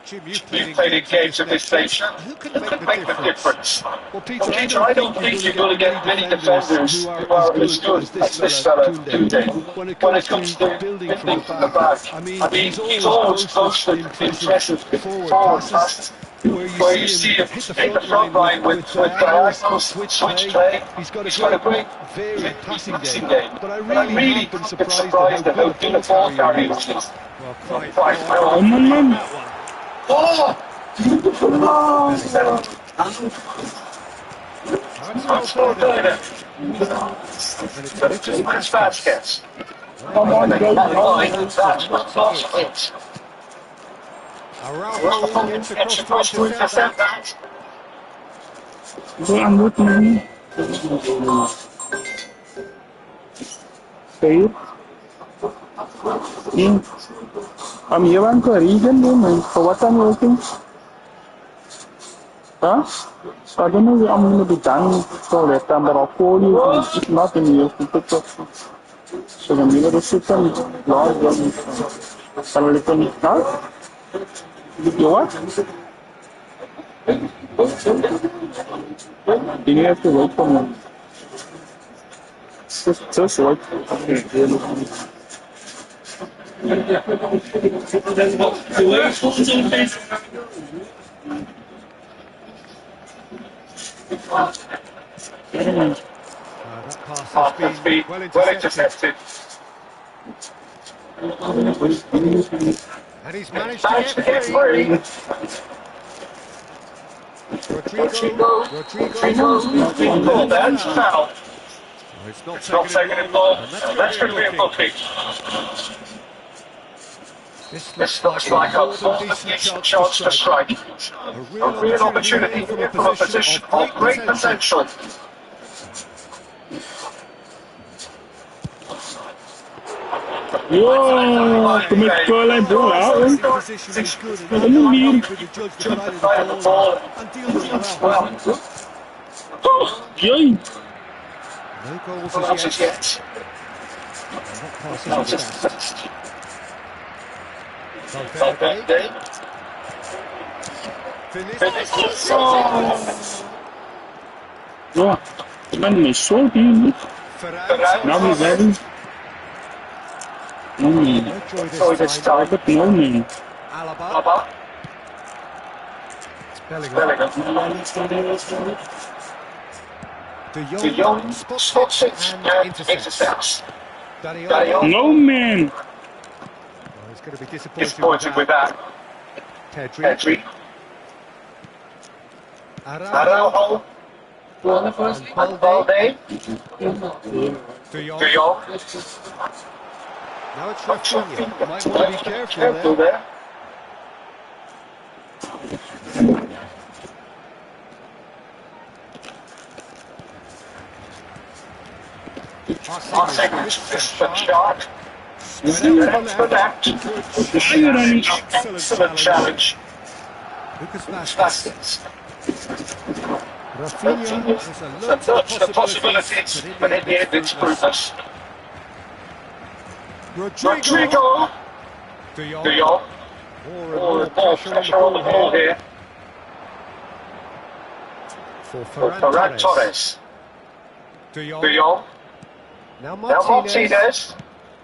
Jim, you've You've played in games of this nature. Who can Who make can make the difference? Well, Peter, I don't think you're going to get many defenders who are as good as this fella Koundé. When it When it comes comes to to building from building the from the back, back, I mean, he's he's always always posted posted impressive forward forward passes, passes where you see him hit the front line with diagonals, switch play. He's got a great varied passing game, but I really have been surprised at how good a ball carrier he is. Well, quite Oh, man. That one. Oh! That's well played. And it's Lucas Vazquez. Come on, go line, that's not it. Araujo gets across to intercept that. I'm looking. Save. I'm here on the region name. For what I'm working? Huh? So I don't know where I'm going to be done for that time, but I'll call you. It's not in here. So the middle of the system is logged in. Huh? You what? You have to wait for me. Just wait. That pass has been well intercepted. And he's managed to get free. Rodrigo. Oh, that's foul. It's It's not not taking it long, and that's going to be a booking. This looks like a more than decent chance to strike. A real opportunity from a position of great potential. Whoa, come here, scoreline ball out. Position is good, and What do you mean? with the judge provided the ball and deals with it well. Yay. No goals as yet. And that pass is fast. Valverde. Vinicius. Ja, man is zo die. Now he's ready. No man. Joy this time. But no man. Alaba. Bellingham. De Jong spots it and intercepts. Daniel. No man. Well, he's going to be Disappointed with that. Pedri. Araujo. Balde. De De Jong. Jong. Now it's Rafinha. Might want to be careful there. there. Our segment is for sharp. For that. Excellent challenge. Lucas Vazquez. Rafinha has a lot The of possibilities, but in the end it's fruitless. Rodrigo. De De Jong. More Pressure on the ball here. For Ferran Ferran Torres. Torres. De De Jong. Jong. Now Now Martinez.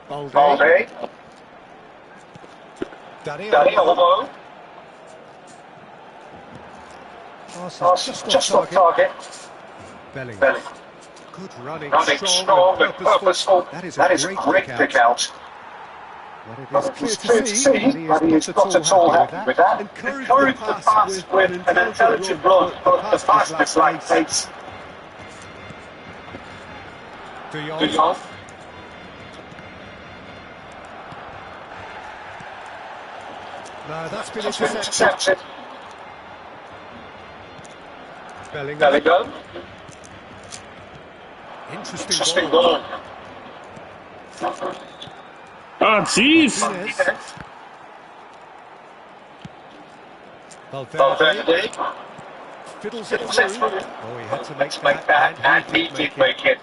Balde. Balde. Dani Dani Olmo. Olmo. Pass Just off target. Bellingham. Bellingham. Good running, Running strong and purposeful. That is a a great pick out. But it is clear to see that he is not at all happy with that. Encourage the pass with an intelligent run, but the pass is like pace. De De Jong. No, that's been Just intercepted. intercepted. Bellingham. Bellingham. Interesting ball. Ah, jeez. Martinez. Valverde. Valverde. Fiddles it Fiddles it through. through. Oh, he had to make Let's make that, and he did make it.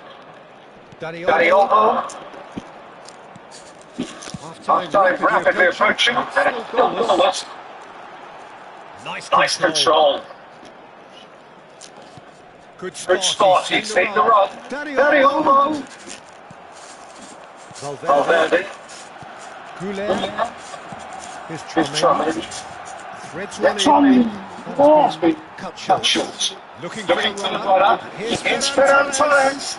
Dani Dani Olmo. Olmo. Half-time rapidly approaching, and it's still goalless. Nice control. Good Good spot, he's seen the run. Very Olmo. Valverde. Goulet. Here's Traoré. Threads one in. Has been Cut cut short. short. Looking Looking for the runner. It's Ferran Torres.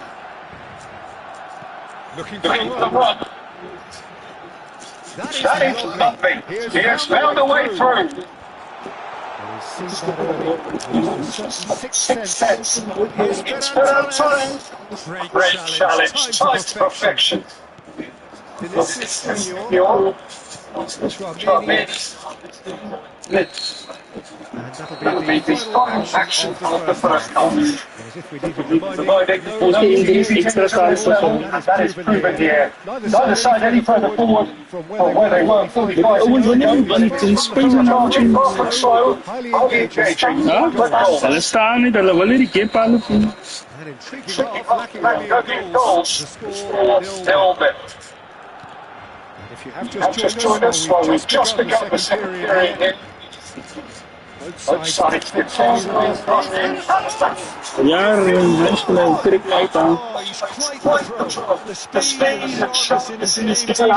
Looking for Looking the for the run. run. That is lovely. He has found a way through. Sixth sense. It's Ferran Torres. Great challenge. Tied to perfection. Your And that'll be the final action of the first half. As if we needed reminding, no easy exercise level, and that is proven here. Neither side any further forward from where they were 45 minutes ago. Charging off and slow, highly engaging. Salah staan niet, dat wil ik geen palen doen. An intriguing half, lacking goals. The score 0-0. If you have just joined us, well, we've just begun the second period here. Both sides defending. Ja, trek uit aan. The speed and sharpness in his an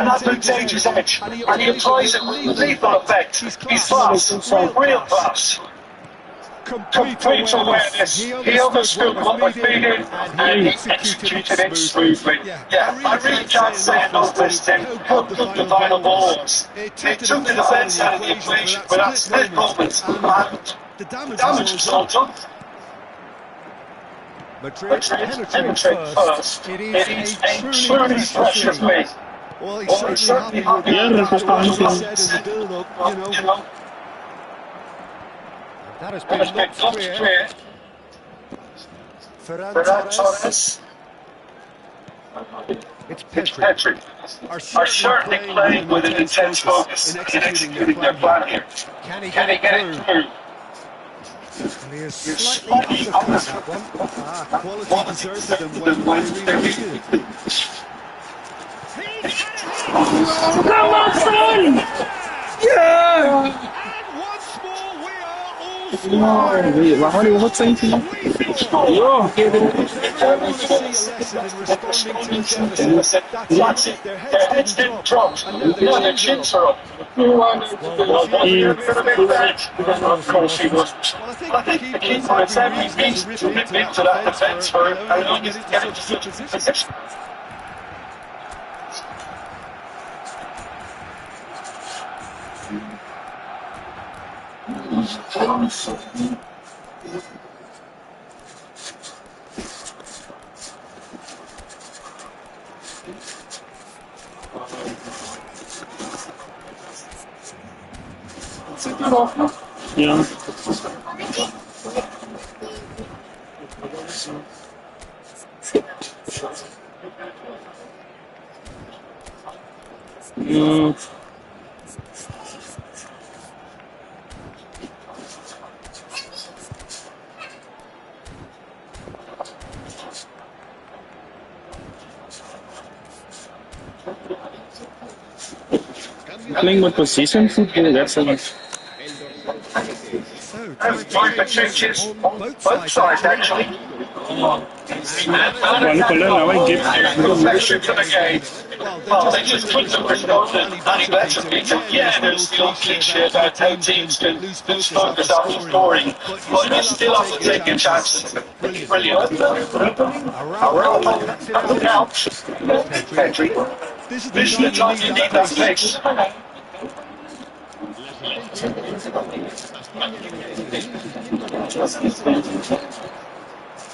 advantageous edge, and he applies it with lethal effect. He's class, real class. Complete awareness. He understood what was needed and he executed it smoothly. Yeah, I really can't say enough this him how good the final ball was. It took the defence out of the equation with that split moment, and the damage was all done. Madrid penetrate first. It is a truly precious play. Well, he's certainly happy with what he said in the build-up, you know. That has been knocked clear. Ferran Torres. It's Pedri. Are certainly playing with an intense focus in executing their plan here. Can he get it through? And he is slightly undercut that one. Quality deserted him when they really needed it. Come on, son! Yeah! Wat zijn die? Ja. Their heads didn't drop. Now their chins are up. Of course he wasn't. I think the keeper at 70 needs to rip into that defence for and get it to the position. Ja. Playing with position football, that's a Time for changes on both sides, actually. one color now I get Perfection to the game. Well, they just couldn't have responded any better, Peter. Yeah, there's the old cliche about how teams can lose focus after scoring, but you still have to take your chances. Brilliant. Around, look out. Pedri. This is the time you need that pace.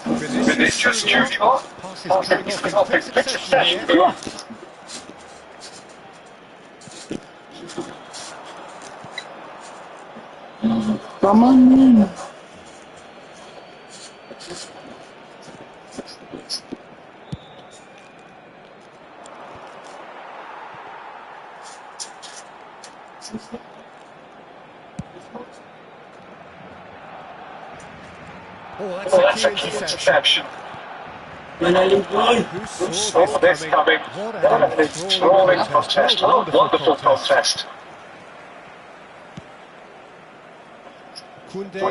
Vinicius Junior. Come on. Oh, that's a key interception. Who saw this coming? What an enthralling contest. Wonderful contest. Koundé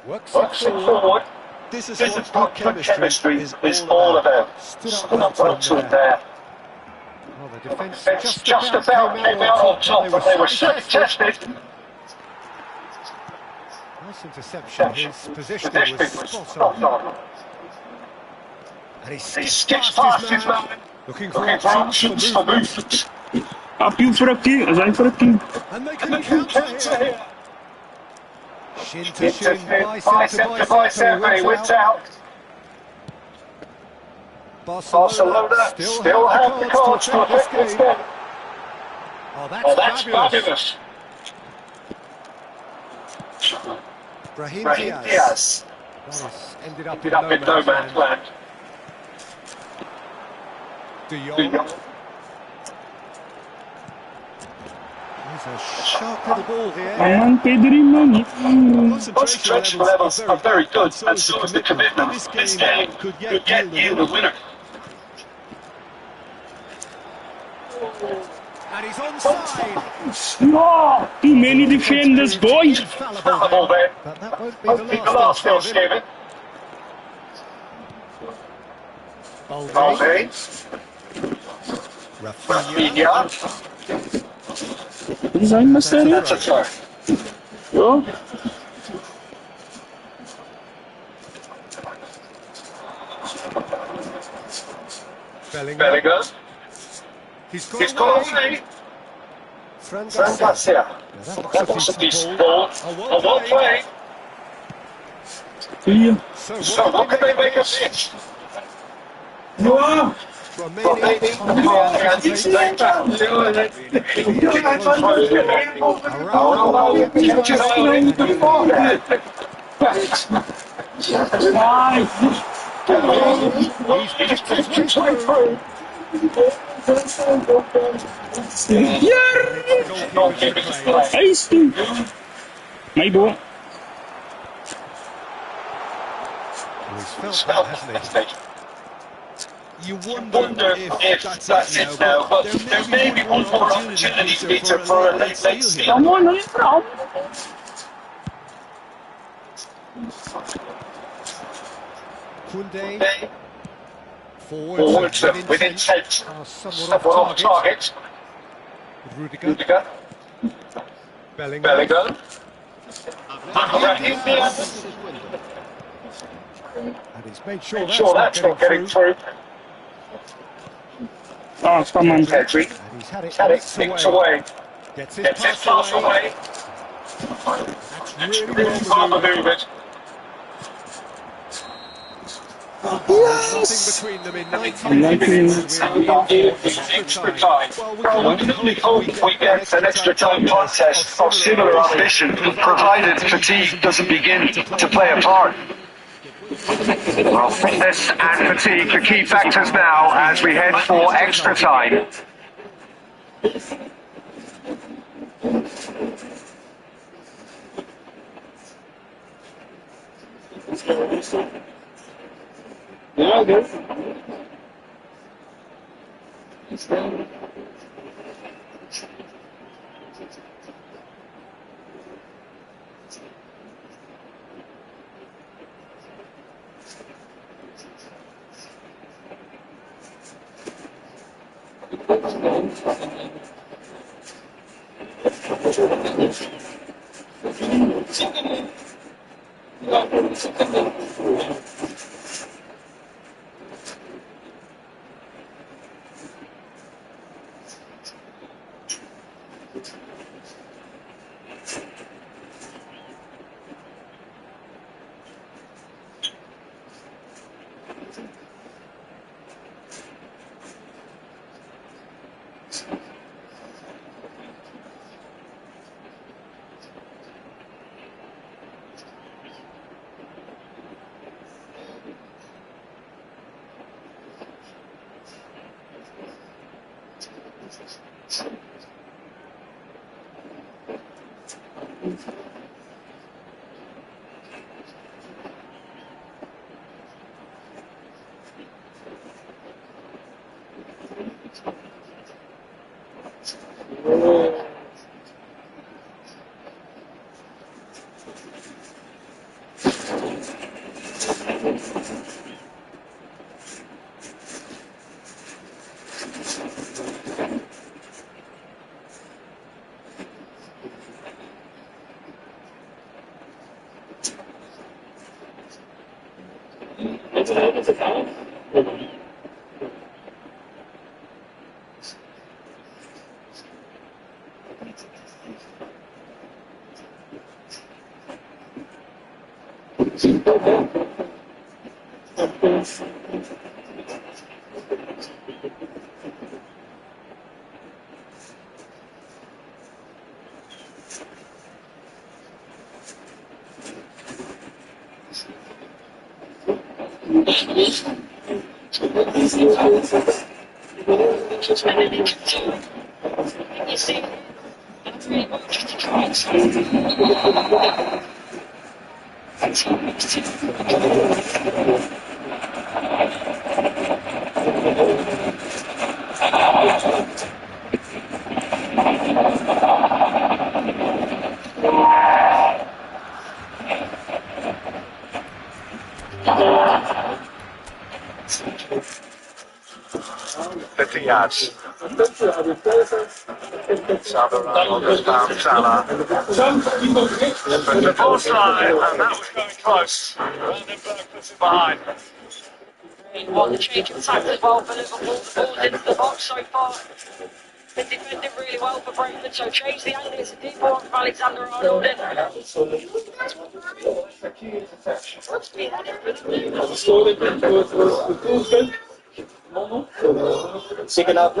works it Works it forward. forward. This is This is what good chemistry is all about. Stood up well to him there. Well, the defence Defence just about came out on top, but they were certainly tested. Nice interception, his positioning was spot on. And he skips past his man. Looking for options for movement. Appeal for a kill, zijn voor een kill. And they can counter here. Shin to shin, bicep to bicep, wins out. Barcelona still have the cards to affect this game. Oh, that's fabulous. Brahim Diaz. That has ended up in no man's land. De Jong. There's a sharp little ball here. Man, Pedri, man. Concentration levels are very good, and so is the commitment. This game could yet yield a winner. And he's onside. No, too many defenders, boys. Infallible there. But that won't be Won't be the last they'll see it. Balde. Rafinha. Zijn we sterk? That's a try. Ja. Bellingham. He's He's got away. Fran Garcia. Garcia. That was a decent ball. A well played. Hier. So what can they make of this? Ja. Romania. Ace two. My ball. He's felt that, hasn't he? You wonder if that's it now, but there may be one more opportunity, Peter, for a late steal here. Come on, let's go. Koundé. Forwards with intent. Somewhat off target. Rudiger. Bellingham. Raheem Diaz. And he's made sure That's not getting through. Oh, come on, Pedri. And he's had it Nicked away. Gets his Gets his pass away. That's really Well well maneuvered. Nothing between them in 90 Extra time. Well, we can only hope we get an extra time contest of similar ambition, provided fatigue doesn't begin to play a part. Well, fitness and fatigue are key factors now as we head for extra time. Ja, goed. 50 yards. Salah just found Salah. But the ball's line, and that was going close. Vandenberg puts it behind. What the change of tact as well for Liverpool. The ball's into the box so far. Been defending really well for Brentford, so change the angle. It's a deep one from Alexander Arnold. Second half.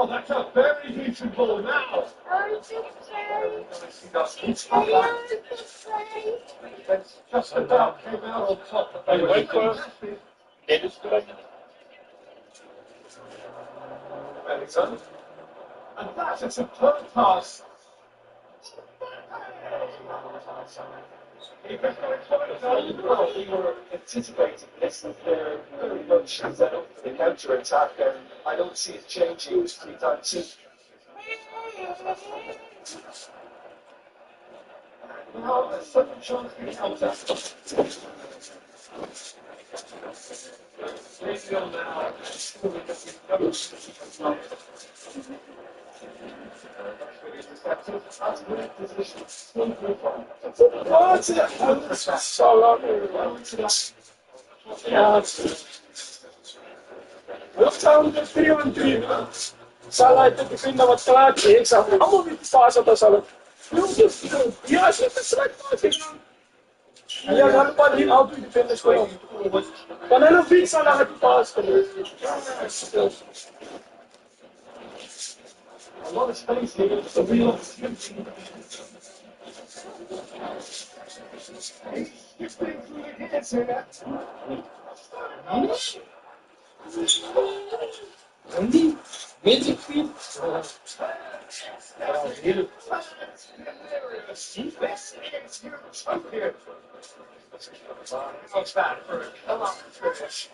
Oh, that's a very decent ball now. Just about came out on top. And that's a superb pass. We were anticipating this, and they're very much set up for the counter-attack, and I don't see it changing anytime soon. Now, there's such a chance to come down. Salah itu dipindah ke lagi, sama kamu itu pas atau salah? Ya, sih terserah lagi. Ya, kalau pada ini aku dipindah sekolah. Karena lebih salah itu pas. A lot of space here, it's a real opportunity. He's playing through the gears here. Magic feet. What's that for a come on finish?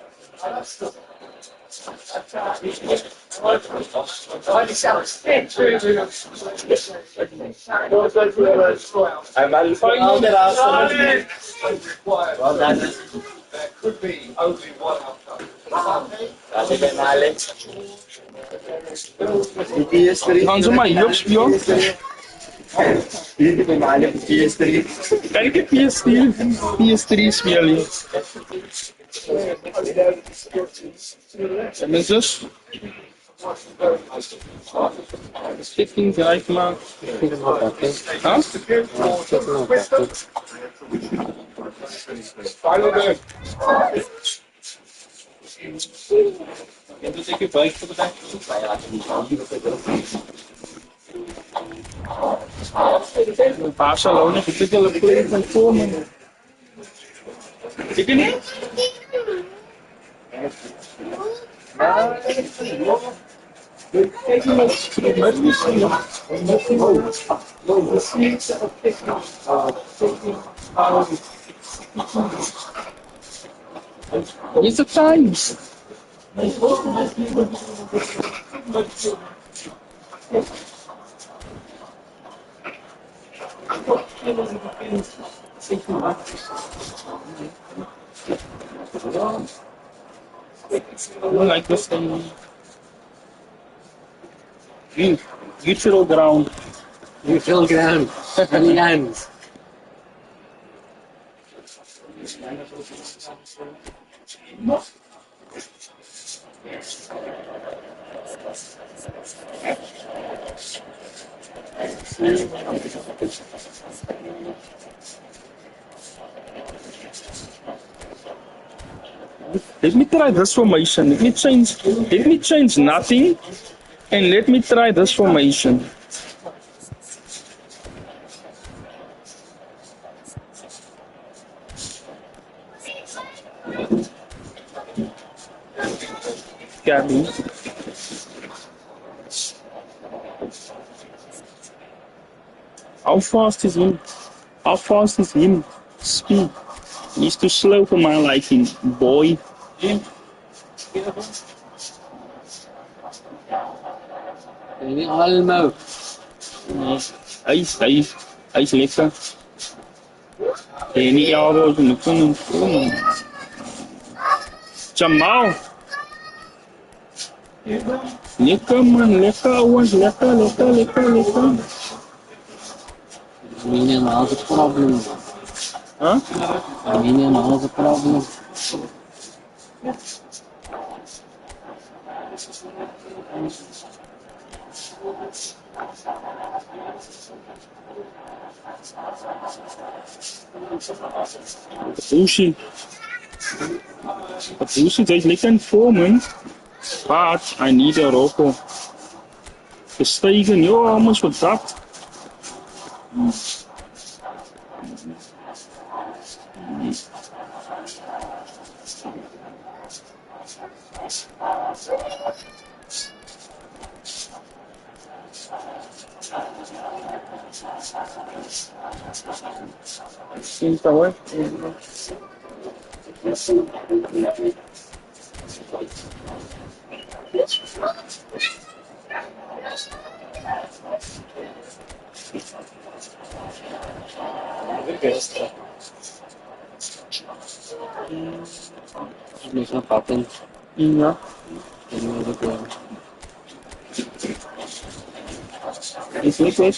There could be only one outcome. Hanzo mahirap spion. Kaya que PS3 smiali. Sa mesos? 15 gelijk maar. Huh? Barcelona, particular play van Foreman. Zie je niet? It's the times. Like this thing. Neutral ground. Neutral ground. Any hands? Let me try this formation. Let me change nothing and let me try this formation. Gabby. How fast is him? How fast is him? Speed. He's too slow for my liking, boy. Almost. Hy's lekker. En die elbows in the corner. Jamal. Lekker man, lekker ouwens, lekker. Armenian has a problem. Huh? Armenian has a problem. Bullshit, there's lekker in Foreman. But I need a Rocco. Gestegen, joh, how much for that? Seems that way. There's no button. Yeah. It's liquid.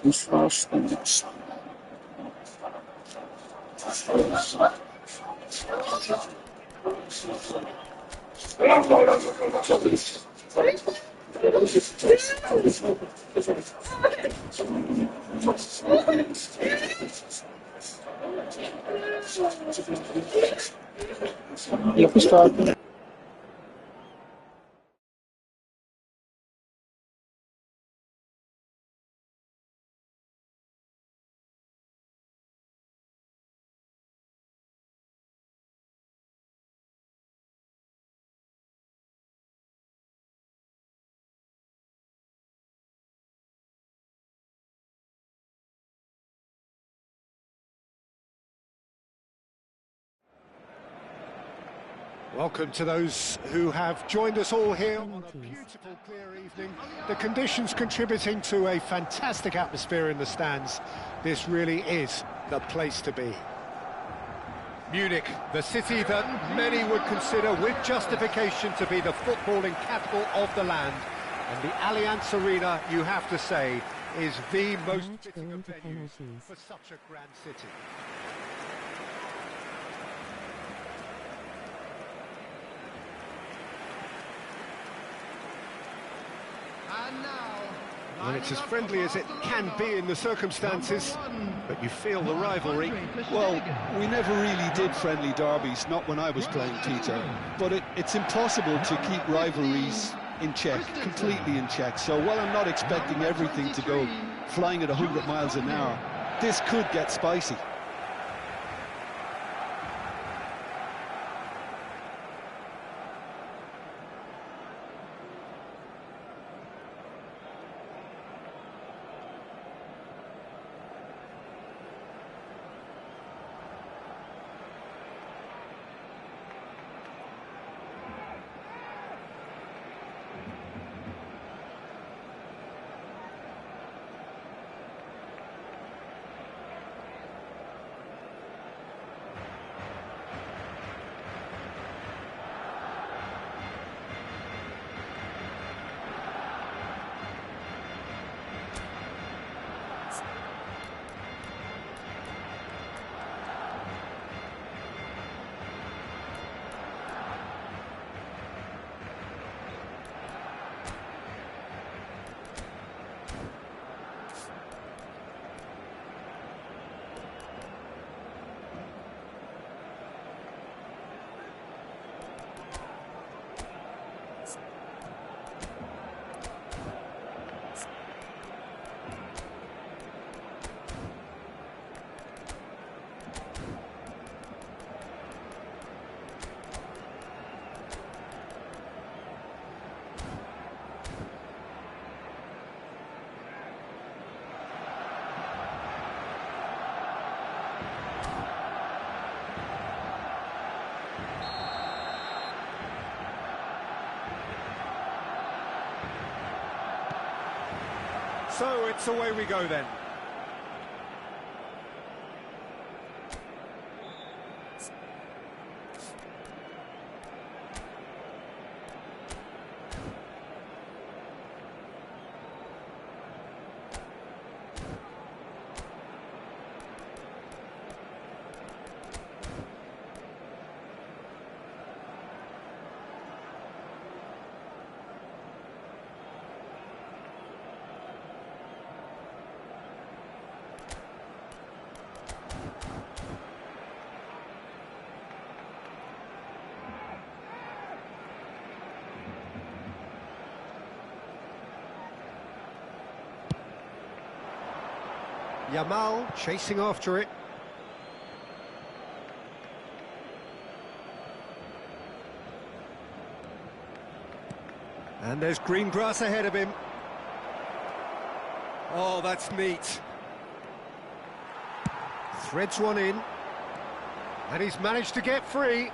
It's fast. Let me start. Welcome to those who have joined us all here on a beautiful, clear evening. The conditions contributing to a fantastic atmosphere in the stands. This really is the place to be. Munich, the city that many would consider with justification to be the footballing capital of the land. And the Allianz Arena, you have to say, is the most fitting of venues for such a grand city. Well, it's as friendly as it can be in the circumstances, but you feel the rivalry. Well, we never really did friendly derbies, not when I was playing, Peter. But it's impossible to keep rivalries in check, completely in check. So while I'm not expecting everything to go flying at 100 miles an hour, this could get spicy. So it's away we go then. Yamal chasing after it. And there's green grass ahead of him. Oh, that's neat. Threads one in. And he's managed to get free.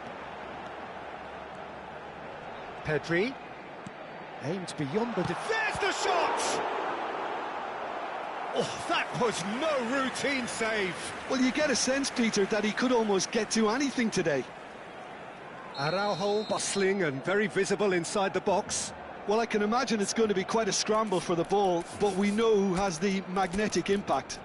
Pedri. Aimed beyond the defence. There's the shot! Oh, that was no routine save. Well, you get a sense, Peter, that he could almost get to anything today. Araujo bustling and very visible inside the box. Well, I can imagine it's going to be quite a scramble for the ball, but we know who has the magnetic impact.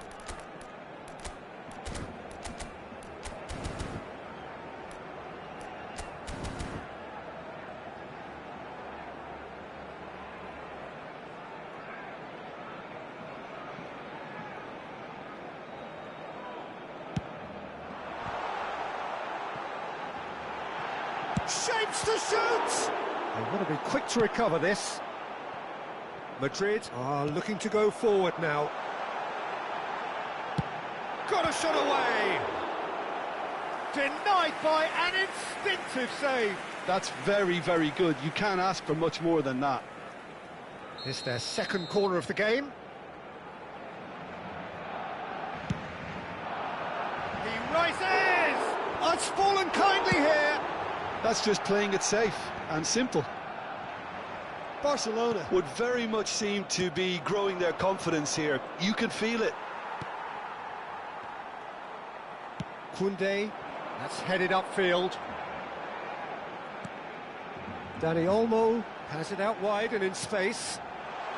Shapes to shoot! They want to be quick to recover this. Madrid are looking to go forward now. Got a shot away! Denied by an instinctive save. That's very, very good. You can't ask for much more than that. It's their second corner of the game. He rises! Oh, it's fallen kindly here. That's just playing it safe and simple. Barcelona would very much seem to be growing their confidence here. You can feel it. Koundé, that's headed upfield. Dani Olmo has it out wide and in space.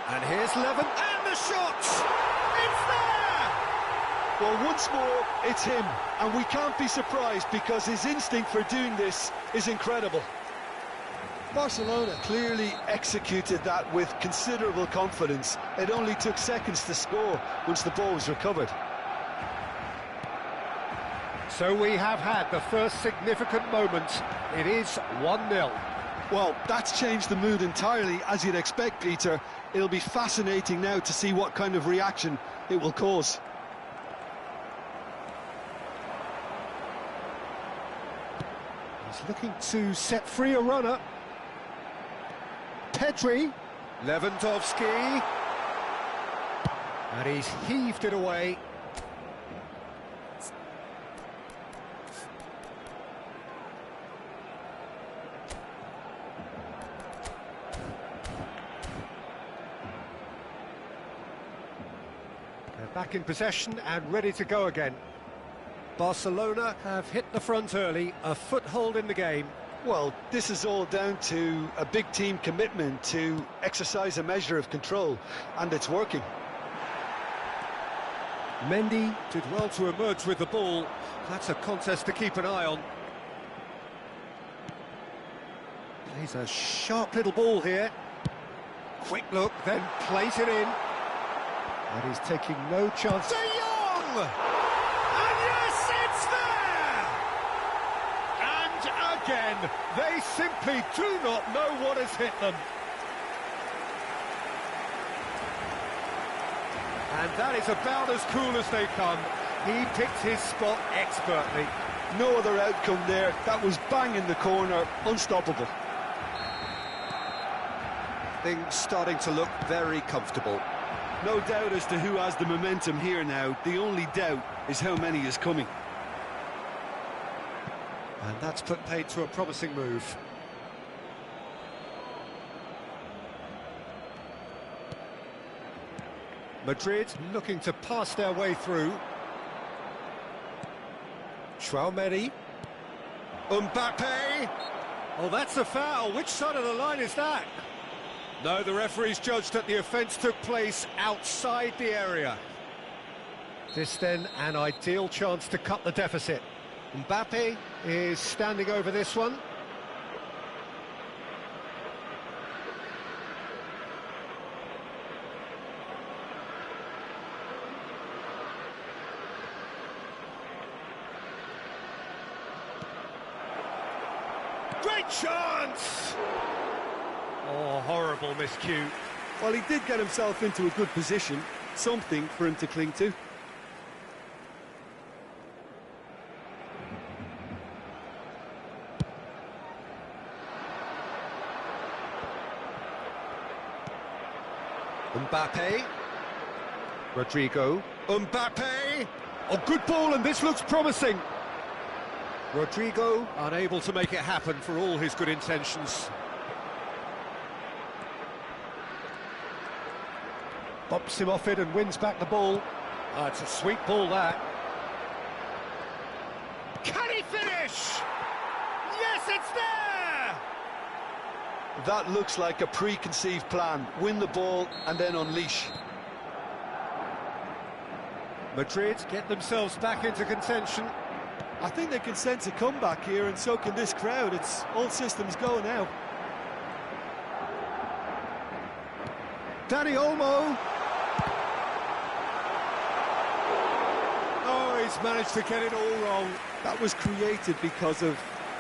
And here's Levin, and the shot! It's there! Well, once more, it's him. And we can't be surprised because his instinct for doing this is incredible. Barcelona clearly executed that with considerable confidence. It only took seconds to score once the ball was recovered. So we have had the first significant moment. It is 1-0. Well, that's changed the mood entirely, as you'd expect, Peter. It'll be fascinating now to see what kind of reaction it will cause. He's looking to set free a runner. Pedri, Lewandowski, and he's heaved it away. They're back in possession and ready to go again. Barcelona have hit the front early, a foothold in the game. Well, this is all down to a big team commitment to exercise a measure of control, and it's working. Mendy did well to emerge with the ball. That's a contest to keep an eye on. Plays a sharp little ball here. Quick look, then plays it in. And he's taking no chance. De Jong! And yes, it's there! And again, they simply do not know what has hit them. And that is about as cool as they come. He picked his spot expertly. No other outcome there. That was bang in the corner, unstoppable. Things starting to look very comfortable. No doubt as to who has the momentum here now. The only doubt is how many is coming. And that's put paid to a promising move. Madrid looking to pass their way through. Tchouaméni. Mbappe. Oh, that's a foul. Which side of the line is that? No, the referee's judged that the offence took place outside the area. This then an ideal chance to cut the deficit. Mbappe is standing over this one. Great chance! Oh, horrible miscue. Well, he did get himself into a good position. Something for him to cling to. Mbappe. Rodrigo. Mbappe. Oh, good ball, and this looks promising. Rodrigo unable to make it happen for all his good intentions. Bops him off it and wins back the ball. It's a sweet ball, that. Can he finish? Yes, it's there! That looks like a preconceived plan. Win the ball and then unleash. Madrid get themselves back into contention. I think they can sense a comeback here, and so can this crowd. It's all systems go now. Dani Olmo. Oh, he's managed to get it all wrong. That was created because of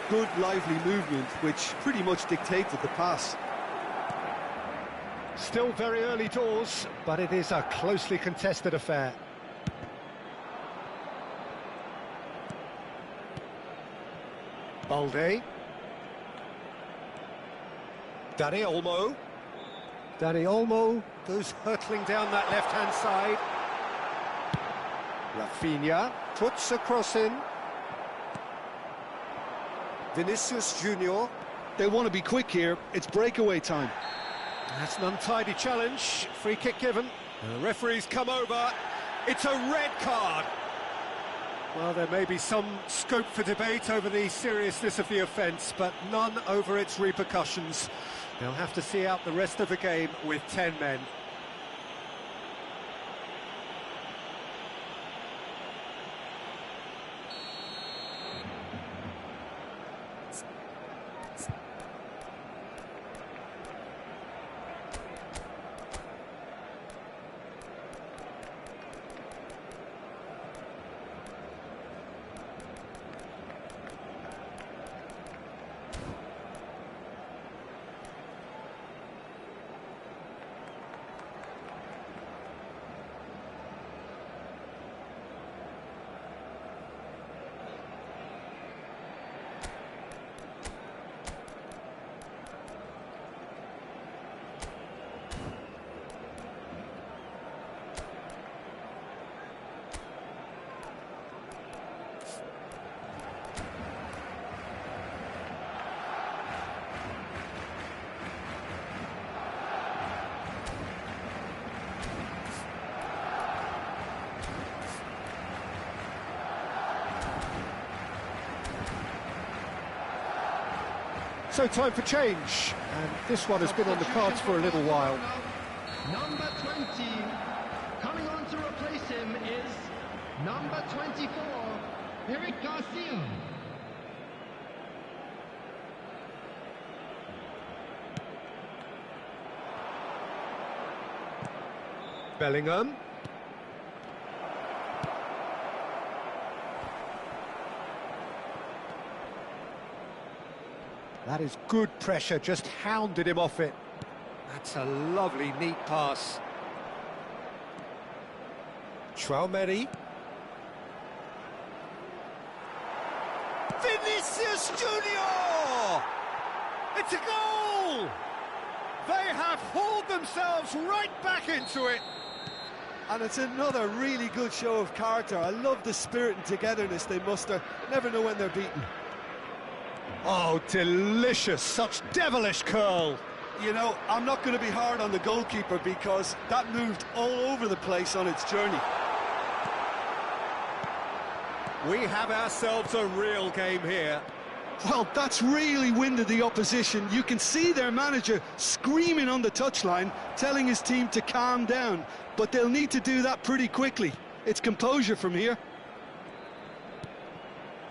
good, lively movement, which pretty much dictated the pass. Still very early doors, but it is a closely contested affair. Balde. Dani Olmo. Dani Olmo goes hurtling down that left-hand side. Rafinha puts a cross in. Vinicius Junior. They want to be quick here. It's breakaway time. That's an untidy challenge. Free kick given. The referee's come over. It's a red card. Well, there may be some scope for debate over the seriousness of the offence, but none over its repercussions. They'll have to see out the rest of the game with 10 men. So time for change, and this one has been on the cards for a little while. Number 20, coming on to replace him is number 24, Eric Garcia. Bellingham. That is good pressure, just hounded him off it. That's a lovely, neat pass. Traumeri. Vinicius Junior! It's a goal! They have hauled themselves right back into it. And it's another really good show of character. I love the spirit and togetherness they muster. Never know when they're beaten. Oh, delicious, such devilish curl. You know, I'm not going to be hard on the goalkeeper because that moved all over the place on its journey. We have ourselves a real game here. Well, that's really winded the opposition. You can see their manager screaming on the touchline, telling his team to calm down. But they'll need to do that pretty quickly. It's composure from here.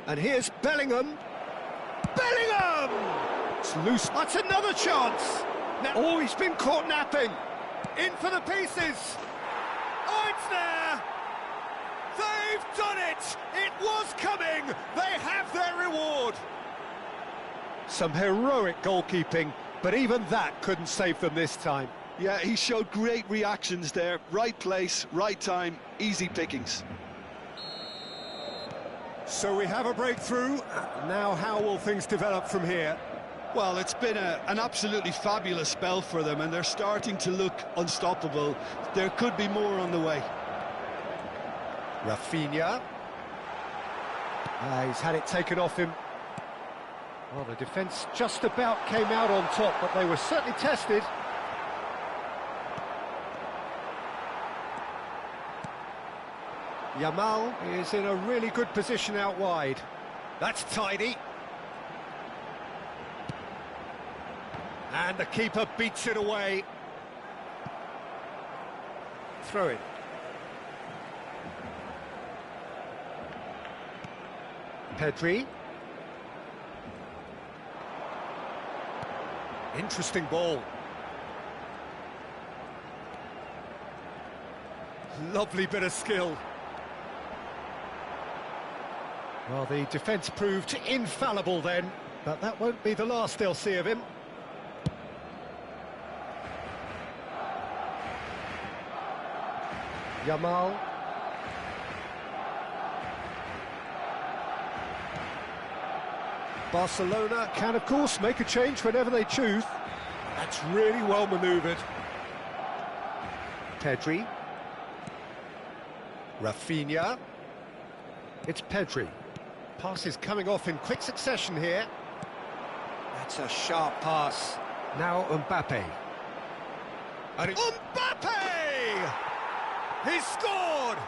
And here's Bellingham. Bellingham! It's loose. That's another chance. Now, oh, he's been caught napping. In for the pieces. Oh, it's there. They've done it. It was coming. They have their reward. Some heroic goalkeeping, but even that couldn't save them this time. Yeah, he showed great reactions there. Right place, right time, easy pickings. So we have a breakthrough. Now how will things develop from here? Well, it's been an absolutely fabulous spell for them, and they're starting to look unstoppable. There could be more on the way. Rafinha. He's had it taken off him. Well, the defence just about came out on top, but they were certainly tested. Yamal is in a really good position out wide. That's tidy. And the keeper beats it away. Throw it. Pedri. Interesting ball. Lovely bit of skill. Well, the defence proved infallible then, but that won't be the last they'll see of him. Yamal. Barcelona can, of course, make a change whenever they choose. That's really well manoeuvred. Pedri. Rafinha. It's Pedri. Passes coming off in quick succession here. That's a sharp pass. Now Mbappe. Mbappe! He's scored!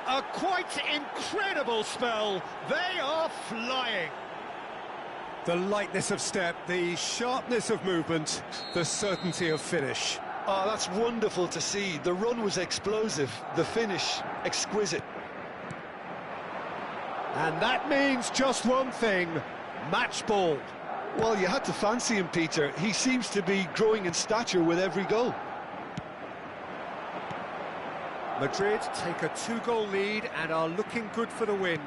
A quite incredible spell. They are flying. The lightness of step, the sharpness of movement, the certainty of finish. Oh, that's wonderful to see. The run was explosive, the finish exquisite. And that means just one thing, match ball. Well, you had to fancy him, Peter. He seems to be growing in stature with every goal. Madrid take a 2-goal lead and are looking good for the win.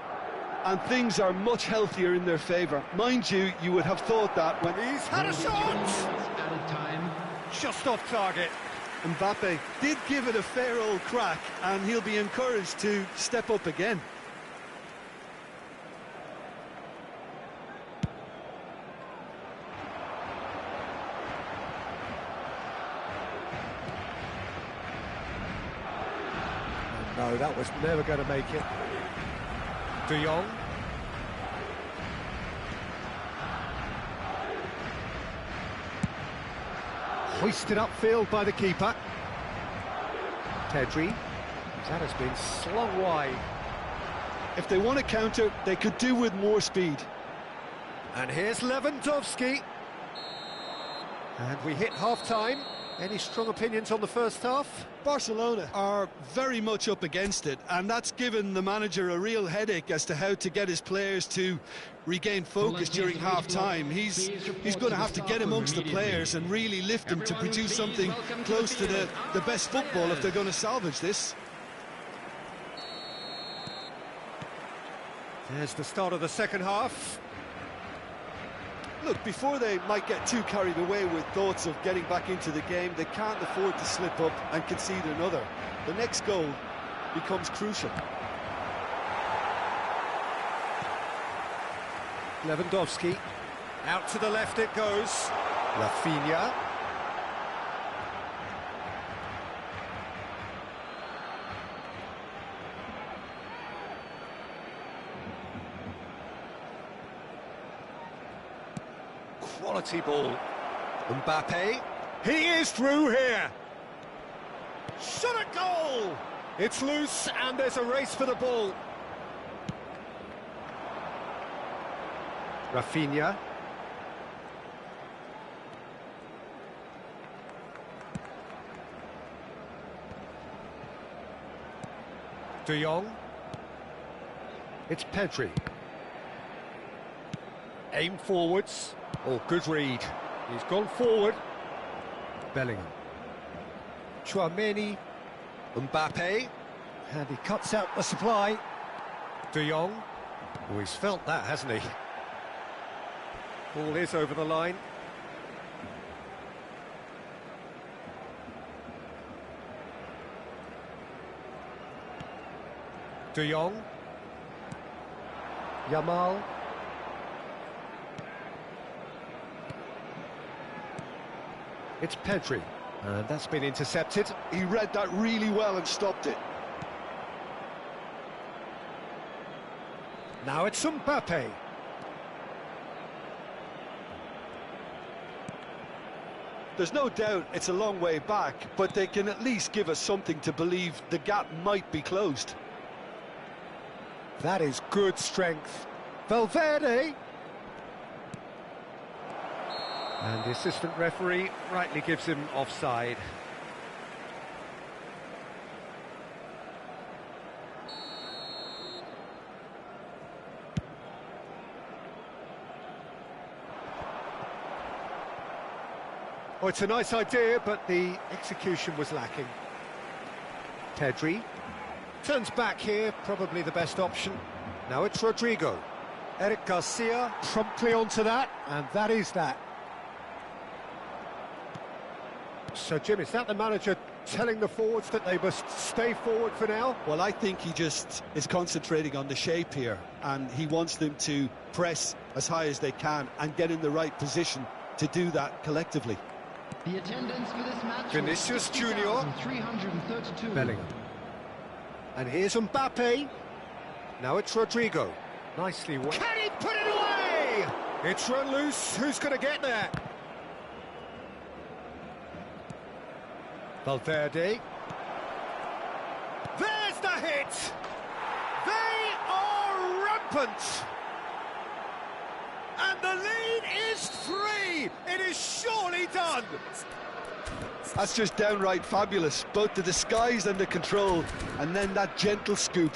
And things are much healthier in their favour. Mind you, you would have thought that when he's had a shot! Added time. Just off target. Mbappe did give it a fair old crack, and he'll be encouraged to step up again. No, that was never going to make it. De Jong. Hoisted upfield by the keeper. Pedri. That has been slung wide. If they want to counter, they could do with more speed. And here's Lewandowski. And we hit half-time. Any strong opinions on the first half? Barcelona are very much up against it, and that's given the manager a real headache as to how to get his players to regain focus during half-time. He's going to have to get amongst the players and really lift them to produce something close to the best football if they're going to salvage this. There's the start of the second half. Look, before they might get too carried away with thoughts of getting back into the game, they can't afford to slip up and concede another. The next goal becomes crucial. Lewandowski. Out to the left it goes. Rafinha. Quality ball. Mbappe. He is through here. Shot a goal! It's loose and there's a race for the ball. Rafinha. De Jong. It's Pedri. Aim forwards. Oh, good read. He's gone forward. Bellingham. Tchouaméni. Mbappe. And he cuts out the supply. De Jong. Oh, he's felt that, hasn't he? Ball is over the line. De Jong. Yamal. It's Pedri, and that's been intercepted. He read that really well and stopped it. Now it's Mbappe. There's no doubt it's a long way back, but they can at least give us something to believe the gap might be closed. That is good strength. Valverde. And the assistant referee rightly gives him offside. Oh, it's a nice idea, but the execution was lacking. Pedri turns back here, probably the best option. Now it's Rodrigo. Eric Garcia promptly onto that, and that is that. So, Jim, is that the manager telling the forwards that they must stay forward for now? Well, I think he just is concentrating on the shape here, and he wants them to press as high as they can and get in the right position to do that collectively. The attendance for this match Vinicius Junior. 332. Bellingham. And here's Mbappe. Now it's Rodrigo. Nicely worked. Can he put it away? Mbappe! It's run loose, who's going to get there? Valverde. There's the hit! They are rampant! And the lead is 3! It is surely done! That's just downright fabulous, both the disguise and the control, and then that gentle scoop.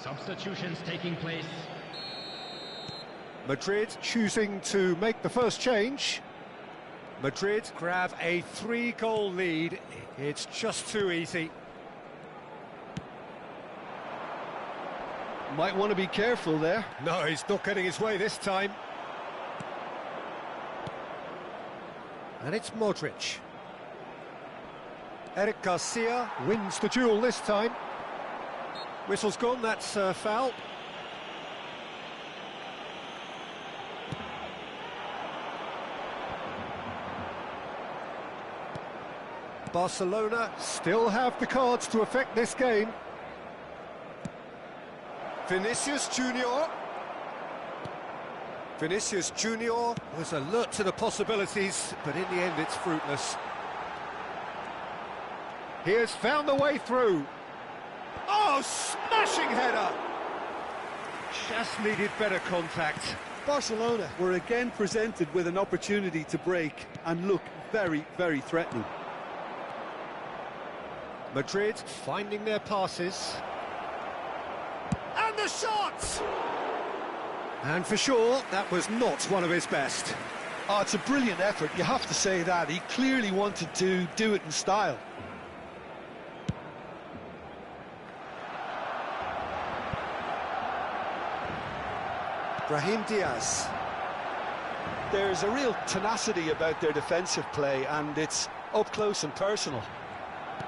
Substitutions taking place. Madrid choosing to make the first change. Madrid grab a 3-goal lead. It's just too easy. Might want to be careful there. No, he's not getting his way this time. And it's Modric. Eric Garcia wins the duel this time. Whistle's gone, that's a foul. Barcelona still have the cards to affect this game. Vinicius Junior. Vinicius Junior was alert to the possibilities, but in the end it's fruitless. He has found the way through. Oh, smashing header! Just needed better contact. Barcelona were again presented with an opportunity to break and look very, very threatening. Madrid finding their passes. And the shot! And for sure, that was not one of his best. Oh, it's a brilliant effort, you have to say that. He clearly wanted to do it in style. Brahim Diaz. There's a real tenacity about their defensive play, and it's up close and personal.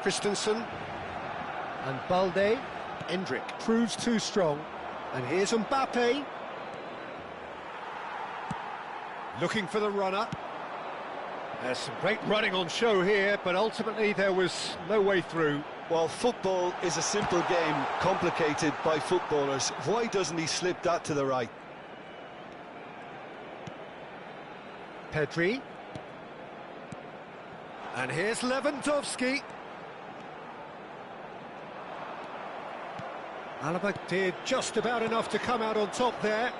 Christensen and Balde. Endrick proves too strong. And here's Mbappe. Looking for the runner. There's some great running on show here, but ultimately there was no way through. Well, football is a simple game, complicated by footballers. Why doesn't he slip that to the right? Pedri. And here's Lewandowski. Alaba did just about enough to come out on top there.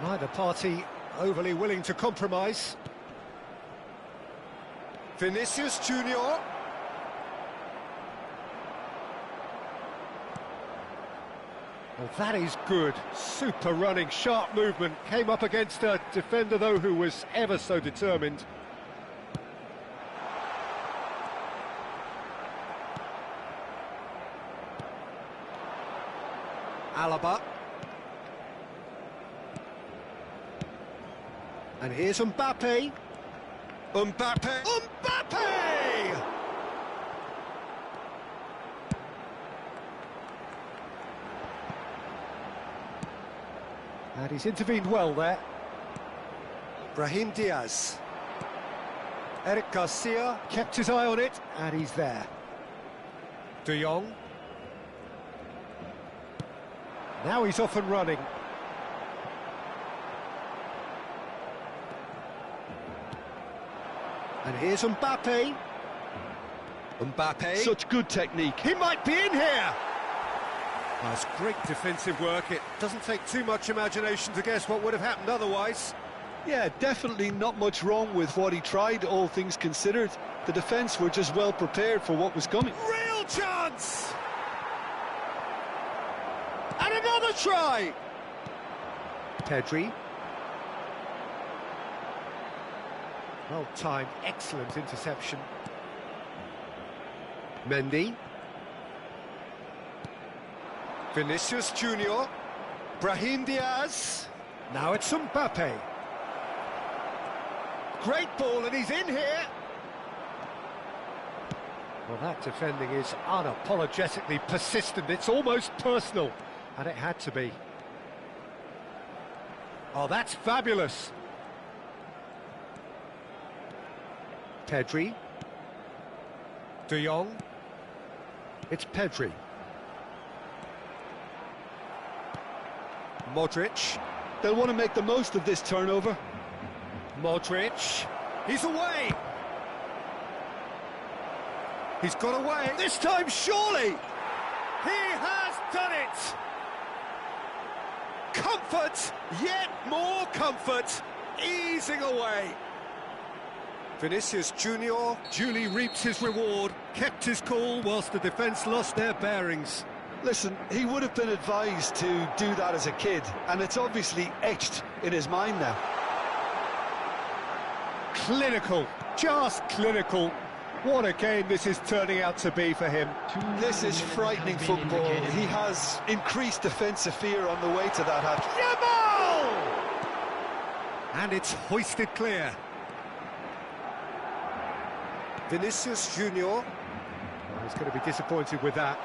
Neither party overly willing to compromise. Vinicius Junior. Well, that is good. Super running, sharp movement. Came up against a defender, though, who was ever so determined. Alaba. And here's Mbappe. Mbappe! Mbappe! And he's intervened well there. Brahim Diaz. Eric Garcia kept his eye on it, and he's there. De Jong. Now he's off and running. And here's Mbappe. Mbappe. Such good technique. He might be in here! That's great defensive work. It doesn't take too much imagination to guess what would have happened otherwise. Yeah, definitely not much wrong with what he tried, all things considered. The defence were just well prepared for what was coming. Real chance! And another try! Pedri. Well timed, excellent interception. Mendy. Vinicius Junior. Brahim Diaz. Now it's Mbappe. Great ball, and he's in here. Well, that defending is unapologetically persistent. It's almost personal, and it had to be. Oh, that's fabulous. Pedri. De Jong. It's Pedri. Modric. They'll want to make the most of this turnover. Modric. He's away. He's got away. This time, surely. He has done it. Comfort, yet more comfort, easing away. Vinicius Junior duly reaps his reward, kept his cool whilst the defence lost their bearings. Listen, he would have been advised to do that as a kid, and it's obviously etched in his mind now. Clinical, just clinical. What a game this is turning out to be for him. This is frightening football. He has increased defensive fear on the way to that hat. Jamal! And it's hoisted clear. Vinicius Junior. Oh, he's going to be disappointed with that.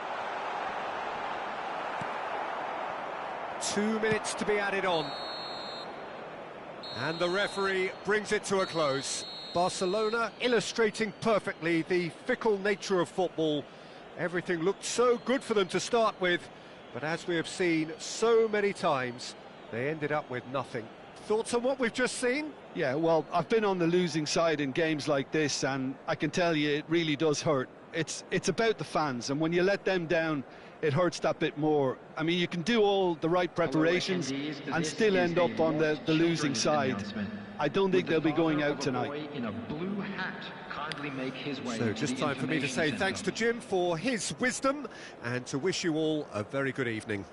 2 minutes to be added on. And the referee brings it to a close. Barcelona illustrating perfectly the fickle nature of football. Everything looked so good for them to start with, but as we have seen so many times, they ended up with nothing. Thoughts on what we've just seen? Yeah, well, I've been on the losing side in games like this, and I can tell you it really does hurt. It's about the fans, and when you let them down, it hurts that bit more. I mean, you can do all the right preparations and still end up on the losing side. I don't think they'll be going out tonight. So just time for me to say thanks to Jim for his wisdom and to wish you all a very good evening.